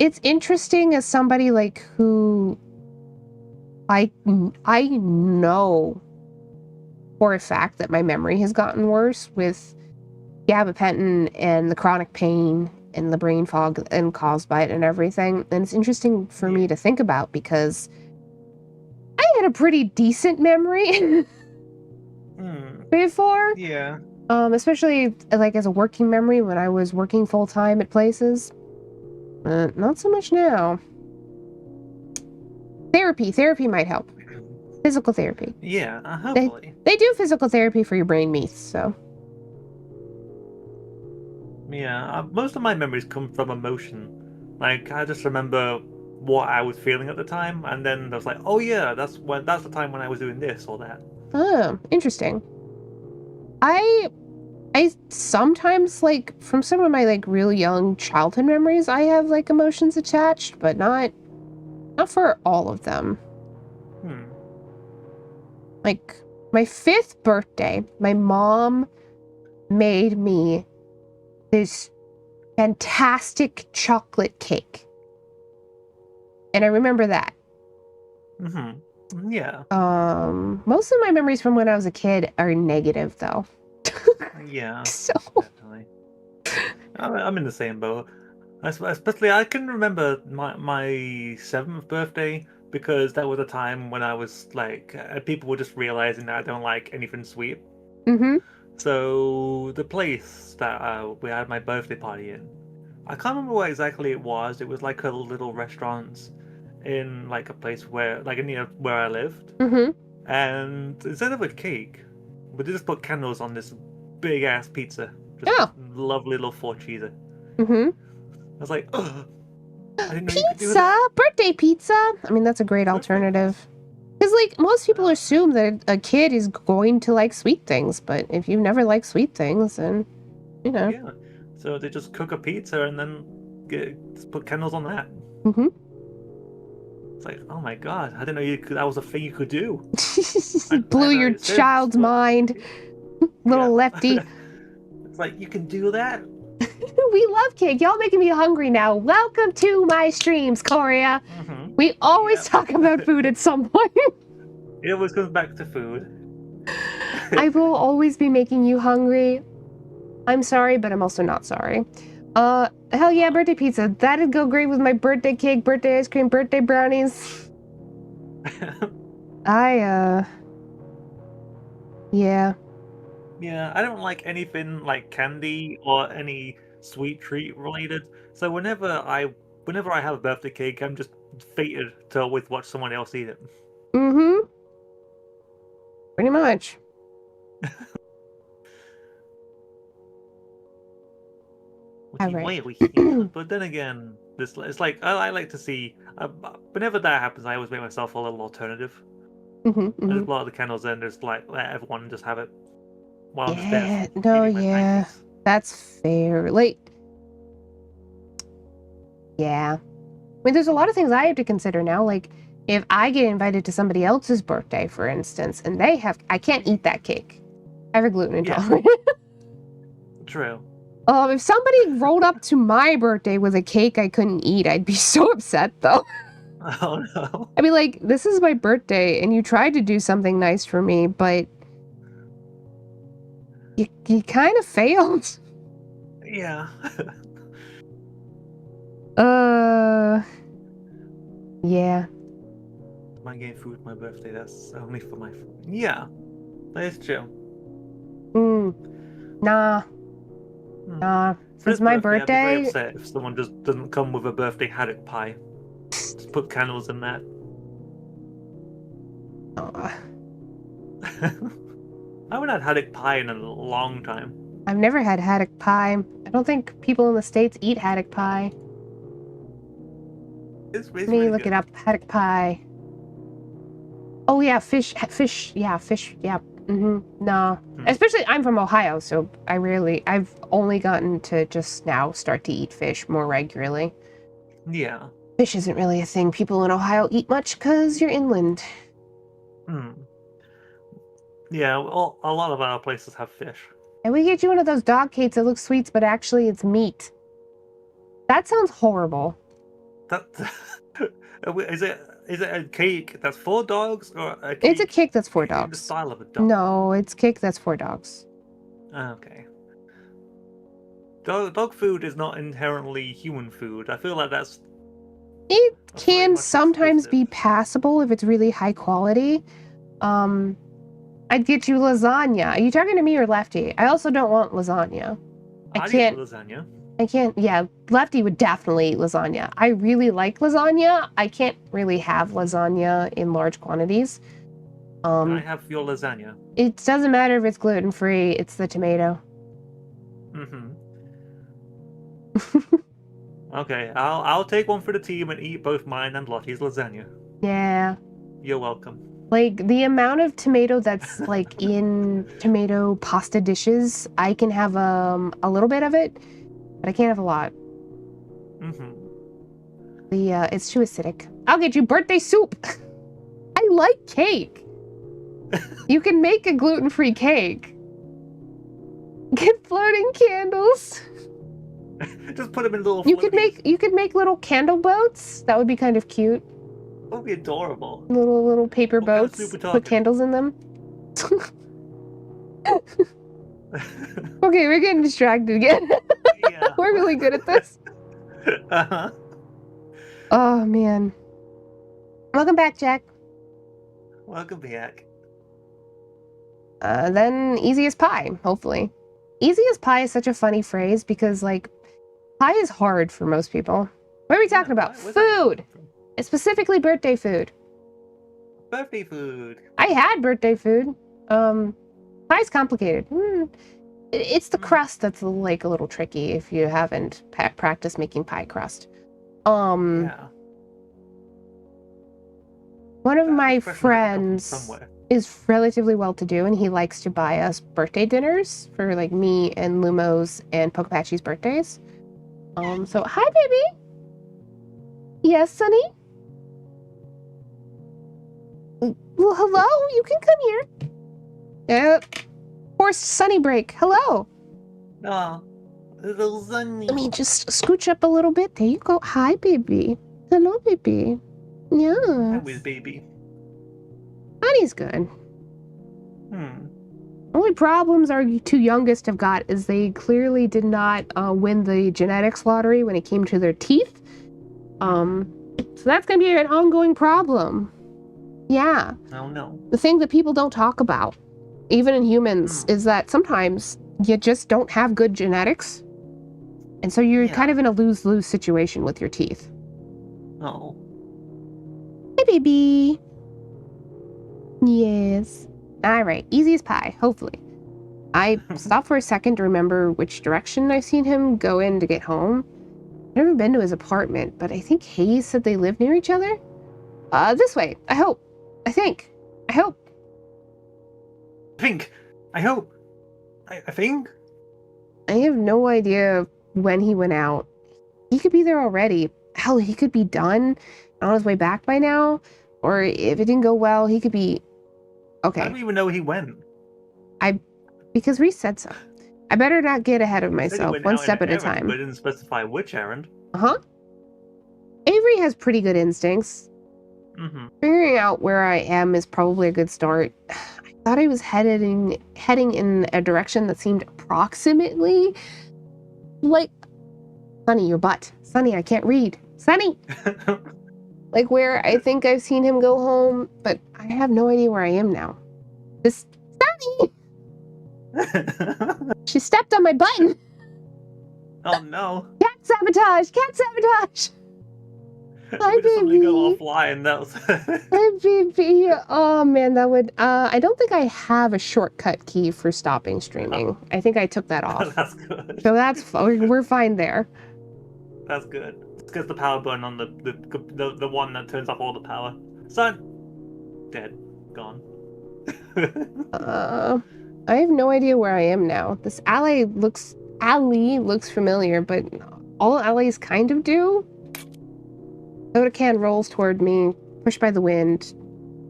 It's interesting as somebody like who I know for a fact that my memory has gotten worse with gabapentin and the chronic pain and the brain fog and caused by it and everything. And it's interesting for me to think about because I had a pretty decent memory before. Yeah. Especially like as a working memory when I was working full time at places. Not so much now. Therapy might help. Physical therapy. Yeah, hopefully. They do physical therapy for your brain meats, so. Yeah, most of my memories come from emotion. Like I just remember what I was feeling at the time, and then I was like, "Oh yeah, that's the time when I was doing this or that." Oh, interesting. I I sometimes like from some of my like real young childhood memories, I have like emotions attached, but not for all of them. Hmm. Like my 5th birthday, my mom made me this fantastic chocolate cake. And I remember that. Mm-hmm. Yeah. Most of my memories from when I was a kid are negative though. Yeah. So, Definitely. I'm in the same boat. Especially, I can remember my 7th birthday because that was a time when I was like, people were just realizing that I don't like anything sweet. mm-hmm, So the place that we had my birthday party in, I can't remember what exactly it was. It was like a little restaurant in like a place where, like near where I lived. mm-hmm. And instead of a cake, we just put candles on this big ass pizza, just Oh, lovely little 4 cheeser. mm-hmm. I was like, ugh, I didn't know you could do Pizza, that. birthday pizza. I mean, that's a great Birthday pizza. alternative. Because, like, most people Uh, assume that a kid is going to like sweet things, but if you've never liked sweet things, then, you know. yeah. So they just cook a pizza and then just put candles on that. Mm-hmm. It's like, oh my god, I didn't know you could. That was a thing you could do. Blew I know your it since, child's but mind, yeah, little lefty. it's like you can do that. We love cake. Y'all making me hungry now. Welcome to my streams, Korea. Mm-hmm. We always Yep. talk about food at some point. It always comes back to food. I will always be making you hungry. I'm sorry, but I'm also not sorry. Hell yeah, birthday pizza. That'd go great with my birthday cake, birthday ice cream, birthday brownies. I, yeah. Yeah, I don't like anything like candy or any sweet treat related. So whenever I have a birthday cake, I'm just fated to always watch someone else eat it. Mm-hmm. Pretty much. Which All is right. why yeah. But then again, this it's like I like to see. Whenever that happens, I always make myself a little alternative. Mm-hmm, I mm-hmm. just blow out the candles and just like let everyone just have it while I'm just there Yeah, no, eating my yeah. pancakes. That's fair. Like, yeah. I mean, there's a lot of things I have to consider now. Like, if I get invited to somebody else's birthday, for instance, and I can't eat that cake. I have a gluten Yeah, intolerance. true. If somebody rolled up to my birthday with a cake I couldn't eat, I'd be so upset, though. Oh no. I'd be like, this is my birthday, and you tried to do something nice for me, but you kind of failed. Yeah. Yeah. My game food, my birthday. That's only for my. Yeah, that is true. Nah. Hmm. Nah. For Since his my birthday, I'd be very birthday, upset if someone just doesn't come with a birthday haddock pie. Just put candles in that. uh, I haven't had haddock pie in a long time. I've never had haddock pie. I don't think people in the States eat haddock pie. It's Let me really look it good. up. Haddock pie. Oh yeah, fish, yeah, fish, yeah. No. Hmm. Especially, I'm from Ohio, so I've only gotten to just now start to eat fish more regularly. Yeah. Fish isn't really a thing people in Ohio eat much because you're inland. Hmm. Yeah. Well, a lot of our places have fish. And we get you one of those dog cakes that look sweets, but actually it's meat. That sounds horrible. That is it a cake that's for dogs or a It's a cake cake that's for in the dogs. style of a dog? No, it's cake that's for dogs. Okay. Dog food is not inherently human food. I feel like It that's very can much sometimes exclusive. be passable if it's really high quality. Um, I'd get you lasagna. Are you talking to me or Lefty? I also don't want lasagna. I I'd eat can't, lasagna. yeah, Lefty would definitely eat lasagna. I really like lasagna. I can't really have lasagna in large quantities. Can I have your lasagna? It doesn't matter if it's gluten-free, it's the tomato. Mm-hmm. Okay, I'll take one for the team and eat both mine and Lottie's lasagna. Yeah. You're welcome. Like, the amount of tomato that's, like, in tomato pasta dishes, I can have a little bit of it, but I can't have a lot. It's too acidic. I'll get you birthday soup! I like cake! You can make a gluten-free cake. Get floating candles. Just put them in little. You could make little candle boats. That would be kind of cute. That would be adorable. Little paper boats. Kind of put candles in them. Okay, we're getting distracted again. Yeah. We're really good at this. Oh man. Welcome back, Jack. Welcome back. Then easy as pie, hopefully. Easy as pie is such a funny phrase because, like, pie is hard for most people. What are we talking about? Food! It's specifically birthday food. Birthday food. I had birthday food. Pie's complicated. It's the crust that's, like, a little tricky if you haven't practiced making pie crust. Yeah. One of my friends is relatively well-to-do, and he likes to buy us birthday dinners for, like, me and Lumos and Pokepachi's birthdays. So, hi, baby! Yes, Sunny? Well, hello? You can come here. Yep. Forced Sunny break. Hello. Oh, little Sunny. Let me just scooch up a little bit. There you go. Hi, baby. Hello, baby. Yeah. Hi, with baby. Sunny's good. Only problems our two youngest have got is they clearly did not win the genetics lottery when it came to their teeth. So that's gonna be an ongoing problem. Yeah. Oh no. The thing that people don't talk about, even in humans, is that sometimes you just don't have good genetics. And so you're kind of in a lose-lose situation with your teeth. Oh. Hey, baby. Yes. All right. Easy as pie, hopefully. I stopped for a second to remember which direction I've seen him go in to get home. I've never been to his apartment, but I think Hayes said they live near each other. This way. I hope. I think. I hope. I hope. I think. I have no idea when he went out. He could be there already. Hell, he could be done on his way back by now. Or if it didn't go well, he could be... Okay. I don't even know he went. Because Reese said so. I better not get ahead of myself, one step at a time. But didn't specify which errand. Avery has pretty good instincts. Figuring out where I am is probably a good start. I thought I was heading in a direction that seemed approximately like... Sunny, your butt. Sunny, I can't read. Sunny! Like where I think I've seen him go home, but I have no idea where I am now. This... Sunny! She stepped on my button! Oh no. Cat sabotage! Cat sabotage! Hi, baby. Go offline. That was. Hi, baby. Oh man, that would. I don't think I have a shortcut key for stopping streaming. I think I took that off. That's good. So that's we're fine there. That's good. It's because the power button on the one that turns off all the power. Son, dead, gone. I have no idea where I am now. This alley looks familiar, but all alleys kind of do. Soda can rolls toward me, pushed by the wind.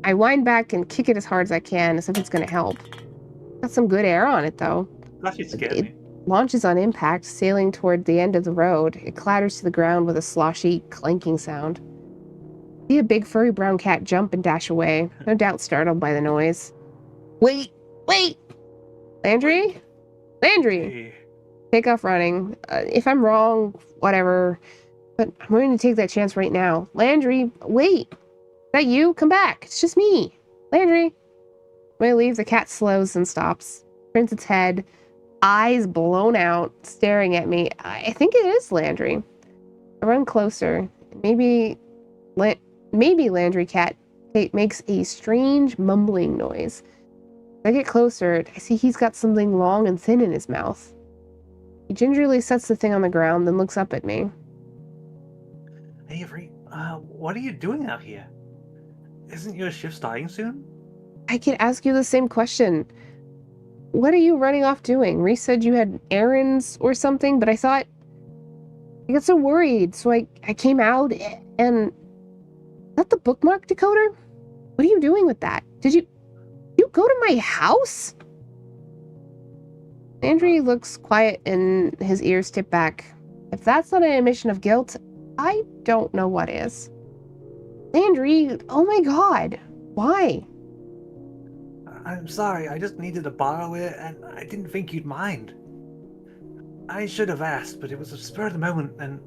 I wind back and kick it as hard as I can, as if it's going to help. Got some good air on it, though. That should scare me. Launches on impact, sailing toward the end of the road. It clatters to the ground with a sloshy, clanking sound. See a big furry brown cat jump and dash away, no doubt startled by the noise. Wait! Landry? Hey. Take off running. If I'm wrong, whatever. But I'm going to take that chance right now. Landry, wait! Is that you? Come back! It's just me! Landry! When I leave, the cat slows and stops. Turns its head, eyes blown out, staring at me. I think it is Landry. I run closer. Maybe Landry cat makes a strange mumbling noise. As I get closer, I see he's got something long and thin in his mouth. He gingerly sets the thing on the ground, then looks up at me. Avery, what are you doing out here? Isn't your shift starting soon? I could ask you the same question. What are you running off doing? Reese said you had errands or something, but I thought... I got so worried, so I came out and... Is that the bookmark decoder? What are you doing with that? Did you go to my house? Landry looks quiet and his ears tip back. If that's not an admission of guilt, I don't know what is. Landry, oh my god. Why? I'm sorry, I just needed to borrow it, and I didn't think you'd mind. I should have asked, but it was a spur of the moment, and...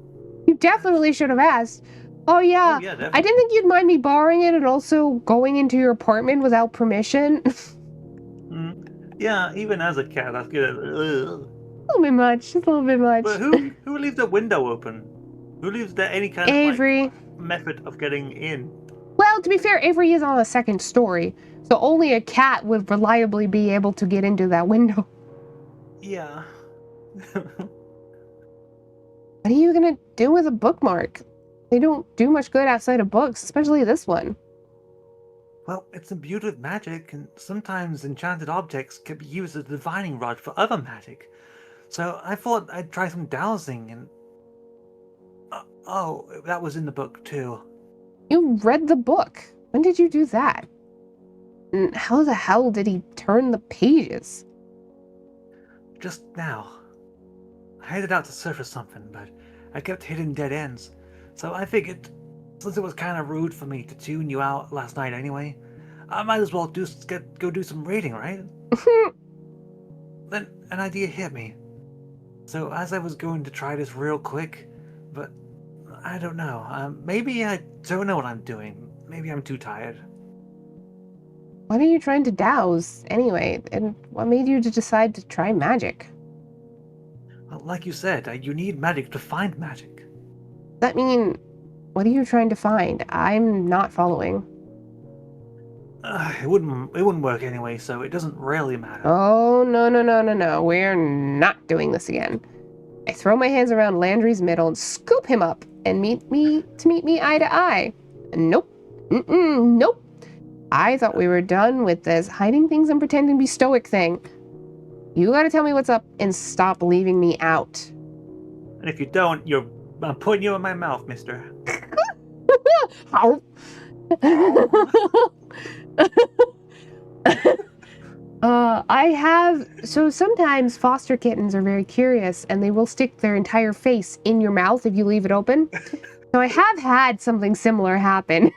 You definitely should have asked. Oh yeah, definitely. I didn't think you'd mind me borrowing it and also going into your apartment without permission. Yeah, even as a cat, that's good. A little bit much, just a little bit much. But who leaves the window open? Who leaves there any kind Avery. of method of getting in? Well, to be fair, Avery is on the second story, so only a cat would reliably be able to get into that window. Yeah. What are you gonna do with a bookmark? They don't do much good outside of books, especially this one. Well, it's imbued with magic, and sometimes enchanted objects can be used as a divining rod for other magic. So I thought I'd try some dowsing, and... oh, that was in the book too. You read the book. When did you do that? And how the hell did he turn the pages? Just now. I headed out to surface something, but I kept hitting dead ends. So I figured, since it was kind of rude for me to tune you out last night anyway, I might as well go do some reading, right? Then an idea hit me. So as I was going to try this real quick, but I don't know. Maybe I don't know what I'm doing. Maybe I'm too tired. What are you trying to douse, anyway? And what made you to decide to try magic? Well, like you said, you need magic to find magic. Does that mean, what are you trying to find? I'm not following. It wouldn't work anyway, so it doesn't really matter. Oh, no. We're not doing this again. I throw my hands around Landry's middle and scoop him up and meet me eye to eye. Nope. Nope. I thought we were done with this hiding things and pretending to be stoic thing. You gotta tell me what's up and stop leaving me out. And if you don't, I'm putting you in my mouth, mister. So sometimes foster kittens are very curious and they will stick their entire face in your mouth if you leave it open. So I have had something similar happen.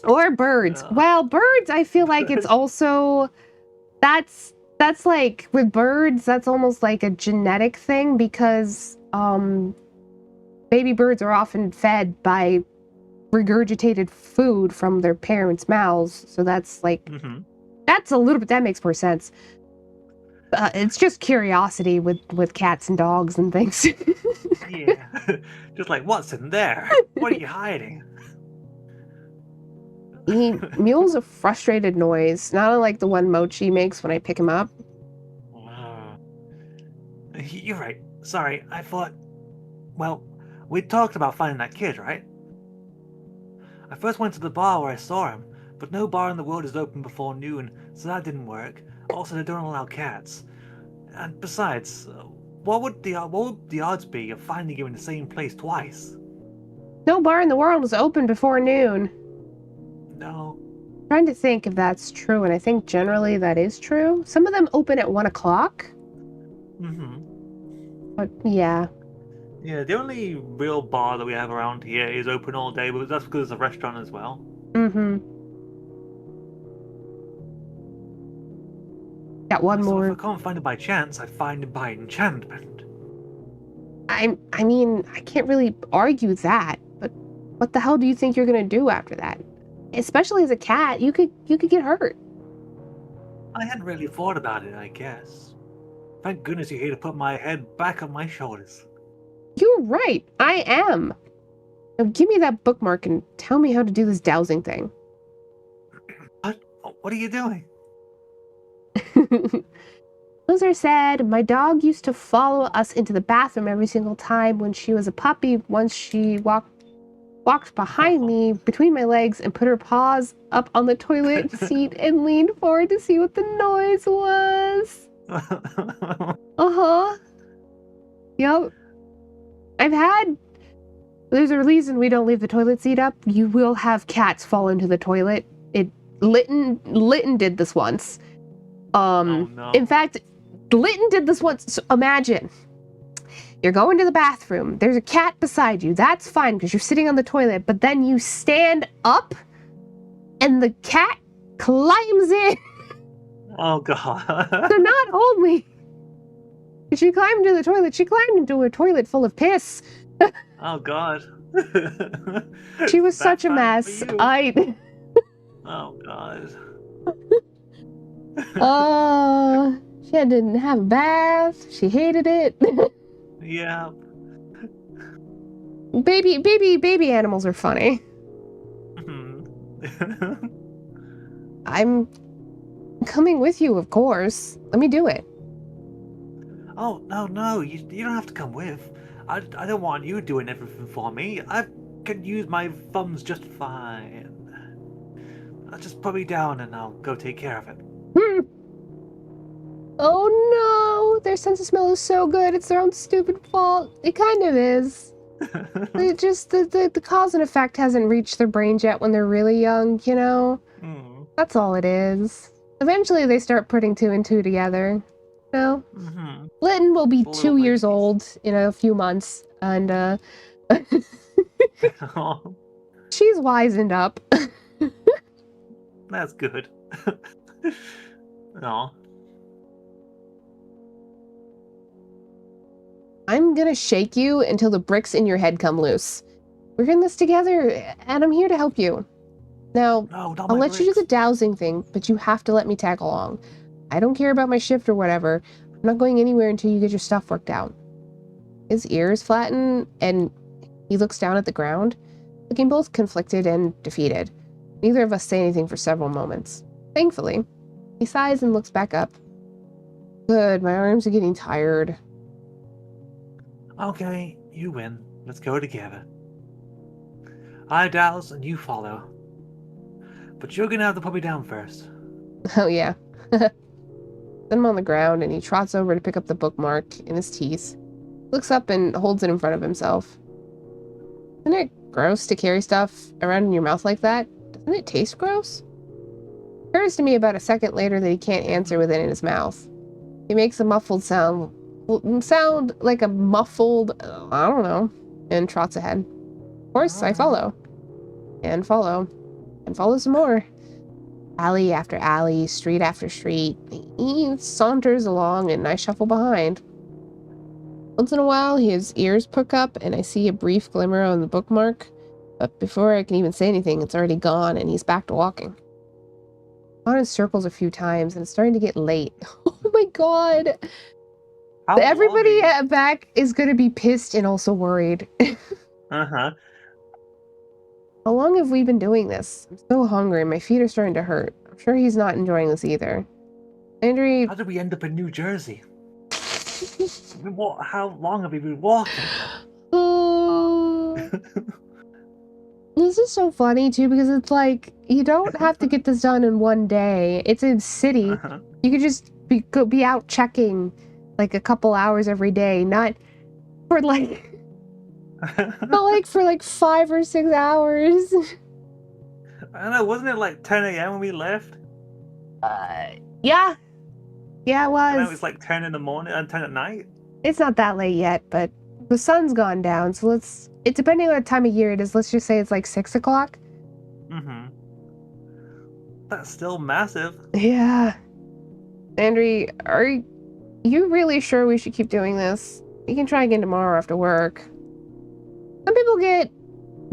Or birds. Well, birds, I feel like it's also... That's like, with birds, that's almost like a genetic thing because, baby birds are often fed by regurgitated food from their parents' mouths. So that's like, that's a little bit, that makes more sense. It's just curiosity with cats and dogs and things. Yeah. Just like, what's in there? What are you hiding? He mews a frustrated noise, not unlike the one Mochi makes when I pick him up. You're right. Sorry, I thought... Well, we talked about finding that kid, right? I first went to the bar where I saw him, but no bar in the world is open before noon, so that didn't work. Also, they don't allow cats. And besides, what would the odds be of finding you in the same place twice? No bar in the world is open before noon. No. I'm trying to think if that's true, and I think generally that is true. Some of them open at 1 o'clock. But yeah. Yeah, the only real bar that we have around here is open all day, but that's because it's a restaurant as well. Got one more. If I can't find it by chance, I find it by enchantment. I mean, I can't really argue that, but what the hell do you think you're gonna do after that? Especially as a cat, you could get hurt. I hadn't really thought about it, I guess. Thank goodness you're here to put my head back on my shoulders. You're right, I am. Now give me that bookmark and tell me how to do this dowsing thing. What are you doing? Loser said, my dog used to follow us into the bathroom every single time when she was a puppy. Once she walked behind me between my legs and put her paws up on the toilet seat and leaned forward to see what the noise was. Uh-huh. Yep. There's a reason we don't leave the toilet seat up. You will have cats fall into the toilet. Lytton did this once. Oh, no. In fact, Lytton did this once. So imagine you're going to the bathroom. There's a cat beside you. That's fine because you're sitting on the toilet. But then you stand up and the cat climbs in. Oh, God. So not only did she climb into the toilet, she climbed into a toilet full of piss. Oh, God. She was such a Bad time mess. for you. Oh, God. She didn't have a bath. She hated it. Yeah. Baby animals are funny. I'm coming with you, of course. Let me do it. Oh, no, you don't have to come with. I don't want you doing everything for me. I can use my thumbs just fine. I'll just put me down and I'll go take care of it. Oh no! Their sense of smell is so good, it's their own stupid fault. It kind of is. It just, the cause and effect hasn't reached their brains yet when they're really young, you know? That's all it is. Eventually they start putting two and two together. You know? Lytton will be 2 years old in a few months, and she's wisened up. That's good. Aw. I'm gonna shake you until the bricks in your head come loose. We're in this together, and I'm here to help you. Now, I'll let you do the dowsing thing, but you have to let me tag along. I don't care about my shift or whatever. I'm not going anywhere until you get your stuff worked out. His ears flatten, and he looks down at the ground, looking both conflicted and defeated. Neither of us say anything for several moments. Thankfully, he sighs and looks back up. Good, my arms are getting tired. Okay, you win. Let's go together. I douse and you follow. But you're gonna have to put me down first. Oh yeah. Set him on the ground and he trots over to pick up the bookmark in his teeth. Looks up and holds it in front of himself. Isn't it gross to carry stuff around in your mouth like that? Doesn't it taste gross? It occurs to me about a second later that he can't answer with it in his mouth. He makes a muffled sound like a muffled, I don't know, and trots ahead. Of course, I follow. And follow. And follow some more. Alley after alley, street after street. He saunters along and I shuffle behind. Once in a while, his ears perk up and I see a brief glimmer on the bookmark. But before I can even say anything, it's already gone and he's back to walking. Gone in circles a few times and it's starting to get late. Oh my god! Everybody back is going to be pissed and also worried. Uh-huh. How long have we been doing this? I'm so hungry. My feet are starting to hurt. I'm sure he's not enjoying this either. Landry... How did we end up in New Jersey? How long have we been walking? This is so funny, too, because it's like, you don't have to get this done in one day. It's a city. You could just be out checking, like, a couple hours every day. Not for, like... Not like for like 5 or 6 hours. I don't know, wasn't it like 10 a.m. when we left? Yeah. Yeah, it was. And now it's like 10 in the morning and 10 at night? It's not that late yet, but the sun's gone down, so it's depending on what time of year it is, let's just say it's like 6 o'clock. That's still massive. Yeah. Landry, are you really sure we should keep doing this? We can try again tomorrow after work. Some people get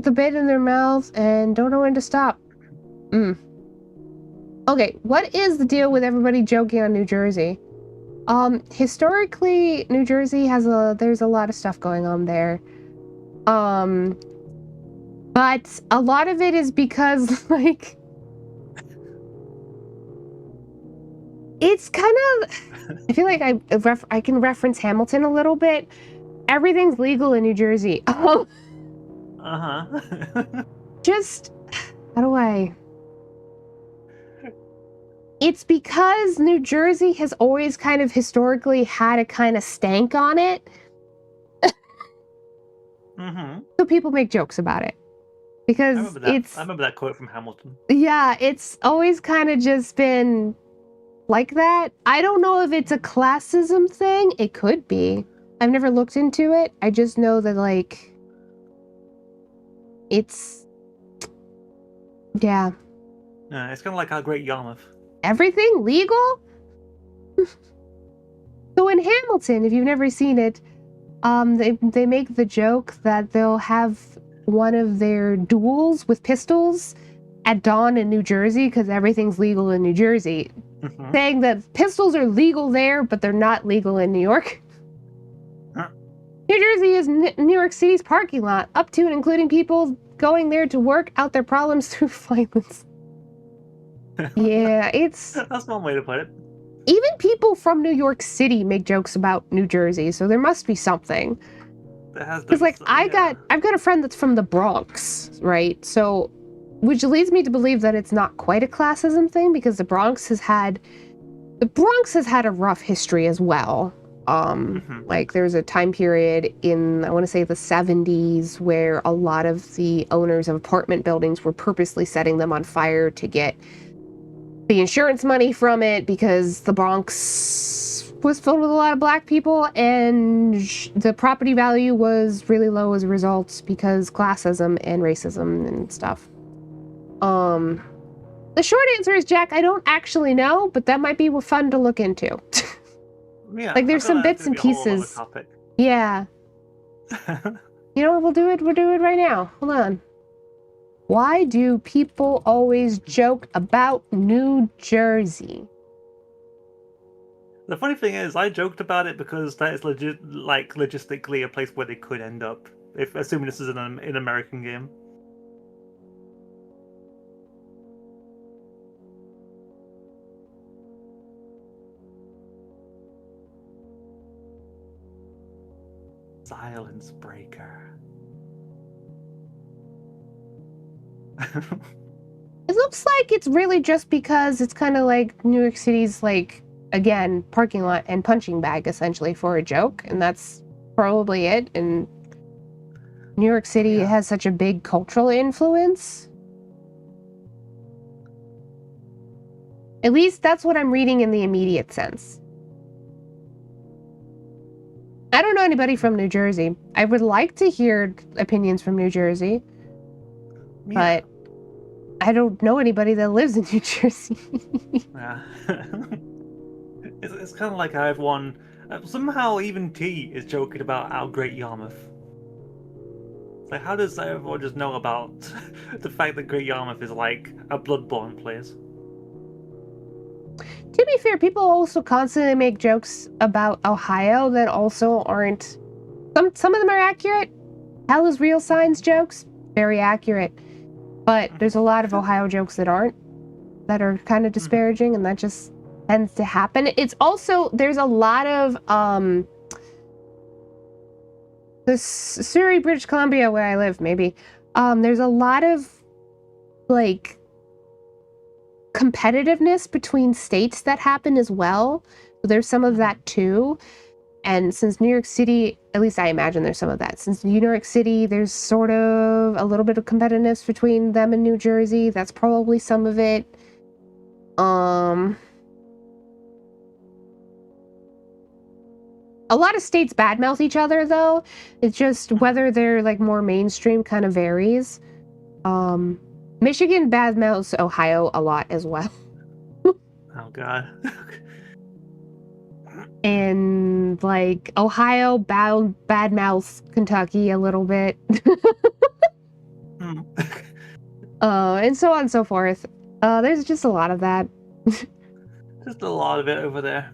the bit in their mouths and don't know when to stop. Okay, what is the deal with everybody joking on New Jersey? Historically, New Jersey there's a lot of stuff going on there. But a lot of it is because, like, It's kind of, I feel like I can reference Hamilton a little bit. Everything's legal in New Jersey. Just, how do I? It's because New Jersey has always kind of historically had a kind of stank on it. So people make jokes about it. Because I remember that quote from Hamilton. Yeah, it's always kind of just been like that. I don't know if it's a classism thing. It could be. I've never looked into it. I just know that, like, it's... Yeah. Yeah, it's kind of like our Great Yarmouth. Everything legal? So in Hamilton, if you've never seen it, they make the joke that they'll have one of their duels with pistols at dawn in New Jersey because everything's legal in New Jersey. Saying that pistols are legal there, but they're not legal in New York. New Jersey is New York City's parking lot, up to and including people going there to work out their problems through violence. Yeah, it's... That's one way to put it. Even people from New York City make jokes about New Jersey, so there must be something. Because, like, I've got a friend that's from the Bronx, right? So, which leads me to believe that it's not quite a classism thing, because the Bronx has had a rough history as well. Like, there's a time period in, I want to say, the 70s where a lot of the owners of apartment buildings were purposely setting them on fire to get the insurance money from it, because the Bronx was filled with a lot of black people and the property value was really low as a result because classism and racism and stuff. The short answer is, Jack, I don't actually know, but that might be fun to look into. Yeah, like, there's some bits and pieces. Yeah. You know what, we'll do it right now. Hold on. Why do people always joke about New Jersey? The funny thing is, I joked about it because that is logistically a place where they could end up, if assuming this is an American game. Silence breaker. It looks like it's really just because it's kind of like New York City's, like, again, parking lot and punching bag, essentially, for a joke, and that's probably it. And New York City has such a big cultural influence. At least that's what I'm reading in the immediate sense. I don't know anybody from New Jersey. I would like to hear opinions from New Jersey, but I don't know anybody that lives in New Jersey. Yeah. It's kind of like I have one. Somehow even T is joking about our Great Yarmouth. So how does everyone just know about the fact that Great Yarmouth is like a bloodborne place? To be fair, people also constantly make jokes about Ohio that also aren't... Some of them are accurate. Hell is real signs jokes, very accurate. But there's a lot of Ohio jokes that aren't, that are kind of disparaging, and that just tends to happen. It's also, there's a lot of, the Surrey, British Columbia, where I live, maybe, there's a lot of, like, competitiveness between states that happen as well. So there's some of that too. And since New York City, at least I imagine there's some of that. Since New York City, there's sort of a little bit of competitiveness between them and New Jersey. That's probably some of it. A lot of states badmouth each other, though. It's just whether they're, like, more mainstream kind of varies. Michigan badmouths Ohio a lot as well. Oh, God. And, like, Ohio badmouths Kentucky a little bit. And so on and so forth. There's just a lot of that. Just a lot of it over there.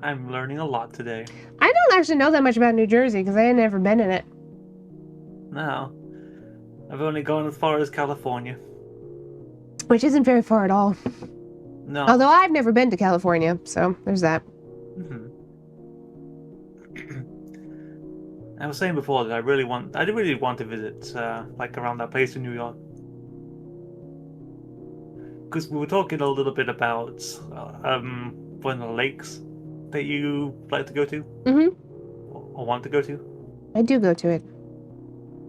I'm learning a lot today. I don't actually know that much about New Jersey because I had never been in it. No. I've only gone as far as California. which isn't very far at all. No. Although I've never been to California, so there's that. Mm-hmm. I was saying before that I really want to visit like around that place in New York, because we were talking a little bit about one of the lakes that you like to go to, or want to go to. I do go to it.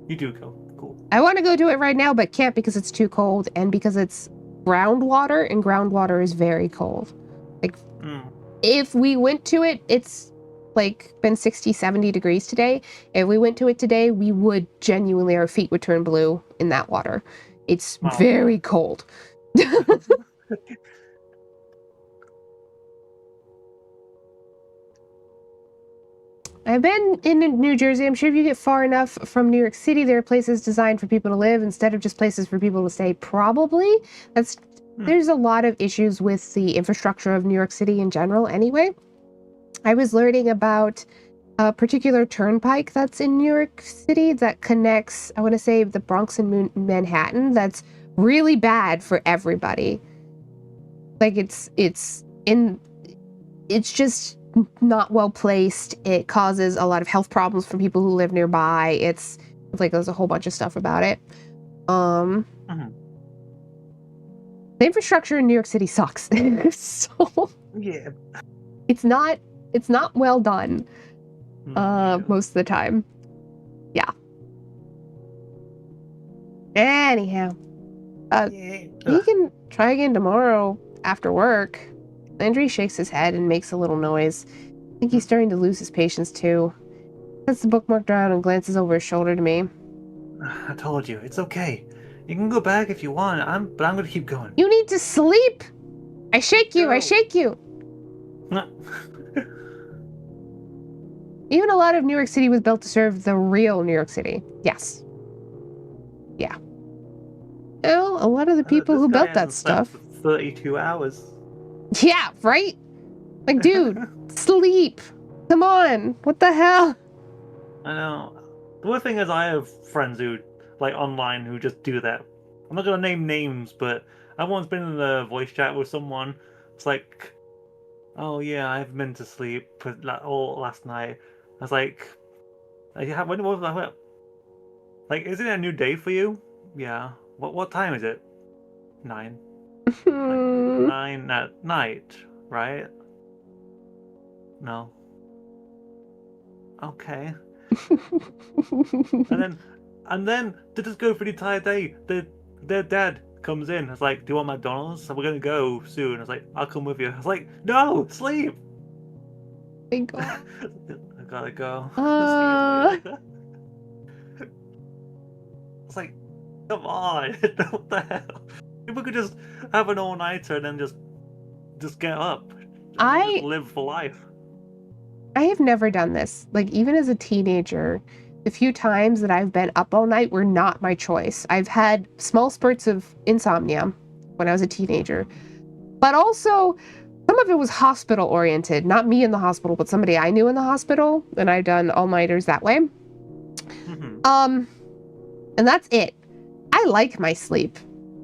You do go. Cool. I want to go to it right now, but can't because it's too cold and because it's groundwater, and groundwater is very cold. Like, if we went to it, it's like been 60, 70 degrees today. If we went to it today, we would genuinely, our feet would turn blue in that water. It's very cold. I've been in New Jersey. I'm sure if you get far enough from New York City, there are places designed for people to live instead of just places for people to stay. Probably. There's a lot of issues with the infrastructure of New York City in general anyway. I was learning about a particular turnpike that's in New York City that connects, I want to say, the Bronx and Manhattan. That's really bad for everybody. Like, it's just not well placed. It causes a lot of health problems for people who live nearby. It's like there's a whole bunch of stuff about it. The infrastructure in New York City sucks. So yeah, it's not well done most of the time. Yeah. Anyhow, we can try again tomorrow after work. Landry shakes his head and makes a little noise. I think he's starting to lose his patience too. Sets the bookmark down and glances over his shoulder to me. I told you, it's okay. You can go back if you want, but I'm gonna keep going. You need to sleep! I shake you, I shake you! Even a lot of New York City was built to serve the real New York City. Yes. Yeah. Well, a lot of the people who built that stuff. 32 hours. Yeah, right? Like, dude, sleep. Come on. What the hell? I know. The one thing is, I have friends who, like, online who just do that. I'm not gonna name names, but I've once been in a voice chat with someone. It's like, oh yeah, I've been to sleep all last night. I was like, when was that? Like, is it a new day for you? Yeah. What time is it? 9. Like, 9 at night, right? No. Okay. and then to just go for the entire day, their dad comes in. It's like, do you want McDonald's? So we're gonna go soon. I was like, I'll come with you. I was like, no, sleep. Thank God. I gotta go. It's like, come on, what the hell? People could just have an all-nighter and then just get up. Just live for life. I have never done this. Like, even as a teenager, the few times that I've been up all night were not my choice. I've had small spurts of insomnia when I was a teenager, but also some of it was hospital oriented. Not me in the hospital, but somebody I knew in the hospital, and I've done all-nighters that way. And that's it. I like my sleep.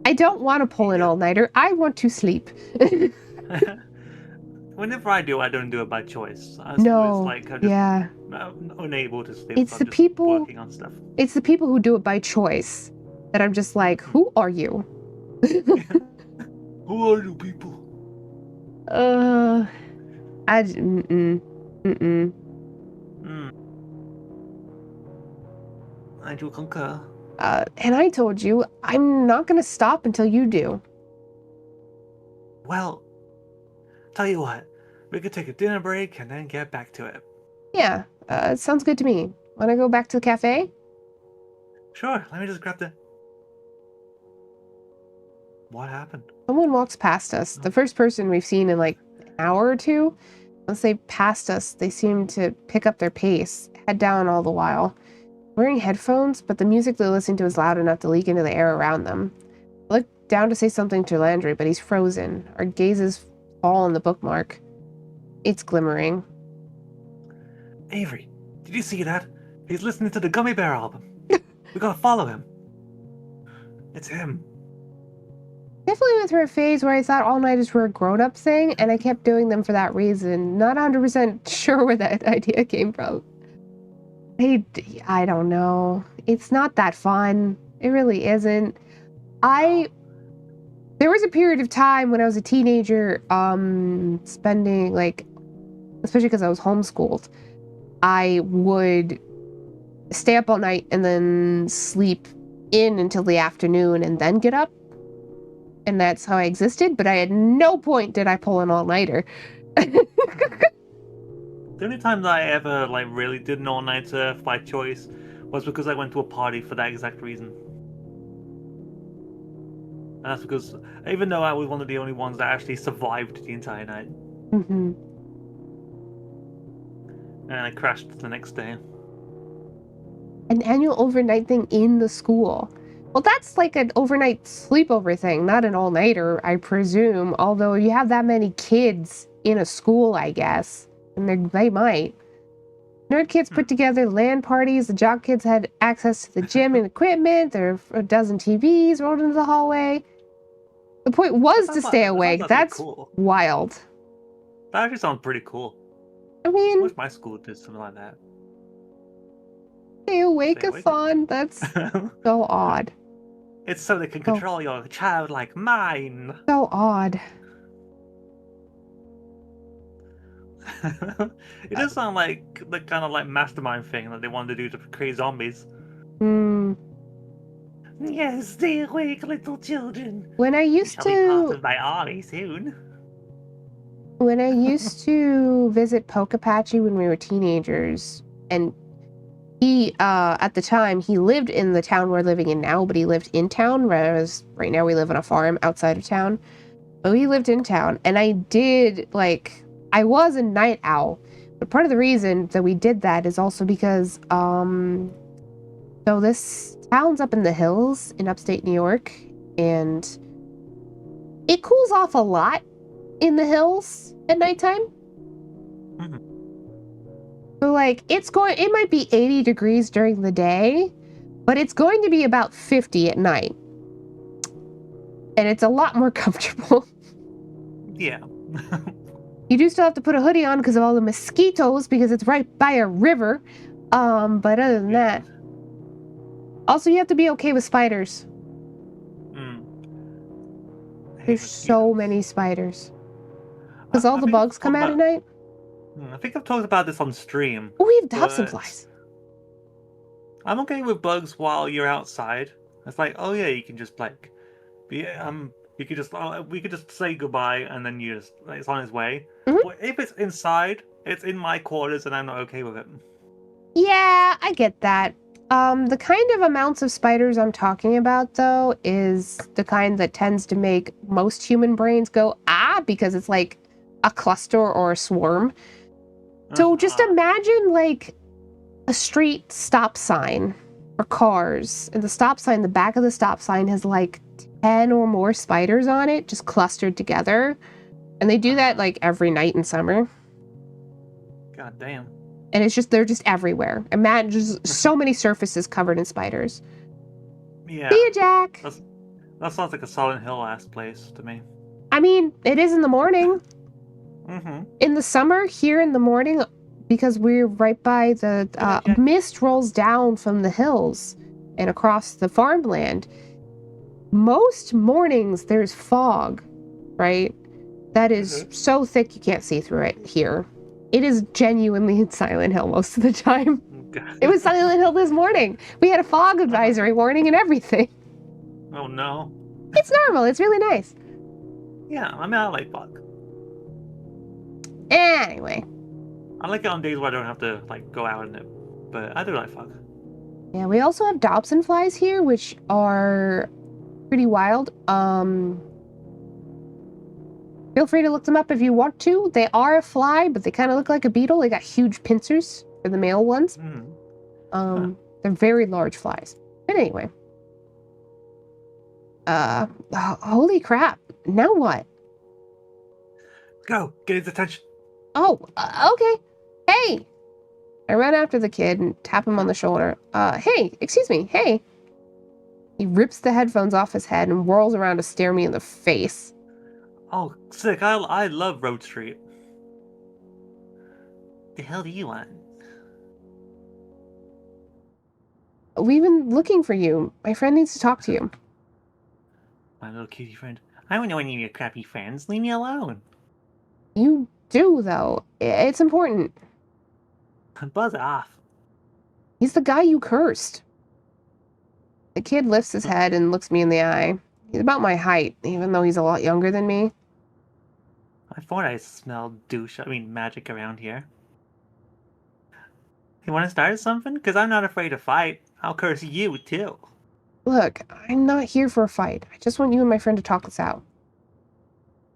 I don't want to pull an all-nighter. I want to sleep. Whenever I don't do it by choice. No, like, I'm just unable to sleep. It's the people working on stuff. It's the people who do it by choice that I'm just like, who are you? Who are you people? I do concur. And I told you, I'm not gonna stop until you do. Well, tell you what, we could take a dinner break and then get back to it. Yeah, it sounds good to me. Wanna go back to the cafe? Sure, let me just grab the... What happened? Someone walks past us. The first person we've seen in like an hour or two. Once they passed us, they seem to pick up their pace, head down all the while. Wearing headphones, but the music they're listening to is loud enough to leak into the air around them. I look down to say something to Landry, but he's frozen. Our gazes fall on the bookmark. It's glimmering. Avery, did you see that? He's listening to the Gummy Bear album. We gotta follow him. It's him. We definitely went through a phase where I thought all-nighters were a grown-up thing, and I kept doing them for that reason. Not 100% sure where that idea came from. I don't know. It's not that fun. It really isn't. There was a period of time when I was a teenager, spending, like, especially because I was homeschooled, I would stay up all night and then sleep in until the afternoon and then get up. And that's how I existed, but at no point did I pull an all-nighter. The only time that I ever like really did an all-nighter by choice was because I went to a party for that exact reason. And that's because even though I was one of the only ones that actually survived the entire night. Mm-hmm. And I crashed the next day. An annual overnight thing in the school. Well, that's like an overnight sleepover thing, not an all-nighter, I presume. Although you have that many kids in a school, I guess. And they might. Nerd kids put together LAN parties. The jock kids had access to the gym and equipment. There were a dozen TVs rolled into the hallway. The point was to stay awake. That's cool. Wild. That actually sounds pretty cool. I mean, I wish my school did something like that. Stay awake-a-thon? That's so odd. It's so they can control your childlike mind. So odd. It does sound like the kind of like mastermind thing that they wanted to do to create zombies. Yes, stay awake, little children. When I used to be part of my army soon. When I used to visit Pokapachi when we were teenagers, and he, at the time, he lived in the town we're living in now, but he lived in town, whereas right now we live on a farm outside of town. But he lived in town, and I was a night owl. But part of the reason that we did that is also because, so this town's up in the hills in upstate New York, and it cools off a lot in the hills at nighttime. Mm-hmm. So like it might be 80 degrees during the day, but it's going to be about 50 at night. And it's a lot more comfortable. Yeah. You do still have to put a hoodie on because of all the mosquitoes, because it's right by a river. But other than that, also you have to be okay with spiders. There's so many spiders. Because all the bugs come out at night. I think I've talked about this on stream. Oh, we have dobson flies. I'm okay with bugs while you're outside. It's like, oh yeah, you can just like, we could just say goodbye and then it's on its way. Mm-hmm. But if it's inside, it's in my quarters and I'm not okay with it. Yeah, I get that. The kind of amounts of spiders I'm talking about, though, is the kind that tends to make most human brains go, because it's like a cluster or a swarm. So just imagine, like, a street stop sign for cars, and the back of the stop sign has, like, 10 or more spiders on it, just clustered together. And they do that, like, every night in summer. God damn. And they're just everywhere. Imagine just so many surfaces covered in spiders. Yeah. See you, Jack. That sounds like a Silent Hill-ass place to me. I mean, it is in the morning. Mm-hmm. In the summer, here in the morning, because we're right by the mist rolls down from the hills and across the farmland. Most mornings there's fog, right? That is so thick you can't see through it here. It is genuinely in Silent Hill most of the time. God. It was Silent Hill this morning. We had a fog advisory warning and everything. Oh no. It's normal. It's really nice. Yeah, I mean, I like fog. Anyway. I like it on days where I don't have to like go out in it, but I do like fog. Yeah, we also have dobson flies here, which are pretty wild. Feel free to look them up if you want to. They are a fly, but they kind of look like a beetle. They got huge pincers for the male ones. They're very large flies. But anyway. Holy crap. Now what? Go, get his attention. Oh, okay. Hey! I run after the kid and tap him on the shoulder. Hey, excuse me, hey. He rips the headphones off his head and whirls around to stare me in the face. Oh, sick. I love Road Street. The hell do you want? We've been looking for you. My friend needs to talk to you. My little cutie friend. I don't know any of your crappy friends. Leave me alone. You do, though. It's important. Buzz off. He's the guy you cursed. The kid lifts his head and looks me in the eye. He's about my height, even though he's a lot younger than me. I thought I smelled magic around here. You want to start something? Because I'm not afraid to fight. I'll curse you, too. Look, I'm not here for a fight. I just want you and my friend to talk this out.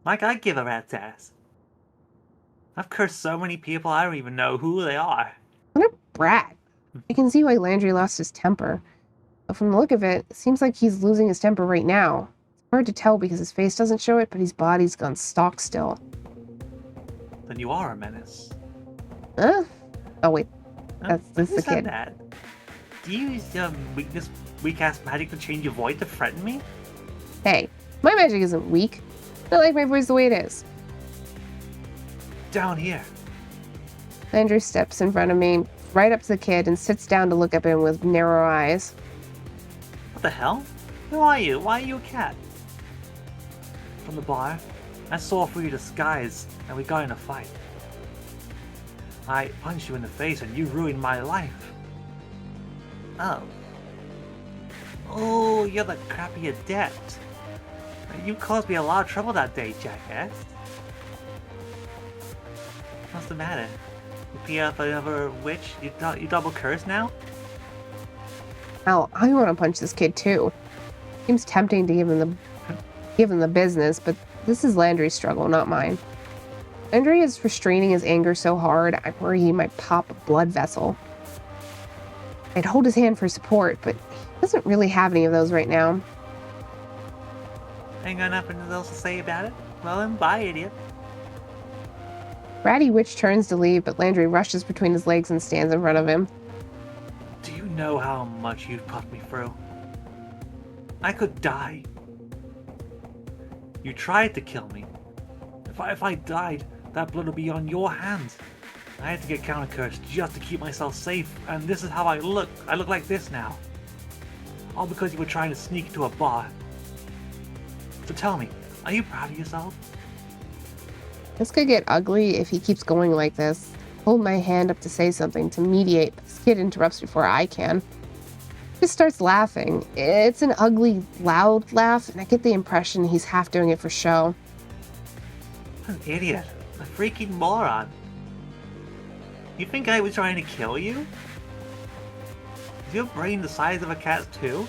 Like I give a rat's ass. I've cursed so many people I don't even know who they are. What a brat. I can see why Landry lost his temper. But from the look of it, it seems like he's losing his temper right now. It's hard to tell because his face doesn't show it, but his body's gone stock still. Then you are a menace. Huh? Oh, wait. That's the Who said kid. that? Do you use weak-ass magic to change your voice to threaten me? Hey, my magic isn't weak. I like my voice the way it is. Down here. Landry steps in front of me, right up to the kid, and sits down to look at him with narrow eyes. What the hell? Who are you? Why are you a cat? From the bar, I saw through your disguise, and we got in a fight. I punched you in the face, and you ruined my life. Oh. Oh, you're the crappy adept. You caused me a lot of trouble that day, jackass. What's the matter? You pee off another witch? You double curse now? Hell, I want to punch this kid too. Seems tempting to give him the business, but this is Landry's struggle, not mine. Landry is restraining his anger so hard, I worry he might pop a blood vessel. I'd hold his hand for support, but he doesn't really have any of those right now. Ain't got nothing else to say about it? Well then, bye, idiot. Ratty Witch turns to leave, but Landry rushes between his legs and stands in front of him. Do you know how much you've put me through? I could die. You tried to kill me. If I died, that blood would be on your hands. I had to get counter-cursed just to keep myself safe, and this is how I look. I look like this now. All because you were trying to sneak into a bar. So tell me, are you proud of yourself? This could get ugly if he keeps going like this. Hold my hand up to say something, to mediate, but this kid interrupts before I can. He just starts laughing. It's an ugly, loud laugh, and I get the impression he's half doing it for show. An idiot. A freaking moron. You think I was trying to kill you? Is your brain the size of a cat's too?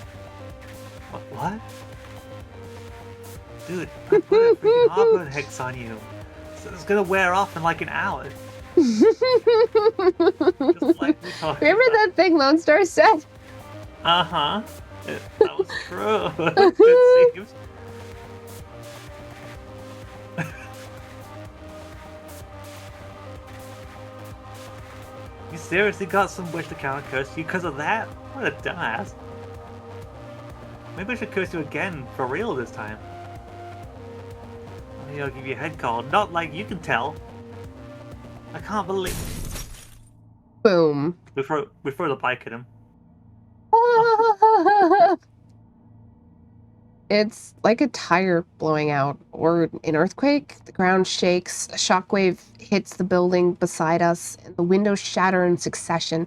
What? Dude, I put a freaking Arbor hex on you. So it's gonna wear off in like an hour. Just like we talked Remember about. that thing Lone Star said? Uh-huh. That was true. It seems. You seriously got some wish to counter curse you because of that? What a dumbass. Maybe I should curse you again, for real this time. Maybe I'll give you a head call, not like you can tell. I can't believe. Boom. We throw the bike at him. It's like a tire blowing out or an earthquake. The ground shakes, a shockwave hits the building beside us, and the windows shatter in succession,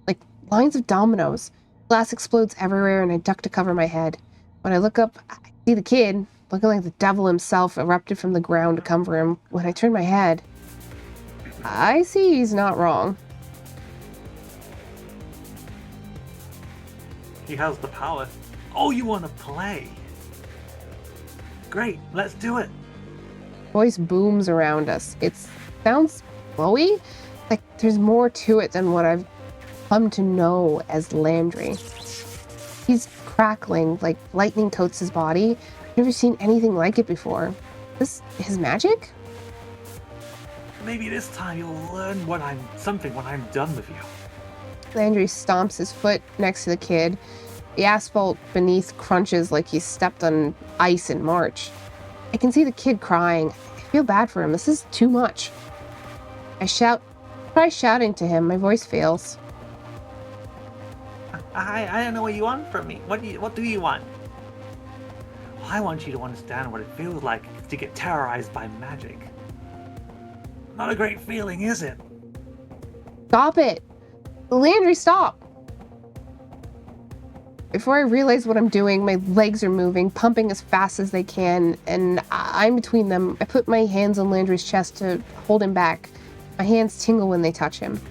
like lines of dominoes. Glass explodes everywhere, and I duck to cover my head. When I look up, I see the kid, looking like the devil himself, erupted from the ground to come for him. When I turn my head, I see he's not wrong. He has the power. Oh, you want to play? Great, let's do it. Voice booms around us. It sounds flowy, like there's more to it than what I've come to know as Landry. He's crackling like lightning coats his body. I've never seen anything like it before. This his magic? Maybe this time you'll learn when I'm done with you. Landry stomps his foot next to the kid. The asphalt beneath crunches like he stepped on ice in March. I can see the kid crying. I feel bad for him. This is too much. I try shouting to him. My voice fails. I don't know what you want from me. What do you want? I want you to understand what it feels like to get terrorized by magic. Not a great feeling, is it? Stop it! Landry, stop! Before I realize what I'm doing, my legs are moving, pumping as fast as they can, and I'm between them. I put my hands on Landry's chest to hold him back. My hands tingle when they touch him.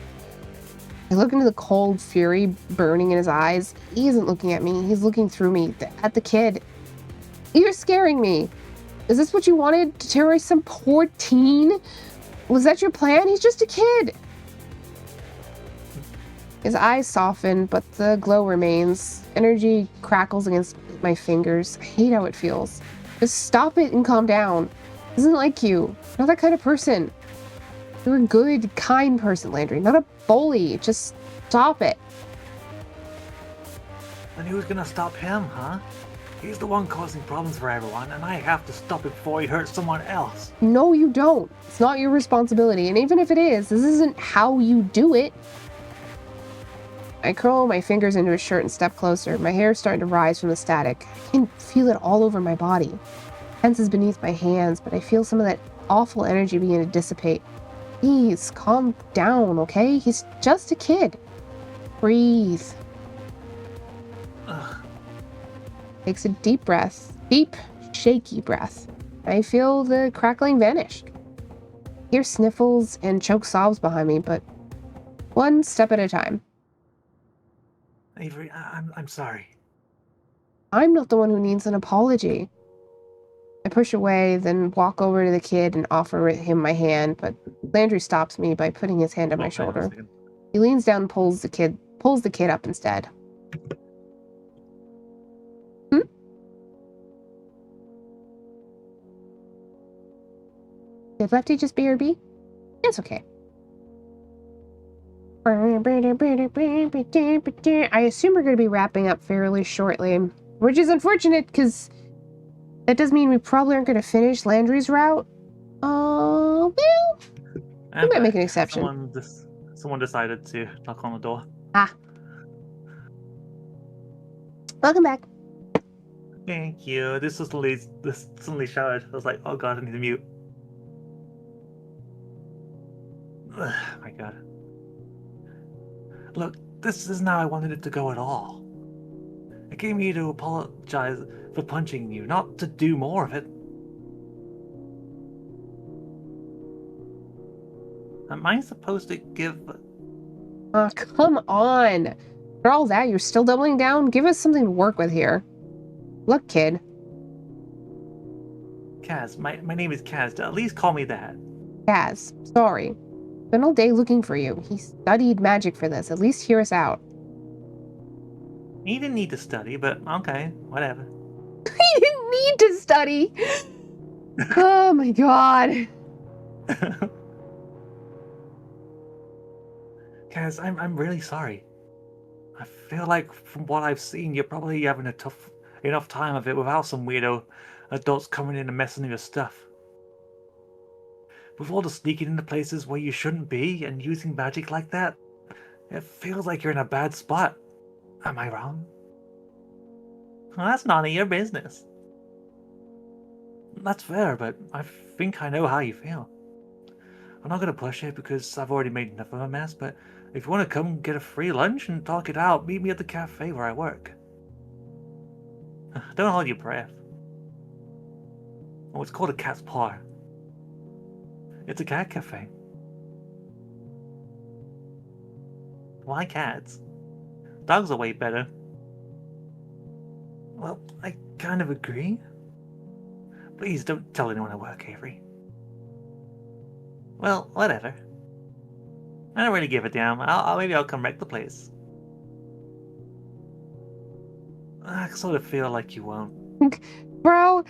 I look into the cold fury burning in his eyes. He isn't looking at me. He's looking through me, at the kid. You're scaring me. Is this what you wanted? To terrorize some poor teen? Was that your plan? He's just a kid. His eyes soften, but the glow remains. Energy crackles against my fingers. I hate how it feels. Just stop it and calm down. He isn't like you. Not that kind of person. You're a good, kind person, Landry. Not a bully. Just stop it. Then who's gonna stop him, huh? He's the one causing problems for everyone, and I have to stop it before he hurts someone else. No, you don't. It's not your responsibility. And even if it is, this isn't how you do it. I curl my fingers into his shirt and step closer. My hair is starting to rise from the static. I can feel it all over my body. Tenses beneath my hands, but I feel some of that awful energy begin to dissipate. Please, calm down, okay? He's just a kid. Breathe. Ugh. Takes a deep breath. Deep, shaky breath. I feel the crackling vanish. I hear sniffles and choked sobs behind me, but one step at a time. Avery, I'm sorry. I'm not the one who needs an apology. I push away, then walk over to the kid and offer him my hand, but Landry stops me by putting his hand on my shoulder. He leans down and pulls the kid up instead. Did Lefty just BRB? It's okay. I assume we're going to be wrapping up fairly shortly, which is unfortunate because that does mean we probably aren't going to finish Landry's route. Well, we might make an exception. Someone decided to knock on the door. Ah. Welcome back. Thank you. This suddenly shouted. I was like, oh god, I need to mute. Ugh, my god. Look, this isn't how I wanted it to go at all. I came here to apologize for punching you, not to do more of it. Am I supposed to give... Oh, come on. For all that, you're still doubling down? Give us something to work with here. Look, kid. Kaz, my name is Kaz. At least call me that. Kaz, sorry. Been all day looking for you. He studied magic for this. At least hear us out. He didn't need to study, but okay, whatever. He didn't need to study! Oh my god. Kaz, I'm really sorry. I feel like from what I've seen, you're probably having a tough enough time of it without some weirdo adults coming in and messing with your stuff. With all the sneaking into places where you shouldn't be and using magic like that, it feels like you're in a bad spot. Am I wrong? Well, that's none of your business. That's fair, but I think I know how you feel. I'm not going to push it because I've already made enough of a mess, but if you want to come get a free lunch and talk it out, meet me at the cafe where I work. Don't hold your breath. Oh, it's called a cat's paw. It's a cat cafe. Why cats? Dogs are way better. Well, I kind of agree. Please don't tell anyone I work, Avery. Well, whatever. I don't really give a damn. Maybe I'll come wreck the place. I sort of feel like you won't. Bro,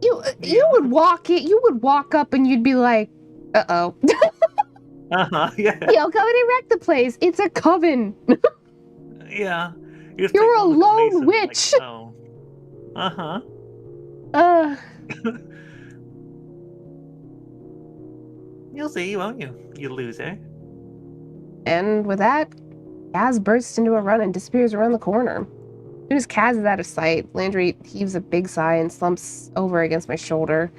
you would walk up and you'd be like, uh-oh. Yeah. Yo, come in and wreck the place. It's a coven. Yeah. You just You're take a one look at lone Mason, witch. like, oh, uh-huh. Uh, You'll see, won't you? You loser. and with that, Kaz bursts into a run and disappears around the corner. As soon as Kaz is out of sight, Landry heaves a big sigh and slumps over against my shoulder.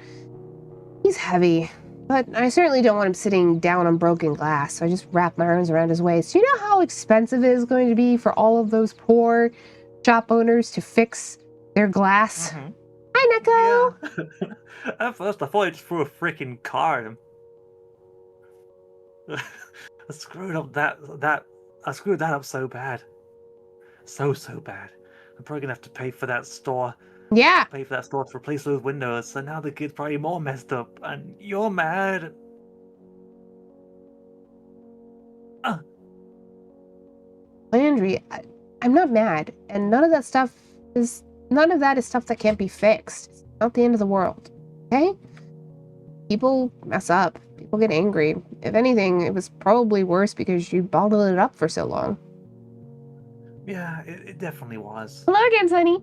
He's heavy, but I certainly don't want him sitting down on broken glass, so I just wrap my arms around his waist. Do you know how expensive it is going to be for all of those poor shop owners to fix their glass? Mm-hmm. Hi, Neko! Yeah. At first, I thought I just threw a freaking car at him. I screwed that up so bad. So bad. I'm probably gonna have to pay for that store. Yeah. Pay for that store to replace those windows, so now the kid's probably more messed up, and you're mad. Landry, I'm not mad, and none of that is stuff that can't be fixed. It's not the end of the world, okay? People mess up. People get angry. If anything, it was probably worse because you bottled it up for so long. Yeah, it definitely was. Hello again, Sunny.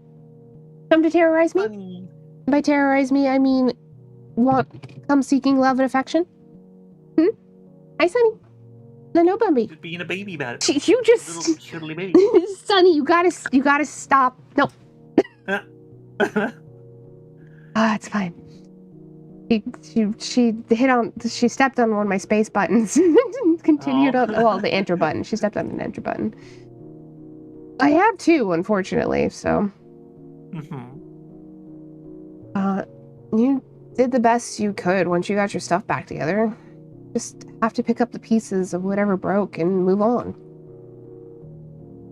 Come to terrorize me? Funny. By terrorize me, I mean come seeking love and affection? Hi, Sunny. No, Bumby. Just being a baby about it. You just... Little shittly baby. Sunny, you gotta stop. No. It's fine. She stepped on one of my space buttons. Continued on, well, the enter button. She stepped on an enter button. I have two, unfortunately, so. You did the best you could once you got your stuff back together. Just have to pick up the pieces of whatever broke and move on.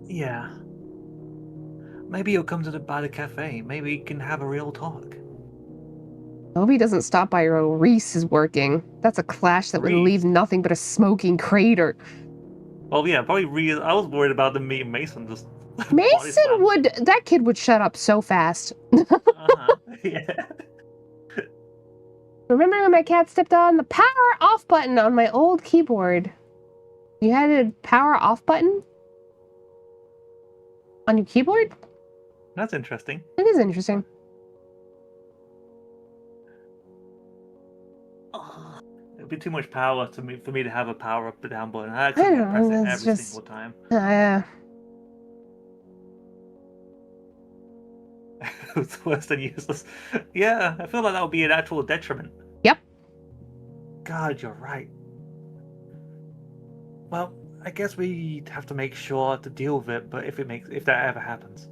Yeah. Maybe you'll come by the cafe. Maybe we can have a real talk. I hope he doesn't stop by while Reese is working. That's a clash that would leave nothing but a smoking crater. Well, yeah, probably Reese. I was worried about the meeting Mason just. That kid would shut up so fast. Yeah. Remember when my cat stepped on the power off button on my old keyboard? You had a power off button? On your keyboard? That's interesting. It is interesting. It'd be too much power for me to have a power up and down button. I actually press it every single time. Yeah. It's worse than useless. Yeah, I feel like that would be an actual detriment. Yep. God, you're right. Well, I guess we have to make sure to deal with it, but if that ever happens.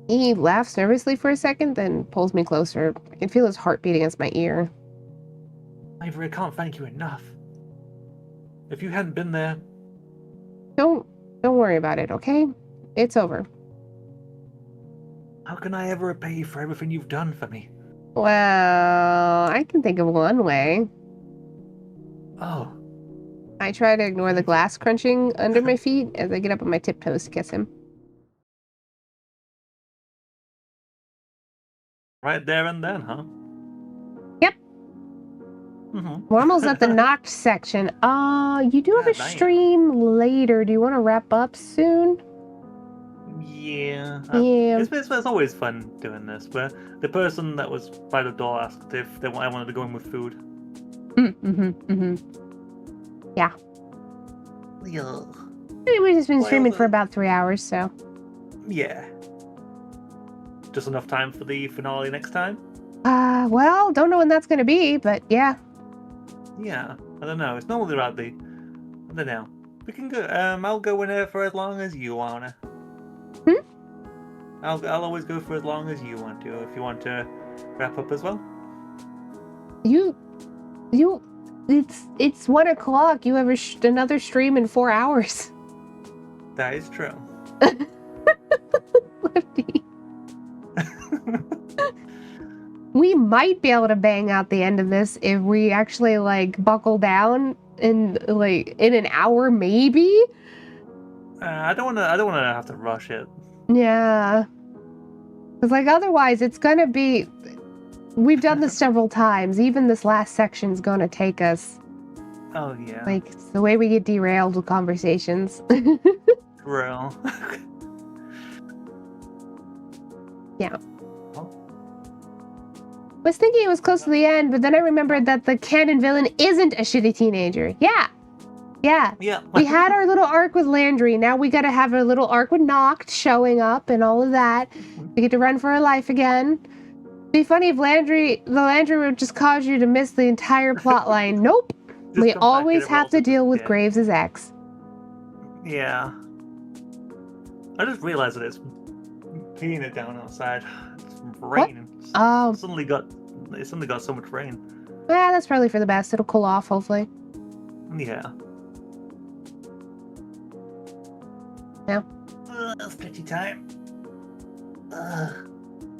He laughs nervously for a second, then pulls me closer. I can feel his heartbeat against my ear. Landry, I can't thank you enough. If you hadn't been there... Don't worry about it, okay? It's over. How can I ever repay you for everything you've done for me? Well, I can think of one way. Oh. I try to ignore the glass crunching under my feet as I get up on my tiptoes to kiss him. Right there and then, huh? Yep. We're almost at the knocked section. You do have a stream later. Do you want to wrap up soon? Yeah. Yeah. It's always fun doing this, but the person that was by the door asked if I wanted to go in with food. Yeah. Yeah. We've just been streaming for about 3 hours, so. Yeah. Just enough time for the finale next time? Well, don't know when that's gonna be, but yeah. Yeah, I don't know. It's normally about I don't know. We can go. I'll go whenever for as long as you wanna. I'll always go for as long as you want to. If you want to wrap up as well. It's 1 o'clock. You have another stream in 4 hours. That is true. Lefty. We might be able to bang out the end of this if we actually buckle down in an hour, maybe. I don't wanna have to rush it. Yeah, because otherwise it's gonna be. We've done this several times. Even this last section's gonna take us. Oh yeah. It's the way we get derailed with conversations. Real. Yeah. Oh. I was thinking it was close to the end, but then I remembered that the canon villain isn't a shitty teenager. Yeah. Yeah. We had our little arc with Landry. Now we gotta have a little arc with Noct showing up and all of that. We get to run for our life again. It'd be funny if the Landry would just cause you to miss the entire plot line. Nope. We always have to deal with Graves' ex. Yeah. I just realized that it's peeing it down outside. It's raining. It suddenly got so much rain. Yeah, that's probably for the best. It'll cool off, hopefully. Yeah. Yeah. It's pity time.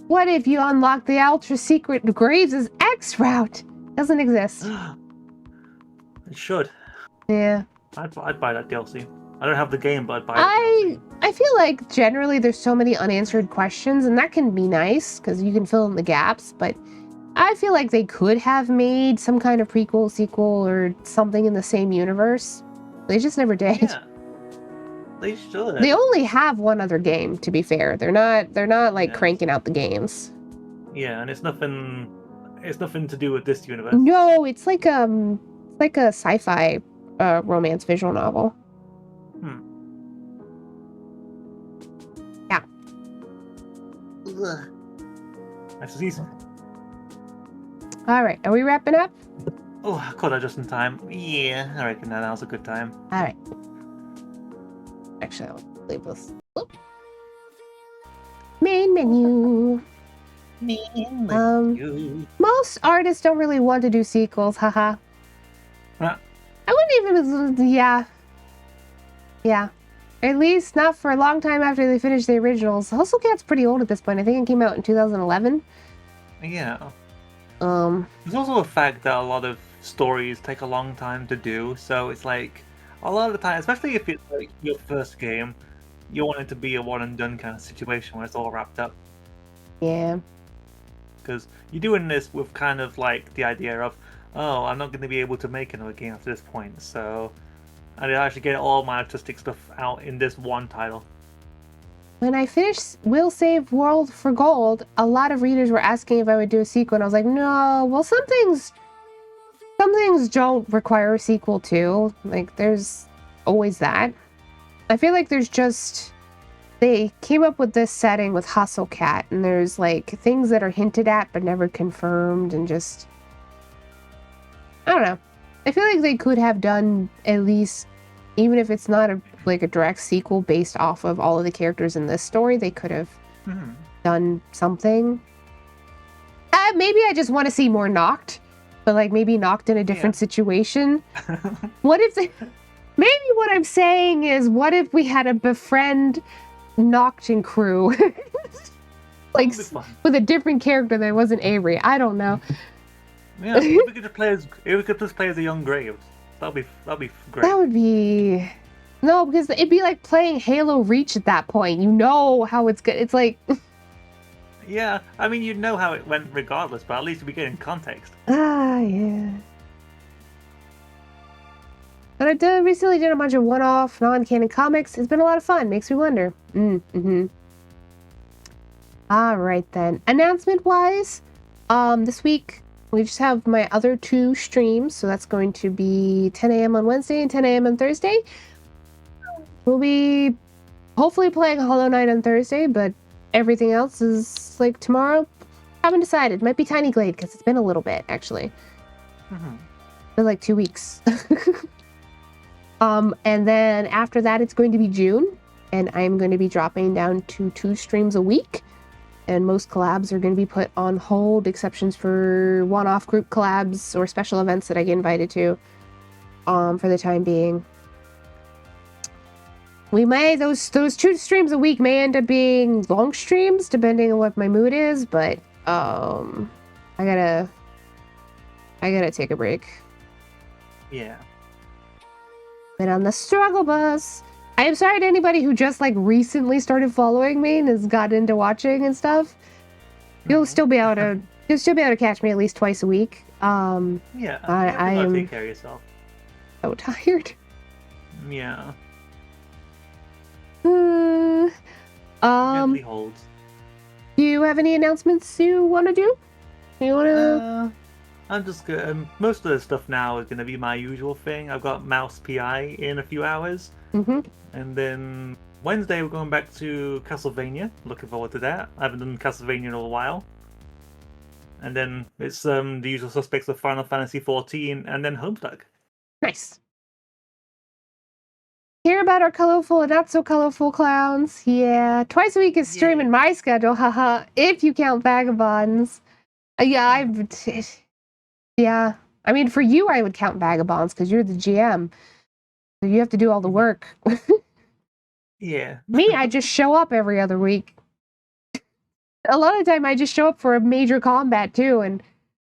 What if you unlock the ultra secret Graves' X route? Doesn't exist. It should. Yeah. I'd buy that DLC. I don't have the game, but I'd buy it. I feel like generally there's so many unanswered questions, and that can be nice because you can fill in the gaps, but I feel like they could have made some kind of prequel, sequel, or something in the same universe. They just never did. Yeah. They should. They only have one other game, to be fair. They're not like cranking out the games. Yeah, and it's nothing to do with this universe. No, it's like a sci-fi romance visual novel. Yeah. Nice to see some. All right, are we wrapping up? Oh, I caught that just in time. Yeah, I reckon now's a good time. All right. Actually, I'll leave this. Whoop. Main menu. Most artists don't really want to do sequels, haha. Huh? I wouldn't even, yeah. At least not for a long time after they finish the originals. Hustle Cat's pretty old at this point. I think it came out in 2011. Yeah. There's also the fact that a lot of stories take a long time to do, so it's like a lot of the time, especially if it's like your first game, you want it to be a one and done kind of situation where it's all wrapped up. Yeah. Because you're doing this with kind of like the idea of, oh, I'm not going to be able to make another game after this point, so I actually get all my artistic stuff out in this one title. When I finished Will Save World for Gold, a lot of readers were asking if I would do a sequel, and I was like, no, well, some things don't require a sequel too. Like, there's always that. I feel like they came up with this setting with Hustle Cat, and there's like things that are hinted at but never confirmed, and just, I don't know. I feel like they could have done at least, even if it's not a direct sequel based off of all of the characters in this story, they could have done something. Maybe I just want to see more Noct, but like maybe Noct in a different situation. What if maybe what I'm saying is, what if we had a befriend Noct and crew? Like with a different character that wasn't Avery. I don't know. Yeah, if we could just play as a young Graves. That'd be great. That would be... No, because it'd be like playing Halo Reach at that point. You know how it's good. It's like... Yeah, I mean, you'd know how it went regardless, but at least we'd be getting context. Ah, yeah. But I recently did a bunch of one-off, non-canon comics. It's been a lot of fun. Makes me wonder. All right, then. Announcement-wise, this week, we just have my other 2 streams. So that's going to be 10 a.m. on Wednesday and 10 a.m. on Thursday. We'll be hopefully playing Hollow Knight on Thursday, but everything else is like tomorrow. Haven't decided. Might be Tiny Glade because it's been a little bit, actually. Been like 2 weeks. And then after that, it's going to be June, and I'm going to be dropping down to 2 streams a week. And most collabs are going to be put on hold, exceptions for one-off group collabs or special events that I get invited to, for the time being. We may, those 2 streams a week may end up being long streams, depending on what my mood is, but, I gotta take a break. Yeah. Been on the struggle bus. I am sorry to anybody who just like recently started following me and has got into watching and stuff. You'll still be able to catch me at least twice a week. Yeah. I am take care of yourself. So tired. Yeah. Gently holds. Do you have any announcements you want to do? You want to? I'm just good. Most of the stuff now is going to be my usual thing. I've got Mouse PI in a few hours, and then Wednesday we're going back to Castlevania. Looking forward to that. I haven't done Castlevania in a while. And then it's the usual suspects of Final Fantasy 14, and then Homestuck. Nice. Hear about our colorful and not so colorful clowns? Yeah, twice a week is streaming my schedule, haha. If you count Vagabonds. Yeah, yeah. I mean, for you, I would count Vagabonds because you're the GM. So you have to do all the work. Yeah. Me, I just show up every other week. A lot of the time, I just show up for a major combat too, and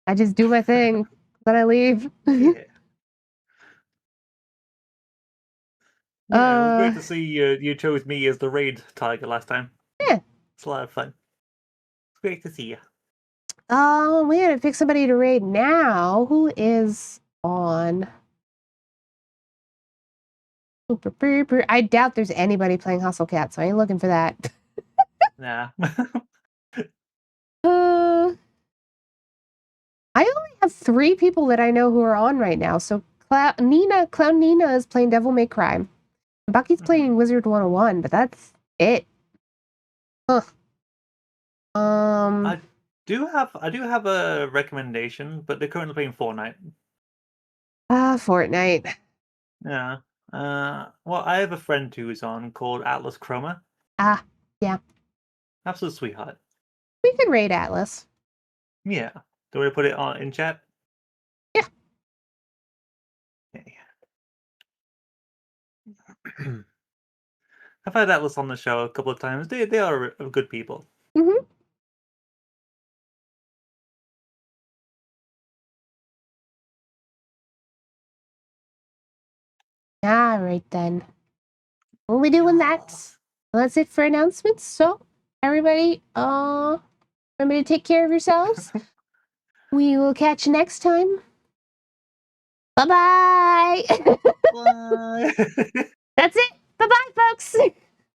I just do my thing. Then I leave. Yeah. Yeah, it was great to see you chose me as the raid target last time. Yeah. It's a lot of fun. It's great to see you. Oh, we gotta pick somebody to raid now. Who is on? I doubt there's anybody playing Hustle Cat, so I ain't looking for that. Nah. I only have 3 people that I know who are on right now. So Clown Nina is playing Devil May Cry. Bucky's playing Wizard 101, but that's it. Huh. I do have a recommendation, but they're currently playing Fortnite. Fortnite. Yeah. Well, I have a friend who's on called Atlas Chroma. Yeah. Absolute sweetheart. We could raid Atlas. Yeah. Do we put it on in chat? Yeah. Okay. I've had Atlas on the show a couple of times. They are good people. All right then. We'll be doing that. Well, that's it for announcements. So everybody, remember to take care of yourselves. We will catch you next time. Bye-bye. Bye. That's it. Bye-bye, folks.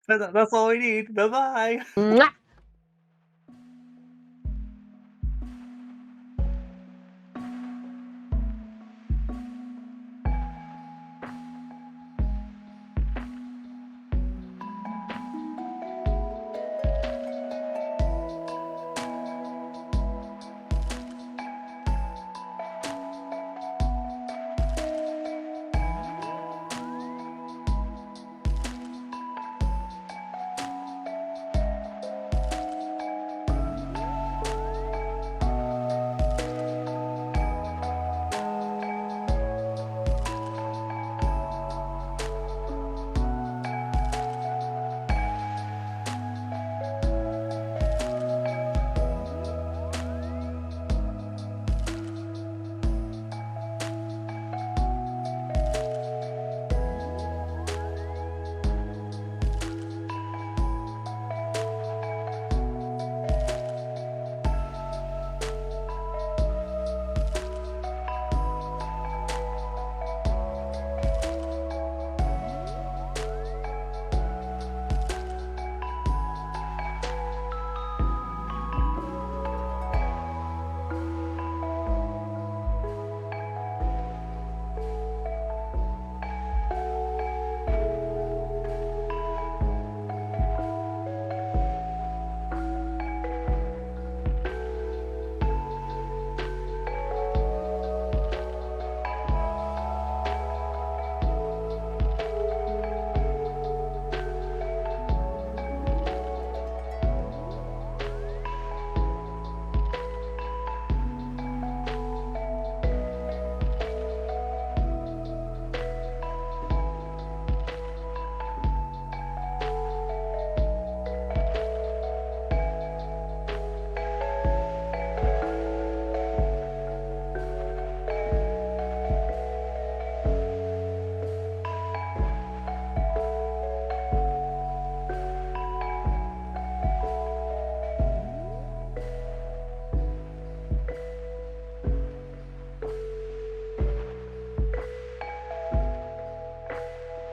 That's all we need. Bye bye. Mwah.